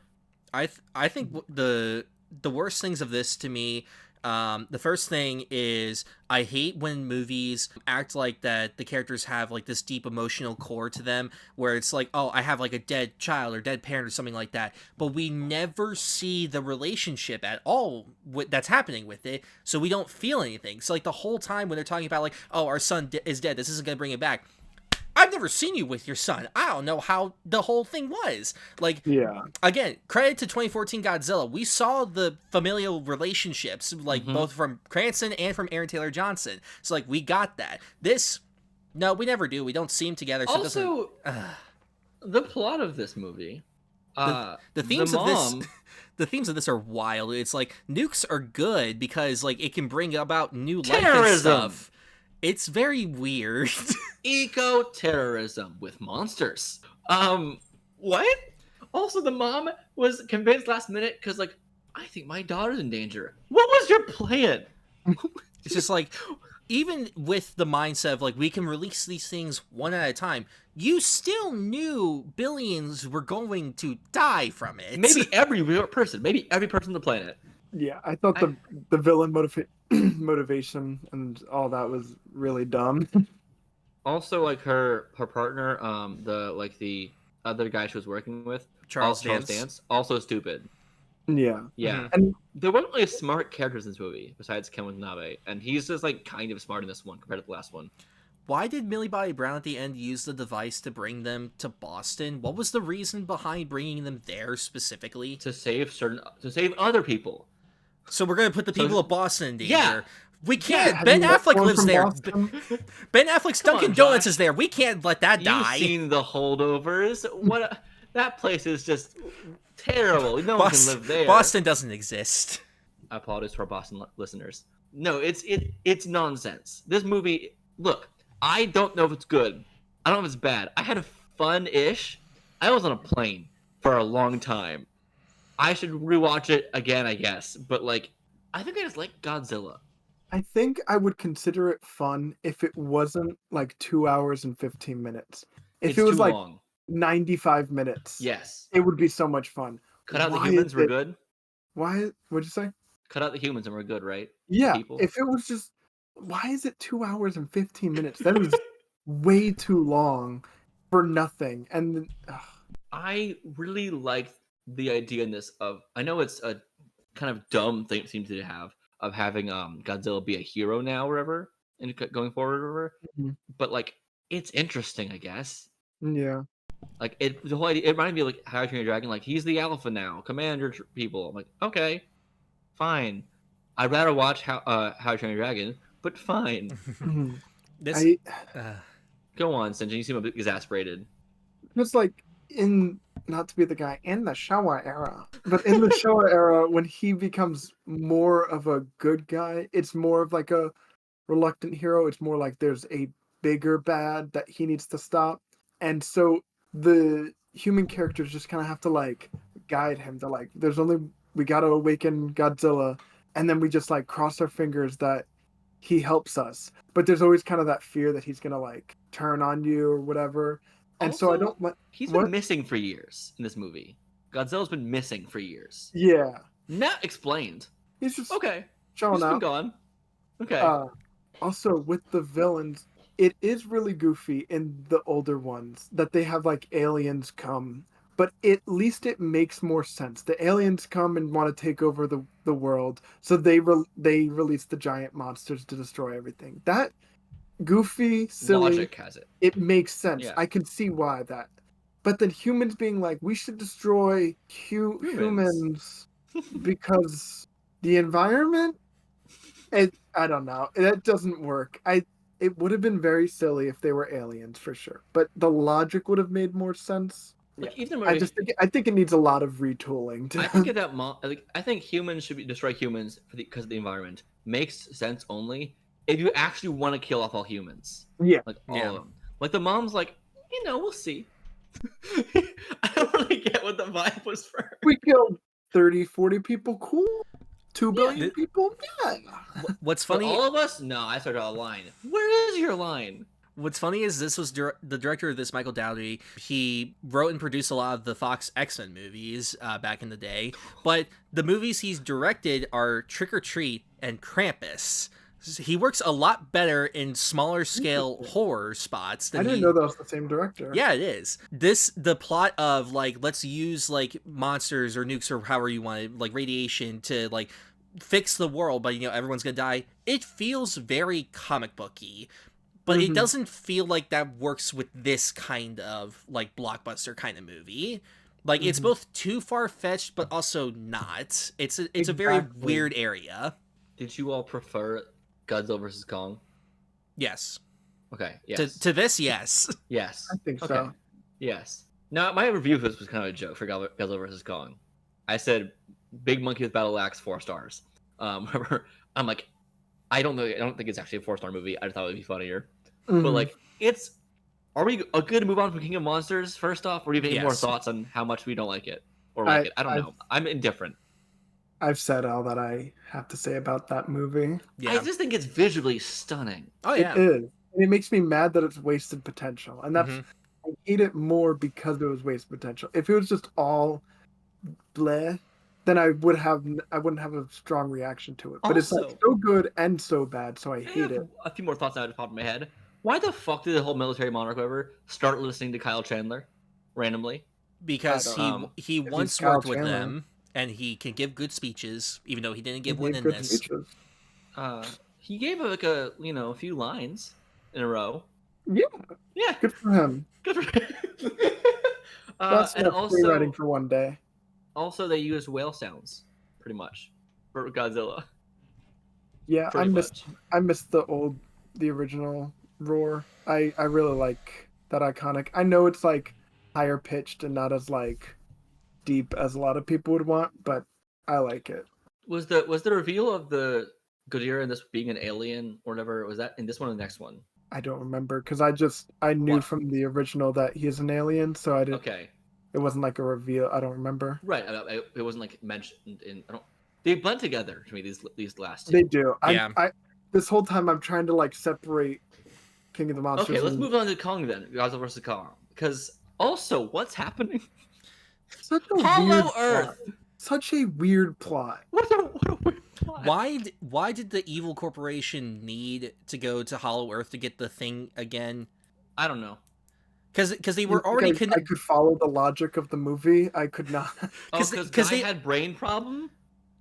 I think the worst things of this to me. The first thing is I hate when movies act like that the characters have like this deep emotional core to them where it's like, oh, I have like a dead child or dead parent or something like that, but we never see the relationship at all that's happening with it, so we don't feel anything. So like the whole time when they're talking about like, oh, our son is dead, this isn't gonna bring it back. I've never seen you with your son. I don't know how the whole thing was. Like, again, credit to 2014 Godzilla. We saw the familial relationships, like, both from Cranston and from Aaron Taylor Johnson. So, like, we got that. This, no, we never do. We don't see them together. So also, the plot of this movie, the themes of this... The themes of this are wild. It's like, nukes are good because, like, it can bring about new life and stuff. It's very weird. Eco-terrorism with monsters. What? Also, the mom was convinced last minute because, like, I think my daughter's in danger. What was your plan? It's just like, even with the mindset of, like, we can release these things one at a time, you still knew billions were going to die from it. Maybe every person on the planet. Yeah, I thought the villain motivation and all that was really dumb. Also, like her partner, the other guy she was working with, Charles Dance, also stupid. Yeah. And there weren't really smart characters in this movie besides Ken Watanabe, and he's just like kind of smart in this one compared to the last one. Why did Millie Bobby Brown at the end use the device to bring them to Boston? What was the reason behind bringing them there specifically? To save other people. So we're gonna put the people of Boston in danger. Yeah. We can't. Yeah, Ben Affleck lives there. Ben Affleck's Dunkin' Donuts is there. We can't let that die. You've seen the holdovers. That place is just terrible. No one can live there. Boston doesn't exist. I apologize to our Boston listeners. No, it's nonsense. This movie. Look, I don't know if it's good. I don't know if it's bad. I had a fun-ish. I was on a plane for a long time. I should rewatch it again, I guess. But, like, I think I just like Godzilla. I think I would consider it fun if it wasn't, like, 2 hours and 15 minutes. If it was, like, long. 95 minutes. Yes. It would be so much fun. Cut out the humans, we're good? What'd you say? Cut out the humans and we're good, right? Yeah. If it was just... Why is it 2 hours and 15 minutes? That is way too long for nothing. And... I really liked the idea in this of, I know it's a kind of dumb thing it seems to have of having Godzilla be a hero now or whatever and going forward or whatever, but like it's interesting, I guess. Yeah, like the whole idea, it reminded me of like How to Train Your Dragon. Like, he's the alpha now, command your people. I'm like, okay, fine. I'd rather watch How to Train Your Dragon, but fine. Go on, Sinjun, you seem a bit exasperated. It's like, not to be the guy in the Showa era, but in the Showa era, when he becomes more of a good guy, it's more of like a reluctant hero. It's more like there's a bigger bad that he needs to stop. And so the human characters just kind of have to like guide him to like, we got to awaken Godzilla. And then we just like cross our fingers that he helps us. But there's always kind of that fear that he's going to like turn on you or whatever. And also, so I don't like. He's been missing for years in this movie. Godzilla's been missing for years. Yeah. Not explained. He's just okay. Showing He's out. Been gone. Okay. Also, with the villains, it is really goofy in the older ones that they have like aliens come, but at least it makes more sense. The aliens come and want to take over the world, so they release the giant monsters to destroy everything. That goofy, silly logic has it. It makes sense. Yeah. I can see why that. But then humans being like, we should destroy humans because the environment. I don't know. That doesn't work. it would have been very silly if they were aliens for sure, but the logic would have made more sense. Like, Yeah. even the I movie, just I think it needs a lot of retooling. I think of that like, I think humans should destroy humans because of the environment. Makes sense only if you actually want to kill off all humans. Yeah. Like all of them. Like the mom's like, we'll see. I don't really get what the vibe was for her. We killed 30, 40 people. Cool. 2 billion people. Yeah. What's For funny? all of us? No, I started a line. Where is your line? What's funny is this was the director of this, Michael Downy. He wrote and produced a lot of the Fox X-Men movies back in the day, but the movies he's directed are Trick or Treat and Krampus. He works a lot better in smaller scale horror spots than I didn't know that was the same director. Yeah, it is. The plot of like, let's use like monsters or nukes or however you want it, like radiation to like fix the world, but everyone's gonna die. It feels very comic booky. But it doesn't feel like that works with this kind of like blockbuster kind of movie. Like it's both too far-fetched, but also not. It's a very weird area. Did you all prefer Godzilla vs. Kong? Yes. Okay. Yes. To this, yes. Yes. I think Okay. so. Yes. Now, my review of this was kind of a joke for Godzilla vs. Kong. I said, big monkey with battle axe, 4 stars. Remember, I'm like, I don't know. I don't think it's actually a 4-star movie. I just thought it would be funnier. But like, are we a good move on from King of Monsters first off, or do you have any more thoughts on how much we don't like it or like it? I don't know. I'm indifferent. I've said all that I have to say about that movie. Yeah. I just think it's visually stunning. Oh yeah. It is. And it makes me mad that it's wasted potential. And that's I hate it more because it was wasted potential. If it was just all bleh, then I wouldn't have a strong reaction to it. But it's like so good and so bad, so I hate it. A few more thoughts out of the top of my head. Why the fuck did the whole military monarch ever start listening to Kyle Chandler randomly? Because he once worked with them and he can give good speeches, even though he didn't give one in this. Speeches. He gave like a few lines in a row. Yeah. Yeah. Good for him. Good for him. That's and also writing for one day. Also, they used whale sounds pretty much for Godzilla. Yeah, I missed the original roar. I really like that iconic. I know it's like higher pitched and not as like deep as a lot of people would want, but I like it. Was the reveal of the Godzilla in this being an alien or whatever, was that in this one or the next one? I don't remember because I knew from the original that he is an alien, so I didn't. Okay. It wasn't like a reveal. I don't remember. Right. It wasn't like mentioned in. They blend together to me. These last two. They do. Yeah. I this whole time I'm trying to like separate King of the Monsters. Okay, let's move on to Kong then. Godzilla vs. Kong. Because also, what's happening? Such a Hollow weird Earth. Plot. Such a weird plot. What a weird plot. Why did the evil corporation need to go to Hollow Earth to get the thing again? I don't know. Because they were already. I could follow the logic of the movie. I could not. Because they had brain problem.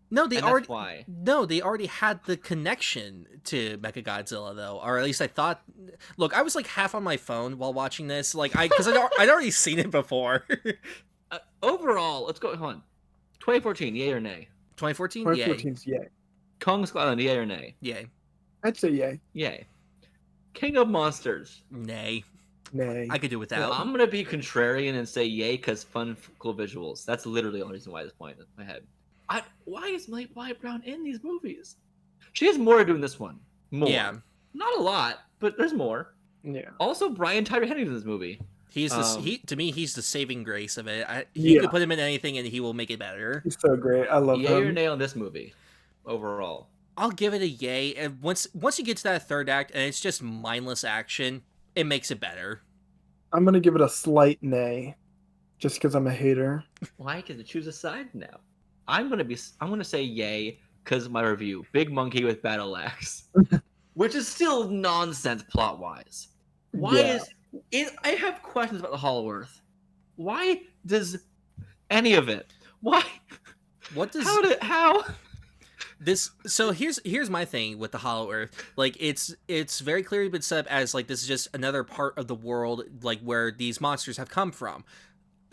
No, they already. Why? No, they already had the connection to Mechagodzilla, though, or at least I thought. Look, I was like half on my phone while watching this, like because I'd already seen it before. Overall, let's go on. 2014, yay or nay? 2014, 2014's yay. Kong Skull Island, yay or nay? Yay. I'd say yay. Yay. King of Monsters. Nay. Nay. I could do without. Well, I'm gonna be contrarian and say yay because fun, cool visuals. That's literally the only reason why this point in my head. Why is Millie Bobby Brown in these movies? She has more to do in this one. More. Yeah. Not a lot, but there's more. Yeah. Also, Brian Tyree Henry in this movie. He's to me, he's the saving grace of it. You could put him in anything and he will make it better. He's so great. I love him. Yay or nay on this movie, overall? I'll give it a yay. And once you get to that third act and it's just mindless action, it makes it better. I'm gonna give it a slight nay, just because I'm a hater. Why? Because to choose a side now. I'm gonna say yay because of my review. Big monkey with battle axe, which is still nonsense plot wise. Why is it? I have questions about the Hollow Earth. Why does any of it? Why? What does how? This so here's my thing with the Hollow Earth. Like it's very clearly been set up as like this is just another part of the world like where these monsters have come from.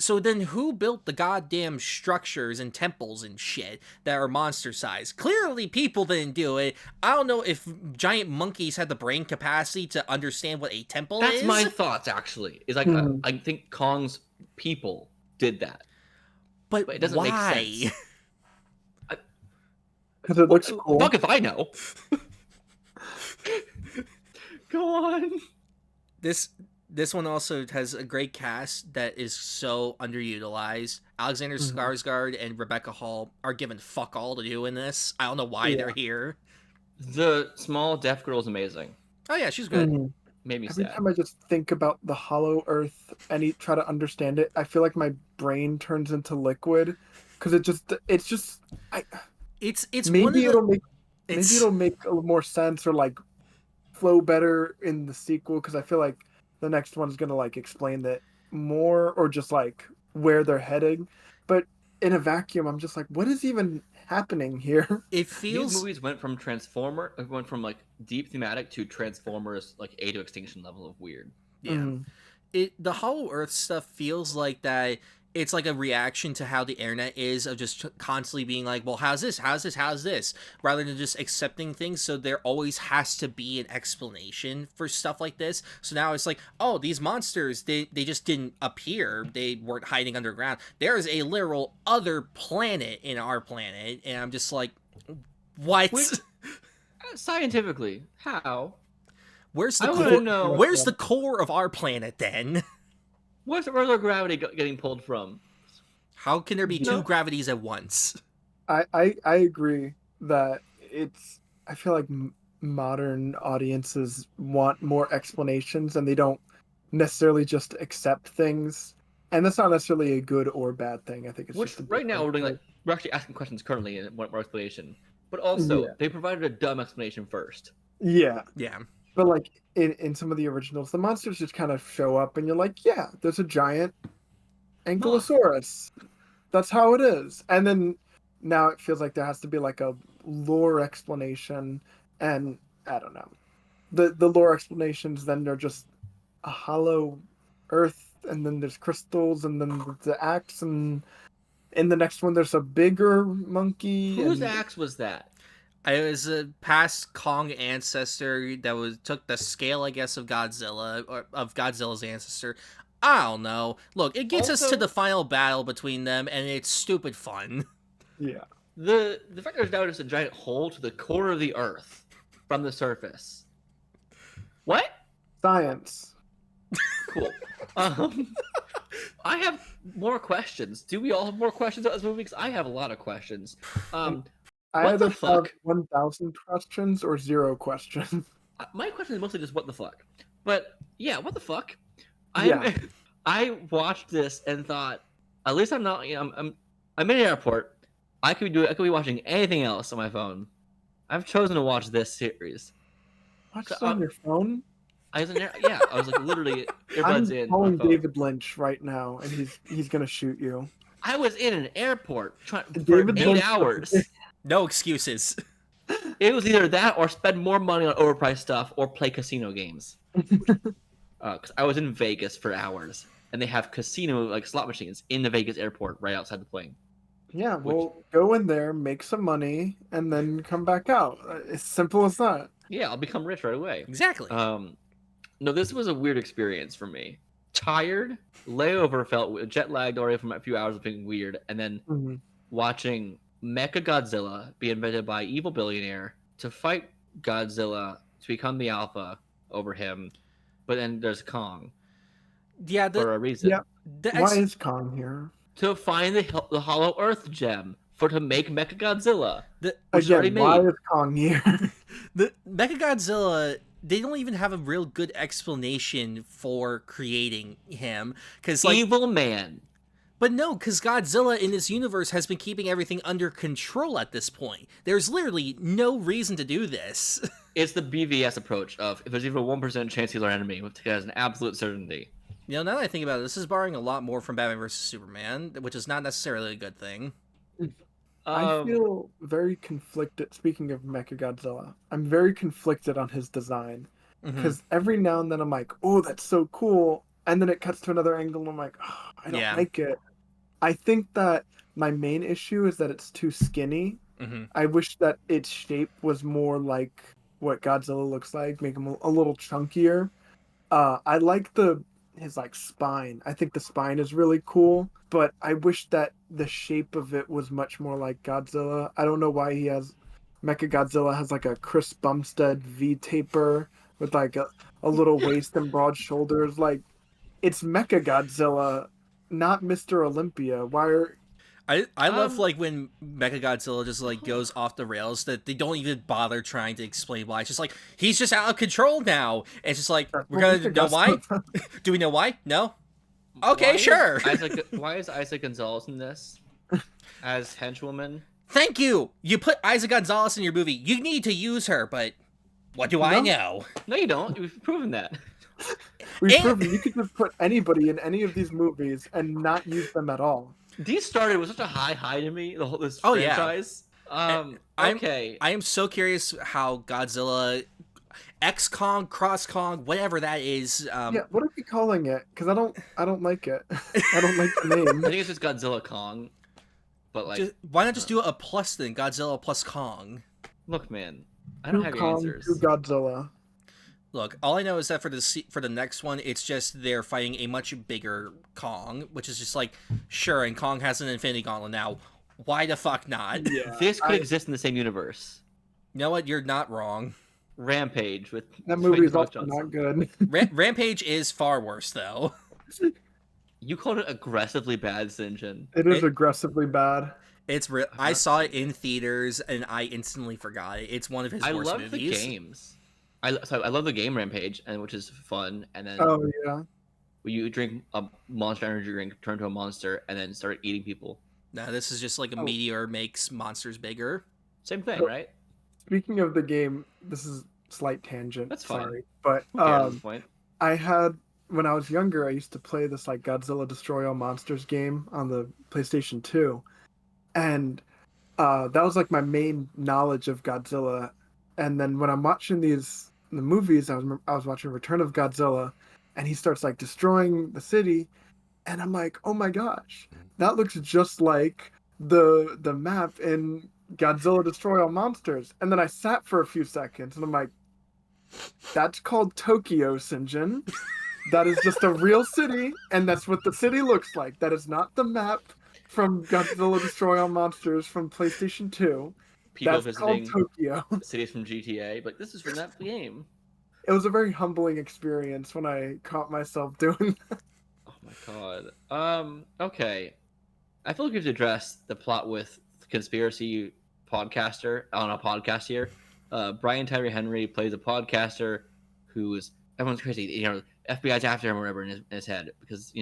So then who built the goddamn structures and temples and shit that are monster sized? Clearly people didn't do it. I don't know if giant monkeys had the brain capacity to understand what a temple is. That's my thoughts, actually. Is like, I think Kong's people did that. But it doesn't make sense. Because it looks cool. Fuck if I know. Go on. This one also has a great cast that is so underutilized. Alexander Skarsgård and Rebecca Hall are given fuck all to do in this. I don't know why they're here. The small deaf girl is amazing. Oh yeah, she's good. Made me Every sad. time I just think about the Hollow Earth and try to understand it, I feel like my brain turns into liquid because it's just maybe one of the, maybe it'll make a little more sense or like flow better in the sequel because I feel like the next one's gonna like explain that more or just like where they're heading. But in a vacuum, I'm just like, what is even happening here? It feels these movies went from like deep thematic to Transformers like A to extinction level of weird. Yeah. The Hollow Earth stuff feels like that. It's like a reaction to how the internet is of just constantly being like, well, how's this, rather than just accepting things. So there always has to be an explanation for stuff like this. So now it's like, oh, these monsters, they just didn't appear. They weren't hiding underground. There is a literal other planet in our planet. And I'm just like, what? Scientifically, how? Where's the core of our planet then? Where's the gravity getting pulled from? How can there be two gravities at once? I agree that I feel like modern audiences want more explanations and they don't necessarily just accept things. And that's not necessarily a good or bad thing. I think it's just right now we're doing like we're actually asking questions currently and want more explanation. But also they provided a dumb explanation first. Yeah. Yeah. But like in some of the originals, the monsters just kind of show up and you're like, yeah, there's a giant ankylosaurus. That's how it is. And then now it feels like there has to be like a lore explanation, and I don't know. The lore explanations then they're just a hollow earth, and then there's crystals, and then the axe, and in the next one there's a bigger monkey. Whose axe was that? It was a past Kong ancestor that took the scale, I guess, of Godzilla, or of Godzilla's ancestor. I don't know. Look, it gets us to the final battle between them, and it's stupid fun. Yeah. The fact there's now just a giant hole to the core of the Earth from the surface. What? Science. Cool. I have more questions. Do we all have more questions about this movie? Because I have a lot of questions. I either have 1,000 questions or 0 questions. My question is mostly just what the fuck. But yeah, what the fuck? I watched this and thought, at least I'm not. I'm in an airport. I could be watching anything else on my phone. I've chosen to watch this series. Watch this on your phone? I was like literally earbuds in. I'm calling David Lynch right now, and he's gonna shoot you. I was in an airport for David 8 Lynch hours. No excuses. It was either that or spend more money on overpriced stuff or play casino games. Because I was in Vegas for hours, and they have casino like slot machines in the Vegas airport right outside the plane. Yeah, well, go in there, make some money, and then come back out. It's simple as that. Yeah, I'll become rich right away. Exactly. No, this was a weird experience for me. Tired, layover felt jet lagged already from a few hours of being weird, and then watching Mecha Godzilla be invented by an evil billionaire to fight Godzilla to become the alpha over him, but then there's Kong. Yeah, for a reason. Yeah. Why is Kong here? To find the Hollow Earth gem to make Mecha Godzilla. Why is Kong here? The Mecha Godzilla, they don't even have a real good explanation for creating him, because evil man. But no, because Godzilla in this universe has been keeping everything under control at this point. There's literally no reason to do this. It's the BVS approach of if there's even a 1% chance he's our enemy, we take it as an absolute certainty. You know, now that I think about it, this is borrowing a lot more from Batman vs. Superman, which is not necessarily a good thing. I feel very conflicted. Speaking of Mechagodzilla, I'm very conflicted on his design. Because every now and then I'm like, oh, that's so cool. and then it cuts to another angle, and I'm like, oh, I don't Yeah. like it. I think that my main issue is that it's too skinny. Mm-hmm. I wish that its shape was more like what Godzilla looks like, make him a little chunkier. I like his like spine. I think the spine is really cool, but I wish that the shape of it was much more like Godzilla. I don't know why Mechagodzilla has like a Chris Bumstead V taper with like a little waist and broad shoulders. Like, it's Mechagodzilla, not Mr. Olympia. Why are I love like when Mechagodzilla just like goes off the rails, that they don't even bother trying to explain why. It's just like, he's just out of control now. And it's just like, we're gonna know why? Do we know why? No? Okay, sure. Why is Isaac Gonzalez in this as henchwoman? Thank you. You put Isaac Gonzalez in your movie. You need to use her, but what do I know? No, you don't. We've proven that. We've proven you could just put anybody in any of these movies and not use them at all. These started with such a high to me. This franchise. Yeah. Okay. I am so curious how Godzilla, X Kong, Cross Kong, whatever that is. Yeah, what are we calling it? Because I don't like it. I don't like the name. I think it's just Godzilla Kong. But like, why not just do a plus then? Godzilla plus Kong. Look, man, I don't have your answers. To Godzilla. Look, all I know is that for the next one, it's just they're fighting a much bigger Kong, which is just like, sure, and Kong has an Infinity Gauntlet now. Why the fuck not? Yeah, this could exist in the same universe. You know what? You're not wrong. Rampage with that movie is also not good. Rampage is far worse though. You called it aggressively bad, Sinjun. It is aggressively bad. It's real. I saw it in theaters and I instantly forgot it. It's one of his worst movies. I love the games. I love the game Rampage, and which is fun. And then you drink a Monster Energy drink, turn to a monster, and then start eating people. No, this is just like a meteor makes monsters bigger. Same thing, right? Speaking of the game, this is a slight tangent. That's fine. Sorry, but at this point? I had when I was younger, I used to play this like Godzilla Destroy All Monsters game on the PlayStation 2, and that was like my main knowledge of Godzilla. And then when I'm watching the movies, I was watching Return of Godzilla, and he starts like destroying the city, and I'm like, oh my gosh, that looks just like the map in Godzilla Destroy All Monsters. And then I sat for a few seconds, and I'm like, that's called Tokyo, Sinjun. That is just a real city, and that's what the city looks like. That is not the map from Godzilla Destroy All Monsters from PlayStation 2. People That's called Tokyo. Cities from GTA, but this is from that game. It was a very humbling experience when I caught myself doing that. Oh my god. Okay. I feel like we have to address the plot with conspiracy podcaster on a podcast here. Brian Tyree Henry plays a podcaster who's everyone's crazy. You know, FBI's after him or whatever in his head because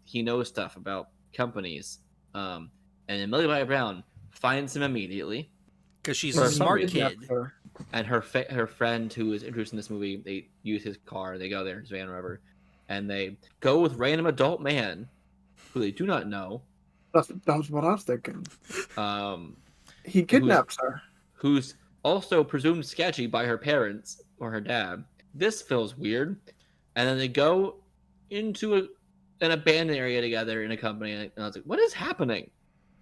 he knows stuff about companies. And then Millie Bobby Brown finds him immediately. Because she's a smart kid. And her friend who is introduced in this movie, they use his car, they go there, his van, or whatever, and they go with random adult man who they do not know. That was what I was thinking. He kidnaps her. Who's also presumed sketchy by her parents or her dad. This feels weird. And then they go into an abandoned area together in a company, and I was like, what is happening?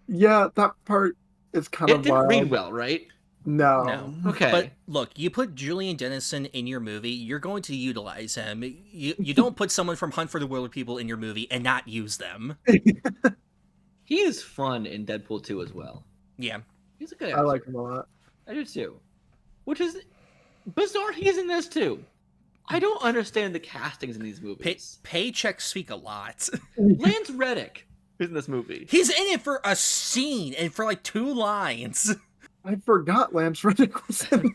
Yeah, that part is kind of wild. It didn't read well, right? No. Okay. But look, you put Julian Dennison in your movie, you're going to utilize him. You don't put someone from Hunt for the Wilder People in your movie and not use them. He is fun in Deadpool 2 as well. Yeah. He's a good actor. I like him a lot. I do too. Which is bizarre. He's in this too. I don't understand the castings in these movies. Paychecks speak a lot. Lance Reddick is in this movie. He's in it for a scene and for like 2 lines. I forgot Lance Reddick was in it.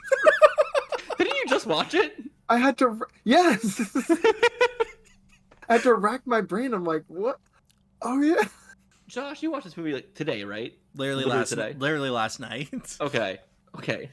Didn't you just watch it? I had to... Yes! I had to rack my brain. I'm like, what? Oh, yeah. Josh, you watched this movie like today, right? Literally last night. Okay.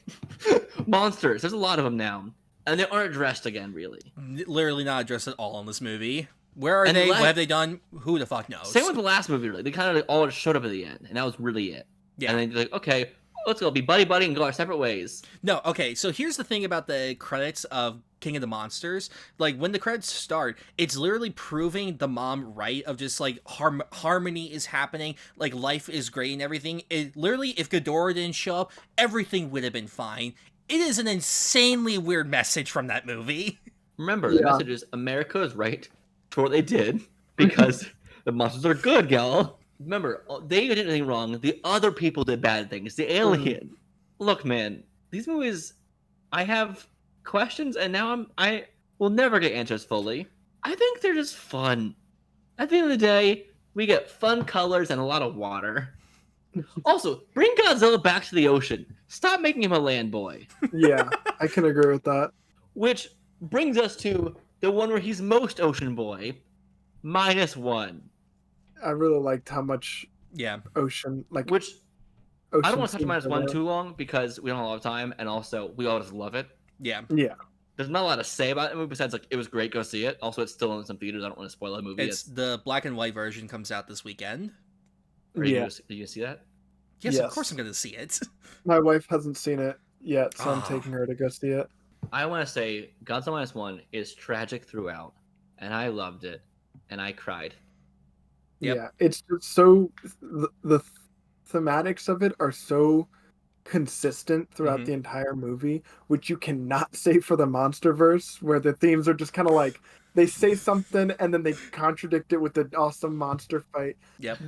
Monsters. There's a lot of them now. And they aren't addressed again, really. Literally not addressed at all in this movie. Where are they? What have they done? Who the fuck knows? Same with the last movie, really. They kind of all showed up at the end, and that was really it. Yeah. And then you're like, okay, let's go be buddy and go our separate ways. No, okay, so here's the thing about the credits of King of the Monsters. Like, when the credits start, it's literally proving the mom right of just, like, harmony is happening, like, life is great and everything. It literally, if Ghidorah didn't show up, everything would have been fine. It is an insanely weird message from that movie. Remember, the message is America is right for what they did because the monsters are good, gal. Remember, they did anything wrong. The other people did bad things. The alien. Look, man, these movies, I have questions, and now I will never get answers fully. I think they're just fun. At the end of the day, we get fun colors and a lot of water. Also, bring Godzilla back to the ocean. Stop making him a land boy. Yeah, I can agree with that. Which brings us to the one where he's most ocean boy, -1. I really liked how much Yeah. ocean, like Which ocean I don't want to touch scenes -1 are too long because we don't have a lot of time, and also we all just love it. Yeah. there. Yeah, There's not a lot to say about the movie besides like it was great. Go see it. Also, it's still in some theaters. I don't want to spoil the movie. It's the black and white version comes out this weekend. Are you yeah. gonna see that? Yes, of Yes. course I'm going to see it. My wife hasn't seen it yet, so I'm Ah. taking her to go see it. I want to say Godzilla -1 is tragic throughout, and I loved it, and I cried. Yep. Yeah, it's just so the thematics of it are so consistent throughout Mhm. the entire movie, which you cannot say for the MonsterVerse, where the themes are just kind of like they say something and then they contradict it with an awesome monster fight. Yep.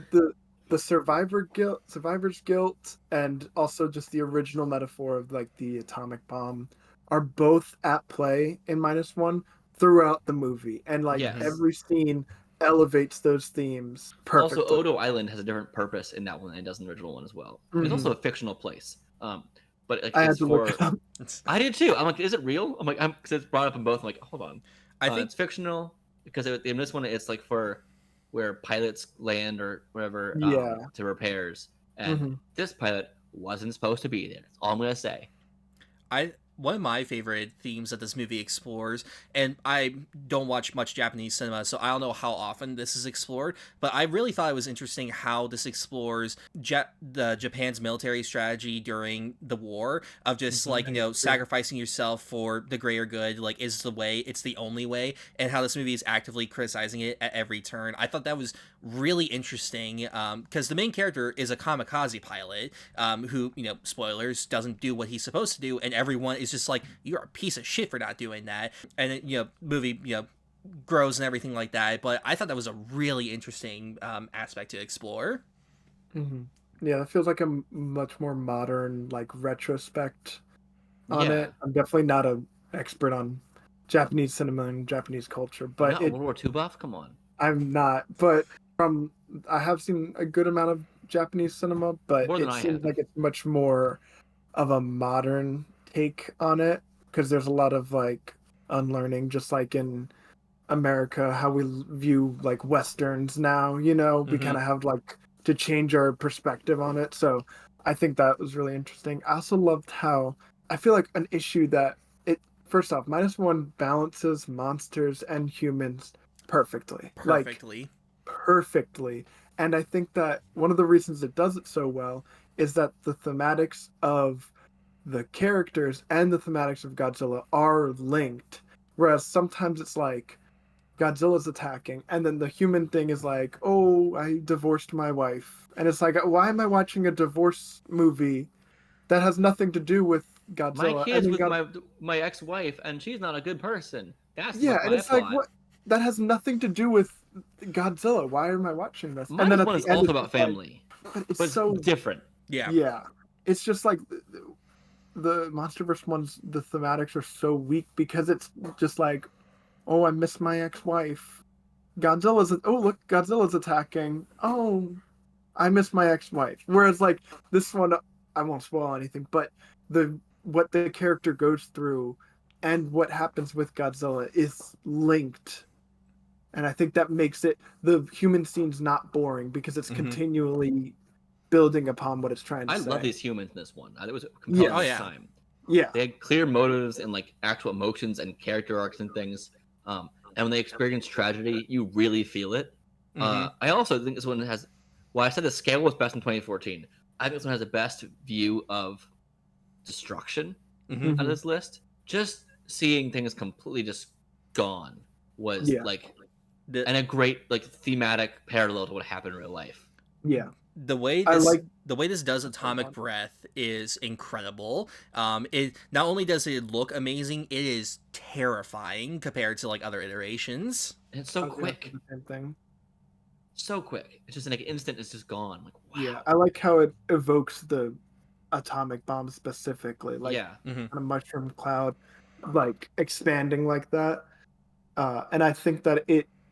The survivor's guilt, and also just the original metaphor of like the atomic bomb are both at play in -1 throughout the movie, and like Yes. every scene elevates those themes perfectly. Also, Odo Island has a different purpose in that one than it does in the original one as well. It's also a fictional place. But like, I had it's to look it up. I did too. I'm like, is it real? I'm like, because it's brought up in both. I'm like, hold on. I think it's fictional because in this one it's like for where pilots land or whatever to repairs, and this pilot wasn't supposed to be there. That's all I'm gonna say. one of my favorite themes that this movie explores, and I don't watch much Japanese cinema, so I don't know how often this is explored, but I really thought it was interesting how this explores Japan's military strategy during the war of just like, sacrificing yourself for the greater good, like, is the way, it's the only way, and how this movie is actively criticizing it at every turn. I thought that was really interesting, because the main character is a kamikaze pilot, who, spoilers, doesn't do what he's supposed to do, and everyone is just like, you're a piece of shit for not doing that. And it, movie, grows and everything like that. But I thought that was a really interesting aspect to explore. Yeah, that feels like a much more modern, like, retrospect on it. I'm definitely not an expert on Japanese cinema and Japanese culture, but World War II buff. Come on. I'm not. But I have seen a good amount of Japanese cinema, but it seems like it's much more of a modern take on it, because there's a lot of like unlearning, just like in America, how we view like westerns now. We kind of have like to change our perspective on it. So I think that was really interesting. I also loved how I feel like an issue that first off, -1 balances monsters and humans perfectly. Perfectly. And I think that one of the reasons it does it so well is that the thematics of the characters and the thematics of Godzilla are linked. Whereas sometimes it's like Godzilla's attacking, and then the human thing is like, oh, I divorced my wife. And it's like, why am I watching a divorce movie that has nothing to do with Godzilla? My kid's with my ex-wife, and she's not a good person. That's and it's plot. like, what? That has nothing to do with Godzilla. Why am I watching this? And then one is also about family, but it's but so different. Yeah. It's just like the MonsterVerse ones. The thematics are so weak because it's just like, oh, I miss my ex-wife. Godzilla's attacking. Oh, I miss my ex-wife. Whereas like this one, I won't spoil anything, but what the character goes through and what happens with Godzilla is linked. And I think that makes the human scenes not boring, because it's continually building upon what it's trying to say. I love these humans in this one. It was compelling this time. Yeah. They had clear motives and like actual emotions and character arcs and things. And when they experience tragedy, you really feel it. I also think this one has, well, I said the scale was best in 2014. I think this one has the best view of destruction Mhm. out of this list. Just seeing things completely just gone was Yeah. like, The and a great like thematic parallel to what happened in real life. Yeah. the way I this like the way this does atomic on. breath is incredible. It not only does it look amazing, it is terrifying compared to like other iterations. And it's I so was gonna say quick. the same thing. So quick. It's just like an instant, it's just gone. Like, wow. Yeah, I like how it evokes the atomic bomb specifically, like Yeah. Mhm. on a mushroom cloud, like expanding like that. And I think that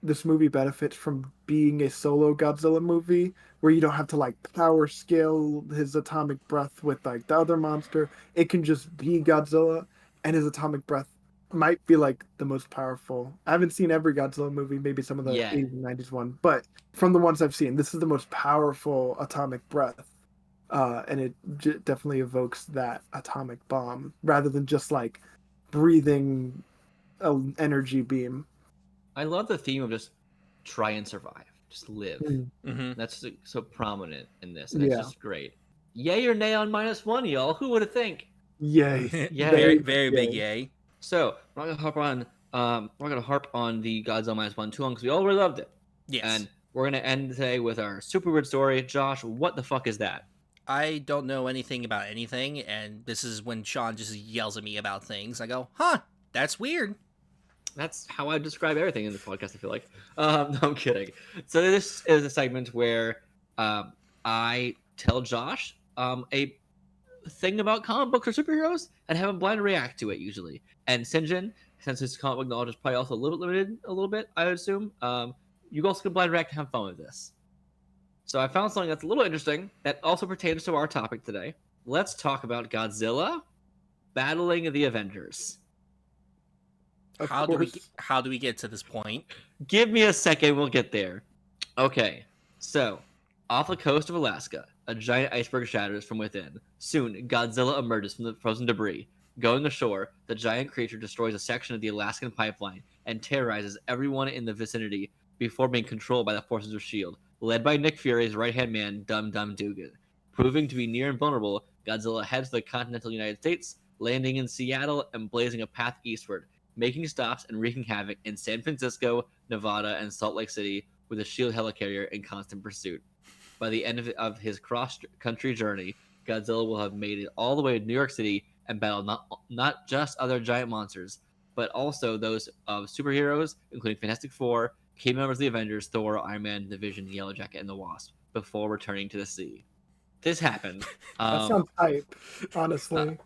this movie benefits from being a solo Godzilla movie where you don't have to like power scale his atomic breath with like the other monster. It can just be Godzilla, and his atomic breath might be like the most powerful. I haven't seen every Godzilla movie, maybe some of the Yeah. 80s and 90s one, but from the ones I've seen, this is the most powerful atomic breath. And it definitely evokes that atomic bomb rather than just like breathing an energy beam. I love the theme of just try and survive, just live. Mhm. That's so prominent in this, and it's Yeah. just great. Yay or nay on -1, y'all? Who would have think? Yay. Yeah. Very very big yay. So we're not gonna harp on the Godzilla -1 too long because we all really loved it. Yes. And we're gonna end today with our super weird story. Josh, what the fuck is that? I don't know anything about anything, and this is when Sean just yells at me about things. I go, huh, that's weird. That's how I describe everything in this podcast, I feel like. No, I'm kidding. So this is a segment where I tell Josh a thing about comic books or superheroes and have him blind react to it usually. And Sinjun, since his comic book knowledge is probably also a little limited, a little bit, I would assume, you also can blind react and have fun with this. So I found something that's a little interesting that also pertains to our topic today. Let's talk about Godzilla battling the Avengers. Of How course. do we get to this point? Give me a second, we'll get there. Okay, so off the coast of Alaska, a giant iceberg shatters from within. Soon, Godzilla emerges from the frozen debris. Going ashore, the giant creature destroys a section of the Alaskan pipeline and terrorizes everyone in the vicinity before being controlled by the forces of S.H.I.E.L.D., led by Nick Fury's right-hand man, Dum Dum Dugan. Proving to be near invulnerable, Godzilla heads to the continental United States, landing in Seattle and blazing a path eastward, making stops and wreaking havoc in San Francisco, Nevada, and Salt Lake City with a S.H.I.E.L.D. helicarrier in constant pursuit. By the end of his cross-country journey, Godzilla will have made it all the way to New York City and battled not just other giant monsters, but also those of superheroes, including Fantastic Four, key members of the Avengers, Thor, Iron Man, the Vision, Yellow Jacket, and the Wasp, before returning to the sea. This happened. That sounds hype, honestly.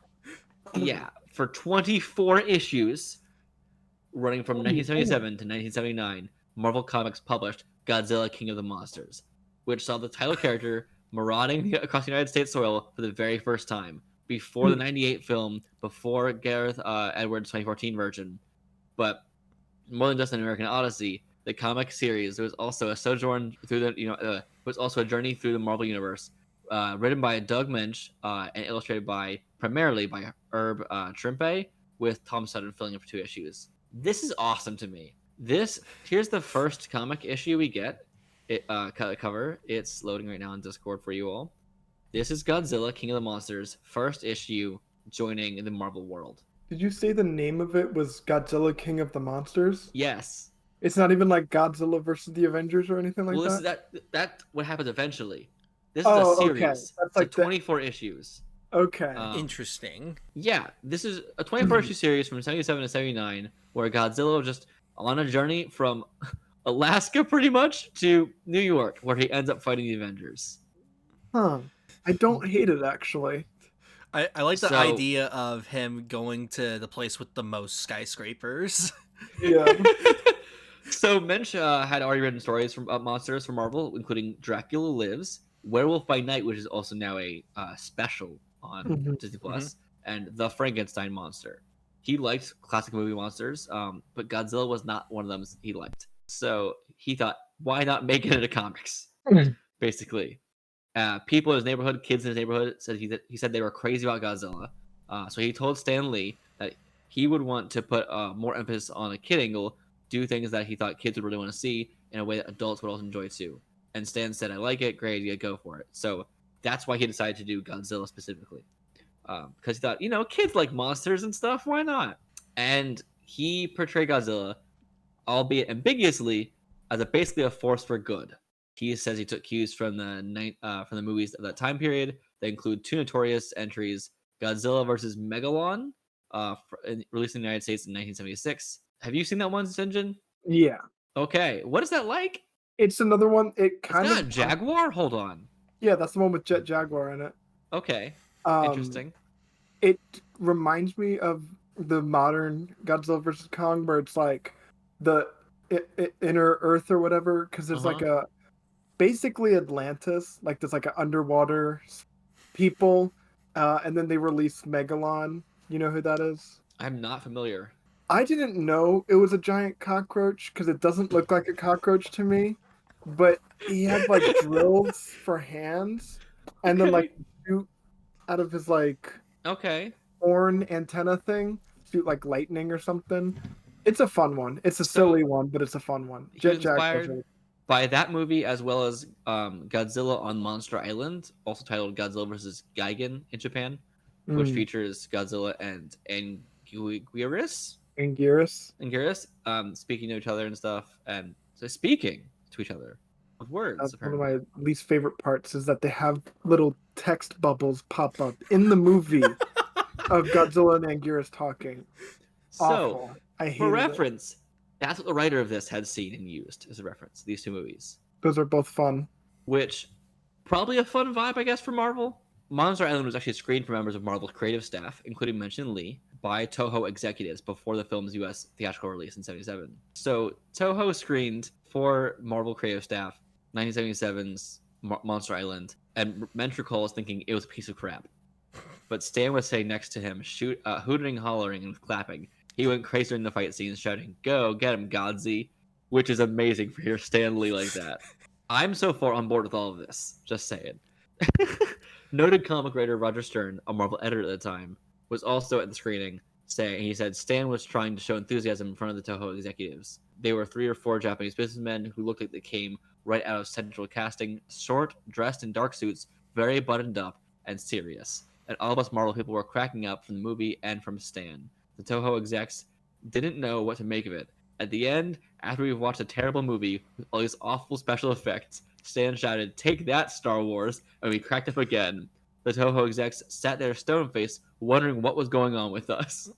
Yeah, for 24 issues, running from 1977 to 1979, Marvel Comics published Godzilla King of the Monsters, which saw the title character marauding across the United States soil for the very first time, before the 98 film, before Gareth Edwards' 2014 version. But more than just an American Odyssey, the comic series, there was also a sojourn through the, was also a journey through the Marvel Universe, written by Doug Minch and illustrated primarily by Herb Trimpe, with Tom Sutton filling in for 2 issues. This is awesome to me. Here's the first comic issue we get. Cover. It's loading right now on Discord for you all. This is Godzilla, King of the Monsters, first issue, joining the Marvel world. Did you say the name of it was Godzilla King of the Monsters? Yes. It's not even like Godzilla versus the Avengers or anything like Well, that? that's what happens eventually. This is a series. Okay. That's So like 24 issues. Okay. Interesting. Yeah, this is a 24 issue series from 77 to 79, where Godzilla was just on a journey from Alaska pretty much to New York, where he ends up fighting the Avengers. Huh. I don't hate it, actually. I like the So- idea of him going to the place with the most skyscrapers. Yeah. So Mensch had already written stories from monsters from Marvel, including Dracula Lives, Werewolf by Night, which is also now a special on Mhm. Disney Plus, and The Frankenstein Monster. He liked classic movie monsters, but Godzilla was not one of them he liked. So he thought, why not make it into comics? Basically, people in his neighborhood, kids in his neighborhood, he said they were crazy about Godzilla. So he told Stan Lee that he would want to put more emphasis on a kid angle, do things that he thought kids would really want to see in a way that adults would also enjoy too. And Stan said, I like it, great idea, go for it. So that's why he decided to do Godzilla specifically. Because he thought, kids like monsters and stuff. Why not? And he portrayed Godzilla, albeit ambiguously, as basically a force for good. He says he took cues from the movies of that time period. They include two notorious entries: Godzilla versus Megalon, released in the United States in 1976. Have you seen that one, Sinjun? Yeah. Okay, what is that like? It's another one. It It's kind not of Jaguar. Hold on. Yeah, that's the one with Jet Jaguar in it. Okay, interesting. It reminds me of the modern Godzilla vs. Kong, where it's like the inner Earth or whatever, because there's like a basically Atlantis, like there's like an underwater people, and then they released Megalon. You know who that is? I'm not familiar. I didn't know it was a giant cockroach because it doesn't look like a cockroach to me, but he had like drills for hands, and then like shoot out of his like horn antenna thing, shoot like lightning or something. It's a fun one. It's a silly one, but it's a fun one. He was inspired by that movie as well as Godzilla on Monster Island, also titled Godzilla vs. Gigan in Japan, which features Godzilla and Anguirus, speaking to each other and stuff, and so speaking to each other with words. That's apparently. one of my least favorite parts is that they have little text bubbles pop up in the movie of Godzilla and Anguirus talking. Awful. I hate it. For reference, that's what the writer of this had seen and used as a reference. These two movies. Those are both fun. Which, probably a fun vibe, I guess, for Marvel. Monster Island was actually screened for members of Marvel's creative staff, including mentioned Lee, by Toho executives before the film's U.S. theatrical release in 1977. So Toho screened for Marvel creative staff 1977's Monster Island, and Mensch recalls thinking it was a piece of crap. But Stan was saying next to him, hooting, hollering, and clapping. He went crazy in the fight scenes, shouting, "Go, get him, Godzilla," which is amazing for hear Stan Lee like that. I'm so far on board with all of this, just saying. Noted comic writer Roger Stern, a Marvel editor at the time, was also at the screening, he said Stan was trying to show enthusiasm in front of the Toho executives. They were 3 or 4 Japanese businessmen who looked like they came right out of central casting, short, dressed in dark suits, very buttoned up, and serious. And all of us Marvel people were cracking up from the movie and from Stan. The Toho execs didn't know what to make of it. At the end, after we've watched a terrible movie with all these awful special effects, Stan shouted, "Take that, Star Wars," and we cracked up again. The Toho execs sat there stone-faced, wondering what was going on with us.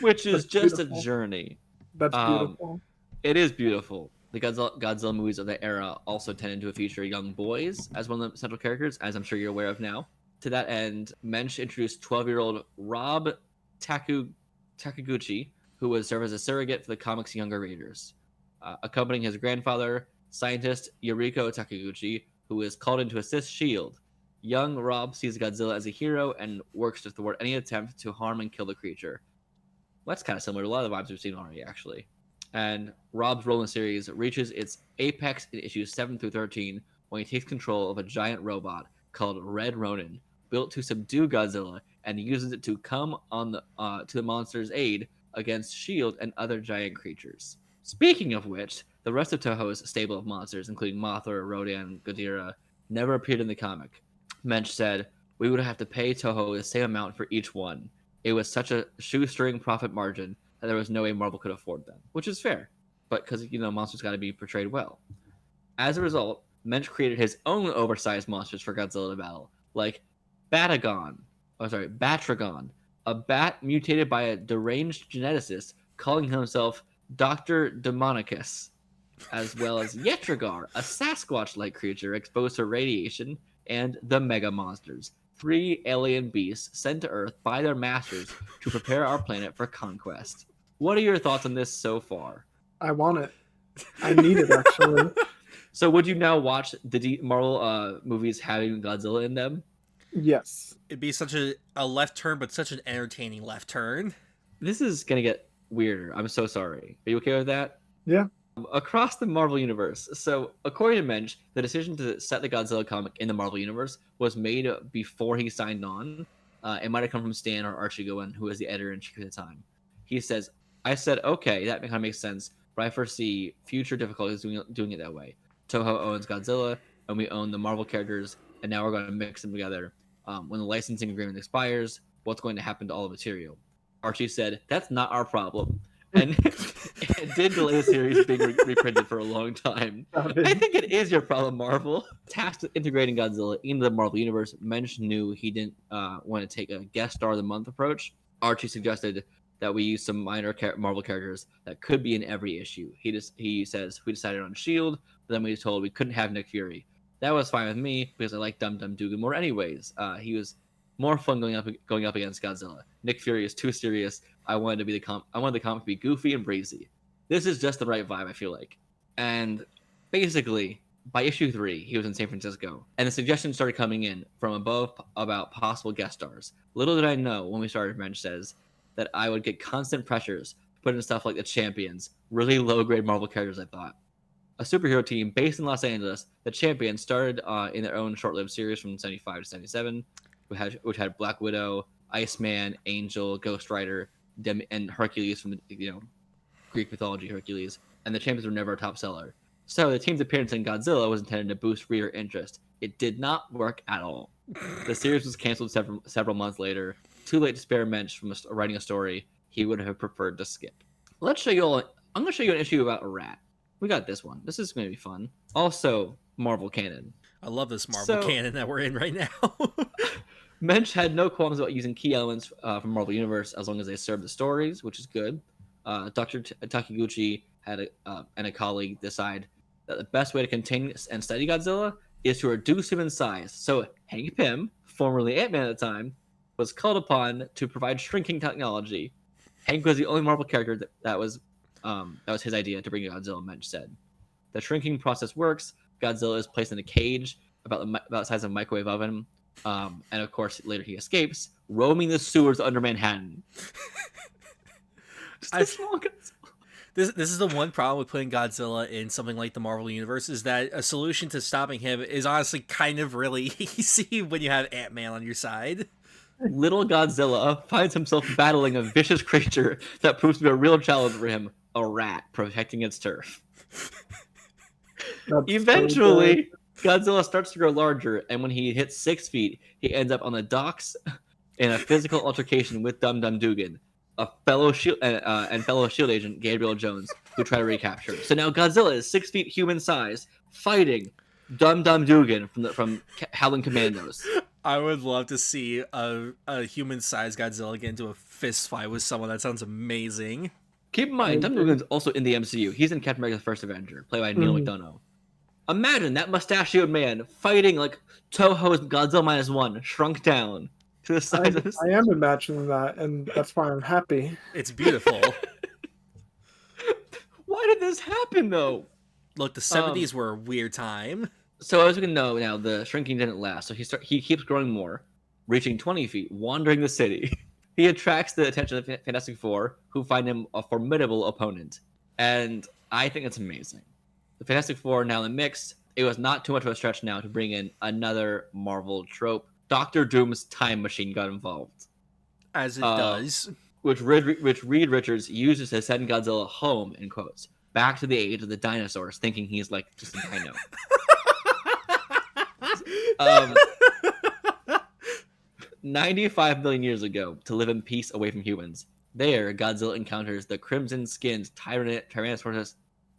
Which is just beautiful. A journey. That's beautiful. It is beautiful. The Godzilla movies of that era also tended to feature young boys as one of the central characters, as I'm sure you're aware of now. To that end, Mensch introduced 12-year-old Rob Takaguchi, who would serve as a surrogate for the comic's younger readers. Accompanying his grandfather, scientist Yuriko Takaguchi, who is called in to assist S.H.I.E.L.D. Young Rob sees Godzilla as a hero and works to thwart any attempt to harm and kill the creature. Well, that's kind of similar to a lot of the vibes we've seen already, actually. And Rob's role in the series reaches its apex in issues 7 through 13 when he takes control of a giant robot called Red Ronin, built to subdue Godzilla, and uses it to come on to the monster's aid against S.H.I.E.L.D. and other giant creatures. Speaking of which, the rest of Toho's stable of monsters, including Mothra, Rodan, Ghidorah, never appeared in the comic. Mensch said, "We would have to pay Toho the same amount for each one. It was such a shoestring profit margin that there was no way Marvel could afford them," which is fair, but because monsters got to be portrayed well. As a result, Mensch created his own oversized monsters for Godzilla to battle, like Batragon, a bat mutated by a deranged geneticist calling himself Dr. Demonicus, as well as Yetragar, a Sasquatch-like creature exposed to radiation, and the Mega Monsters, 3 alien beasts sent to Earth by their masters to prepare our planet for conquest. What are your thoughts on this so far? I want it. I need it, actually. So would you now watch the Marvel movies having Godzilla in them? Yes. It'd be such a left turn, but such an entertaining left turn. This is going to get weirder. I'm so sorry. Are you okay with that? Yeah. Across the Marvel Universe. So, according to Mensch, the decision to set the Godzilla comic in the Marvel Universe was made before he signed on. It might have come from Stan or Archie Goen, who was the editor-in-chief at the time. He says, "I said, okay, that kind of makes sense, but I foresee future difficulties doing it that way. Toho owns Godzilla, and we own the Marvel characters and now we're going to mix them together. When the licensing agreement expires, what's going to happen to all the material? Archie said, "That's not our problem." And it did delay the series being reprinted for a long time. I think it is your problem, Marvel. Tasked with integrating Godzilla into the Marvel Universe, Mensch knew he didn't want to take a guest star of the month approach. Archie suggested that we use some minor Marvel characters that could be in every issue. He says, we decided on S.H.I.E.L.D., but then we were told we couldn't have Nick Fury. That was fine with me because I like Dum Dum Dugan more anyways. He was more fun going up against Godzilla. Nick Fury is too serious. I wanted the comic to be goofy and breezy. This is just the right vibe, I feel like. And basically, by issue 3, he was in San Francisco, and the suggestions started coming in from above about possible guest stars. Little did I know when we started, Mensch says, that I would get constant pressures to put in stuff like the Champions, really low-grade Marvel characters, I thought. A superhero team based in Los Angeles, the Champions started in their own short-lived series from 75 to 77, which had Black Widow, Iceman, Angel, Ghost Rider, and Hercules from the Greek mythology Hercules, and the Champions were never a top seller. So the team's appearance in Godzilla was intended to boost reader interest. It did not work at all. The series was canceled several months later. Too late to spare Mensch from writing a story he would have preferred to skip. Let's show you all. I'm going to show you an issue about a rat. We got this one. This is going to be fun. Also, Marvel canon. I love this Marvel canon that we're in right now. Mensch had no qualms about using key elements from Marvel Universe as long as they serve the stories, which is good. Dr. Takiguchi and a colleague decide that the best way to contain and study Godzilla is to reduce him in size. So Hank Pym, formerly Ant-Man at the time, was called upon to provide shrinking technology. Hank was the only Marvel character that was his idea to bring Godzilla, Mensch said. The shrinking process works. Godzilla is placed in a cage about the size of a microwave oven. And of course, later he escapes, roaming the sewers under Manhattan. This is the one problem with putting Godzilla in something like the Marvel Universe, is that a solution to stopping him is honestly kind of really easy when you have Ant-Man on your side. Little Godzilla finds himself battling a vicious creature that proves to be a real challenge for him, a rat protecting its turf. Eventually, Godzilla starts to grow larger, and when he hits 6 feet, he ends up on the docks in a physical altercation with Dum Dum Dugan, a fellow fellow S.H.I.E.L.D. agent Gabriel Jones, who try to recapture him. So now Godzilla is 6 feet human size, fighting Dum Dum Dugan from Howling Commandos. I would love to see a human-sized Godzilla get into a fist fight with someone. That sounds amazing. Keep in mind, Dum Dum Dugan's also in the MCU. He's in Captain America: The First Avenger, played by Neil McDonough. Imagine that mustachioed man fighting like Toho's Godzilla -1, shrunk down to the size of his... I am imagining that, and that's why I'm happy. It's beautiful. Why did this happen, though? Look, the 70s were a weird time. So as we can know now, the shrinking didn't last. So he keeps growing more, reaching 20 feet, wandering the city. He attracts the attention of the Fantastic Four, who find him a formidable opponent. And I think it's amazing. The Fantastic Four are now in the mix. It was not too much of a stretch now to bring in another Marvel trope. Dr. Doom's time machine got involved. As it does. Which Reed Richards uses to send Godzilla home, in quotes, back to the age of the dinosaurs, thinking he's like just a dino. 95 million years ago, to live in peace away from humans. There, Godzilla encounters the crimson-skinned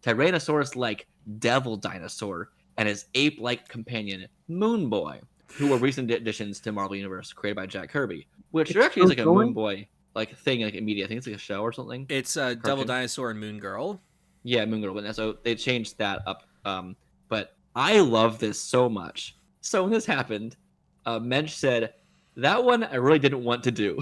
Tyrannosaurus-like devil dinosaur and his ape-like companion, Moon Boy, who were recent additions to Marvel Universe created by Jack Kirby, which there actually is like a Moon Boy like thing like in media. I think it's like a show or something. It's Devil Dinosaur and Moon Girl. Yeah, Moon Girl. And so they changed that up. But I love this so much. So when this happened, Mensch said, that one I really didn't want to do.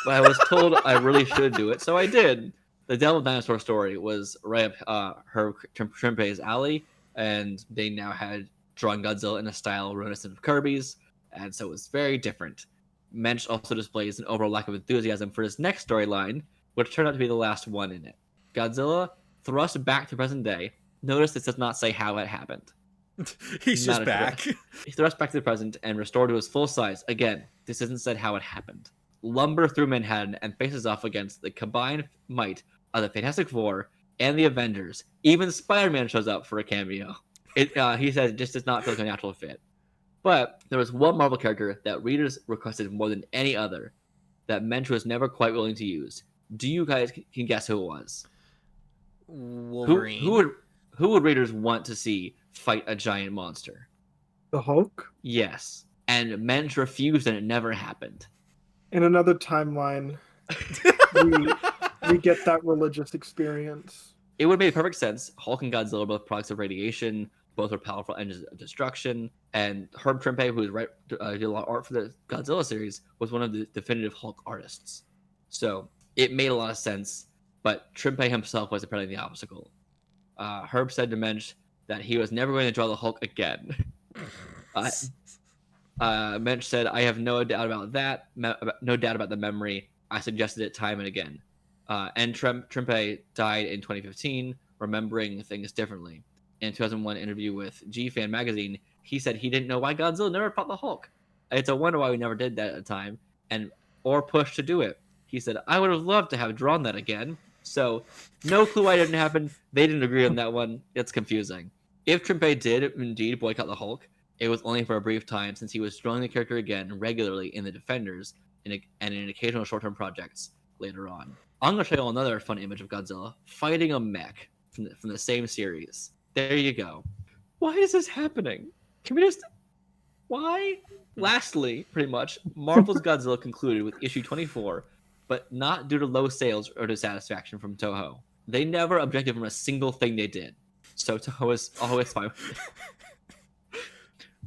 But I was told I really should do it, so I did. The Devil Dinosaur story was right up her Trimpe's alley, and they now had drawn Godzilla in a style reminiscent of Kirby's, and so it was very different. Mensch also displays an overall lack of enthusiasm for his next storyline, which turned out to be the last one in it. Godzilla, thrust back to present day. Notice this does not say how it happened. He's just back. He thrust back to the present and restored to his full size. Again, this isn't said how it happened. Lumber through Manhattan and faces off against the combined might of the Fantastic Four and the Avengers. Even Spider-Man shows up for a cameo. He says it just does not feel like a natural fit. But there was one Marvel character that readers requested more than any other that Mensch was never quite willing to use. Do you guys can guess who it was? Wolverine. Who would readers want to see fight a giant monster? The Hulk? Yes. And Mensch refused and it never happened. In another timeline, we get that religious experience. It would make perfect sense. Hulk and Godzilla are both products of radiation. Both are powerful engines of destruction. And Herb Trimpe, who did a lot of art for the Godzilla series, was one of the definitive Hulk artists. So it made a lot of sense. But Trimpe himself was apparently the obstacle. Herb said to Mensch that he was never going to draw the Hulk again. Mensch said, "I have no doubt about that. No doubt about the memory. I suggested it time and again." And Trimpe died in 2015, remembering things differently. In a 2001 interview with G-Fan magazine, he said he didn't know why Godzilla never fought the Hulk. It's a wonder why we never did that at the time, or pushed to do it. He said, "I would have loved to have drawn that again." So, no clue why it didn't happen. They didn't agree on that one. It's confusing. If Trimpe did indeed boycott the Hulk, it was only for a brief time, since he was drawing the character again regularly in The Defenders and in occasional short-term projects later on. I'm going to show you another fun image of Godzilla fighting a mech from the same series. There you go. Why is this happening? Can we just... Why? Lastly, pretty much, Marvel's Godzilla concluded with issue 24, but not due to low sales or dissatisfaction from Toho. They never objected from a single thing they did. So Toho is always fine with it.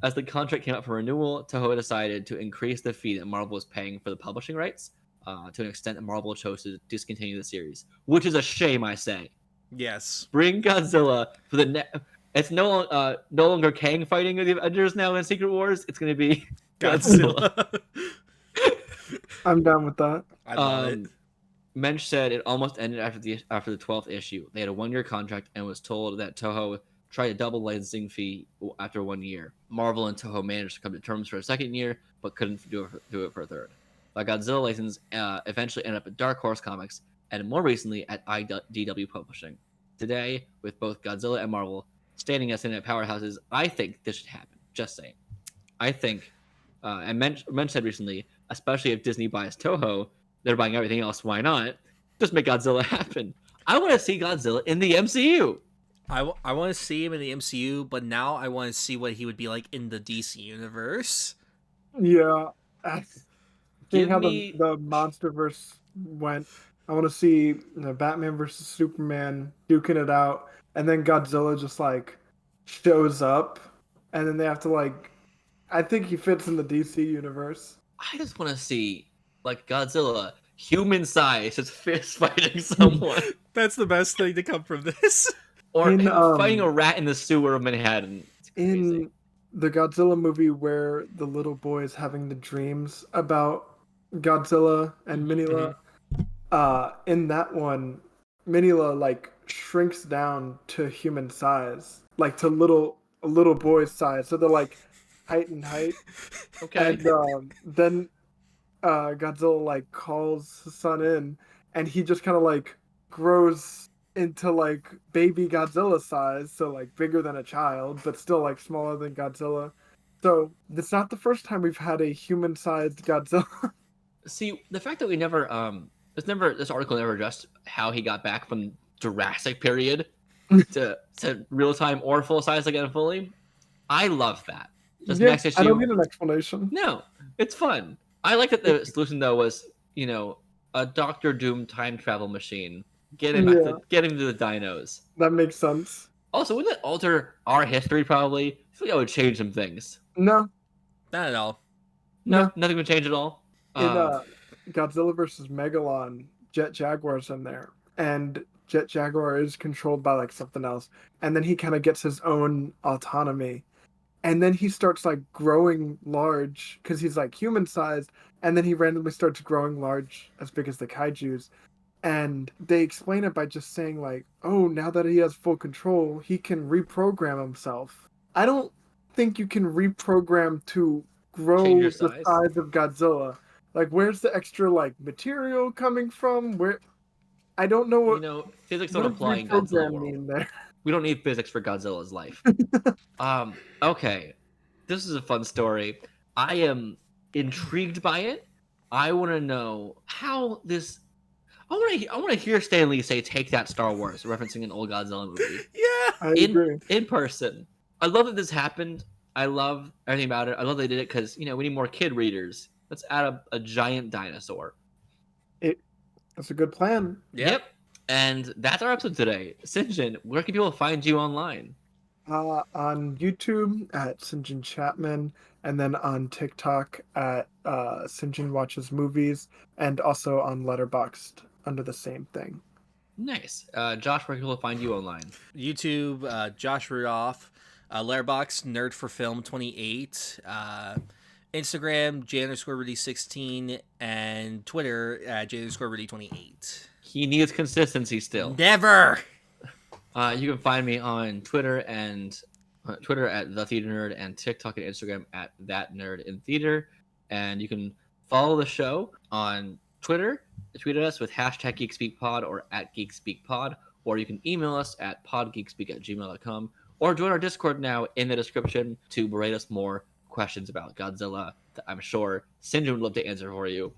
As the contract came up for renewal, Toho decided to increase the fee that Marvel was paying for the publishing rights to an extent that Marvel chose to discontinue the series, which is a shame, I say. Yes. Bring Godzilla for the It's no longer Kang fighting the Avengers now in Secret Wars. It's going to be Godzilla. I'm down with that. I love it. Mensch said it almost ended after the 12th issue. They had a 1-year contract and was told that Toho tried a double licensing fee after 1 year. Marvel and Toho managed to come to terms for a second year, but couldn't do it for a third. The Godzilla license eventually ended up at Dark Horse Comics, and more recently at IDW Publishing. Today, with both Godzilla and Marvel standing as internet powerhouses, I think this should happen. Just saying. I think, and Mensch said recently, especially if Disney buys Toho, they're buying everything else, why not? Just make Godzilla happen. I want to see Godzilla in the MCU. I want to see him in the MCU, but now I want to see what he would be like in the DC universe. Yeah. Give Seeing how me- the MonsterVerse went, I want to see Batman versus Superman duking it out, and then Godzilla just like shows up, and then they have to like. I think he fits in the DC universe. I just want to see like Godzilla, human size, just fist fighting someone, That's the best thing to come from this. or In, him fighting a rat in the sewer of Manhattan. It's crazy. In the Godzilla movie where the little boy is having the dreams about Godzilla and Minilla, in that one, Minilla like shrinks down to human size, like to a little boy's size. So they're like height and height. Okay. And then Godzilla like calls his son in, and he just kind of like grows into like baby Godzilla size, so like bigger than a child, but still like smaller than Godzilla. So it's not the first time we've had a human-sized Godzilla. See, the fact that we never this article never addressed how he got back from Jurassic period to real time or full size again fully. I love that. Just Yeah, next issue. I don't need an explanation. No, it's fun. I like that the solution though was, a Doctor Doom time travel machine. Get him to the dinos. That makes sense. Also, wouldn't it alter our history probably? I feel like it would change some things. No, Not at all. No, nothing would change at all. in Godzilla versus Megalon, Jet Jaguar's in there, and Jet Jaguar is controlled by like something else, and then he kind of gets his own autonomy, and then he starts like growing large because he's like human sized, and then he randomly starts growing large as big as the kaijus, and they explain it by just saying like, oh, now that he has full control, he can reprogram himself. I don't think you can reprogram to grow Change your the size? size of Godzilla. Like, where's the extra like material coming from? Where I don't know what. Physics What don't does apply in Godzilla reprogram world. mean there? We don't need physics for Godzilla's life. Okay. This is a fun story. I am intrigued by it. I want to know how this. I want to hear Stan Lee say "Take that, Star Wars," referencing an old Godzilla movie Yeah. I agree. in person. I love that this happened. I love everything about it. I love they did it because we need more kid readers. Let's add a giant dinosaur. That's a good plan. Yep. And that's our episode today. Sinjun, where can people find you online? On YouTube at Sinjun Chapman, and then on TikTok at Sinjun Watches Movies, and also on Letterboxd under the same thing. Nice. Josh, where can people find you online? YouTube, Josh Rudolph, Letterboxd, Nerd for Film 28, Instagram, J_Rudy16, and Twitter at J_Rudy28. He needs consistency still. Never. You can find me on Twitter and Twitter at The Theater Nerd and TikTok and Instagram at That Nerd in Theater. And you can follow the show on Twitter. Tweet at us with hashtag GeekSpeakPod or at GeekSpeakPod, or you can email us at podgeekspeak@gmail.com, or join our Discord now in the description to berate us more questions about Godzilla that I'm sure Sinjun would love to answer for you.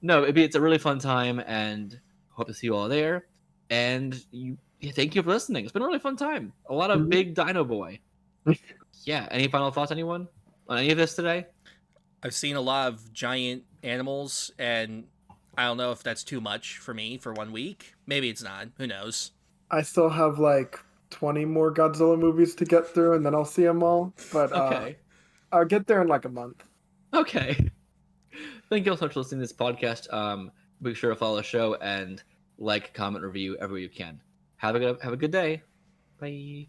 No, it's a really fun time, and hope to see you all there. And thank you for listening. It's been a really fun time. A lot of big Dino Boy. Yeah. Any final thoughts, anyone, on any of this today? I've seen a lot of giant animals, and I don't know if that's too much for me for 1 week. Maybe it's not. Who knows? I still have like 20 more Godzilla movies to get through, and then I'll see them all. But Okay. I'll get there in like a month. Okay. Thank you all so much for listening to this podcast. Be sure to follow the show and like, comment, review everywhere you can. Have a good day. Bye.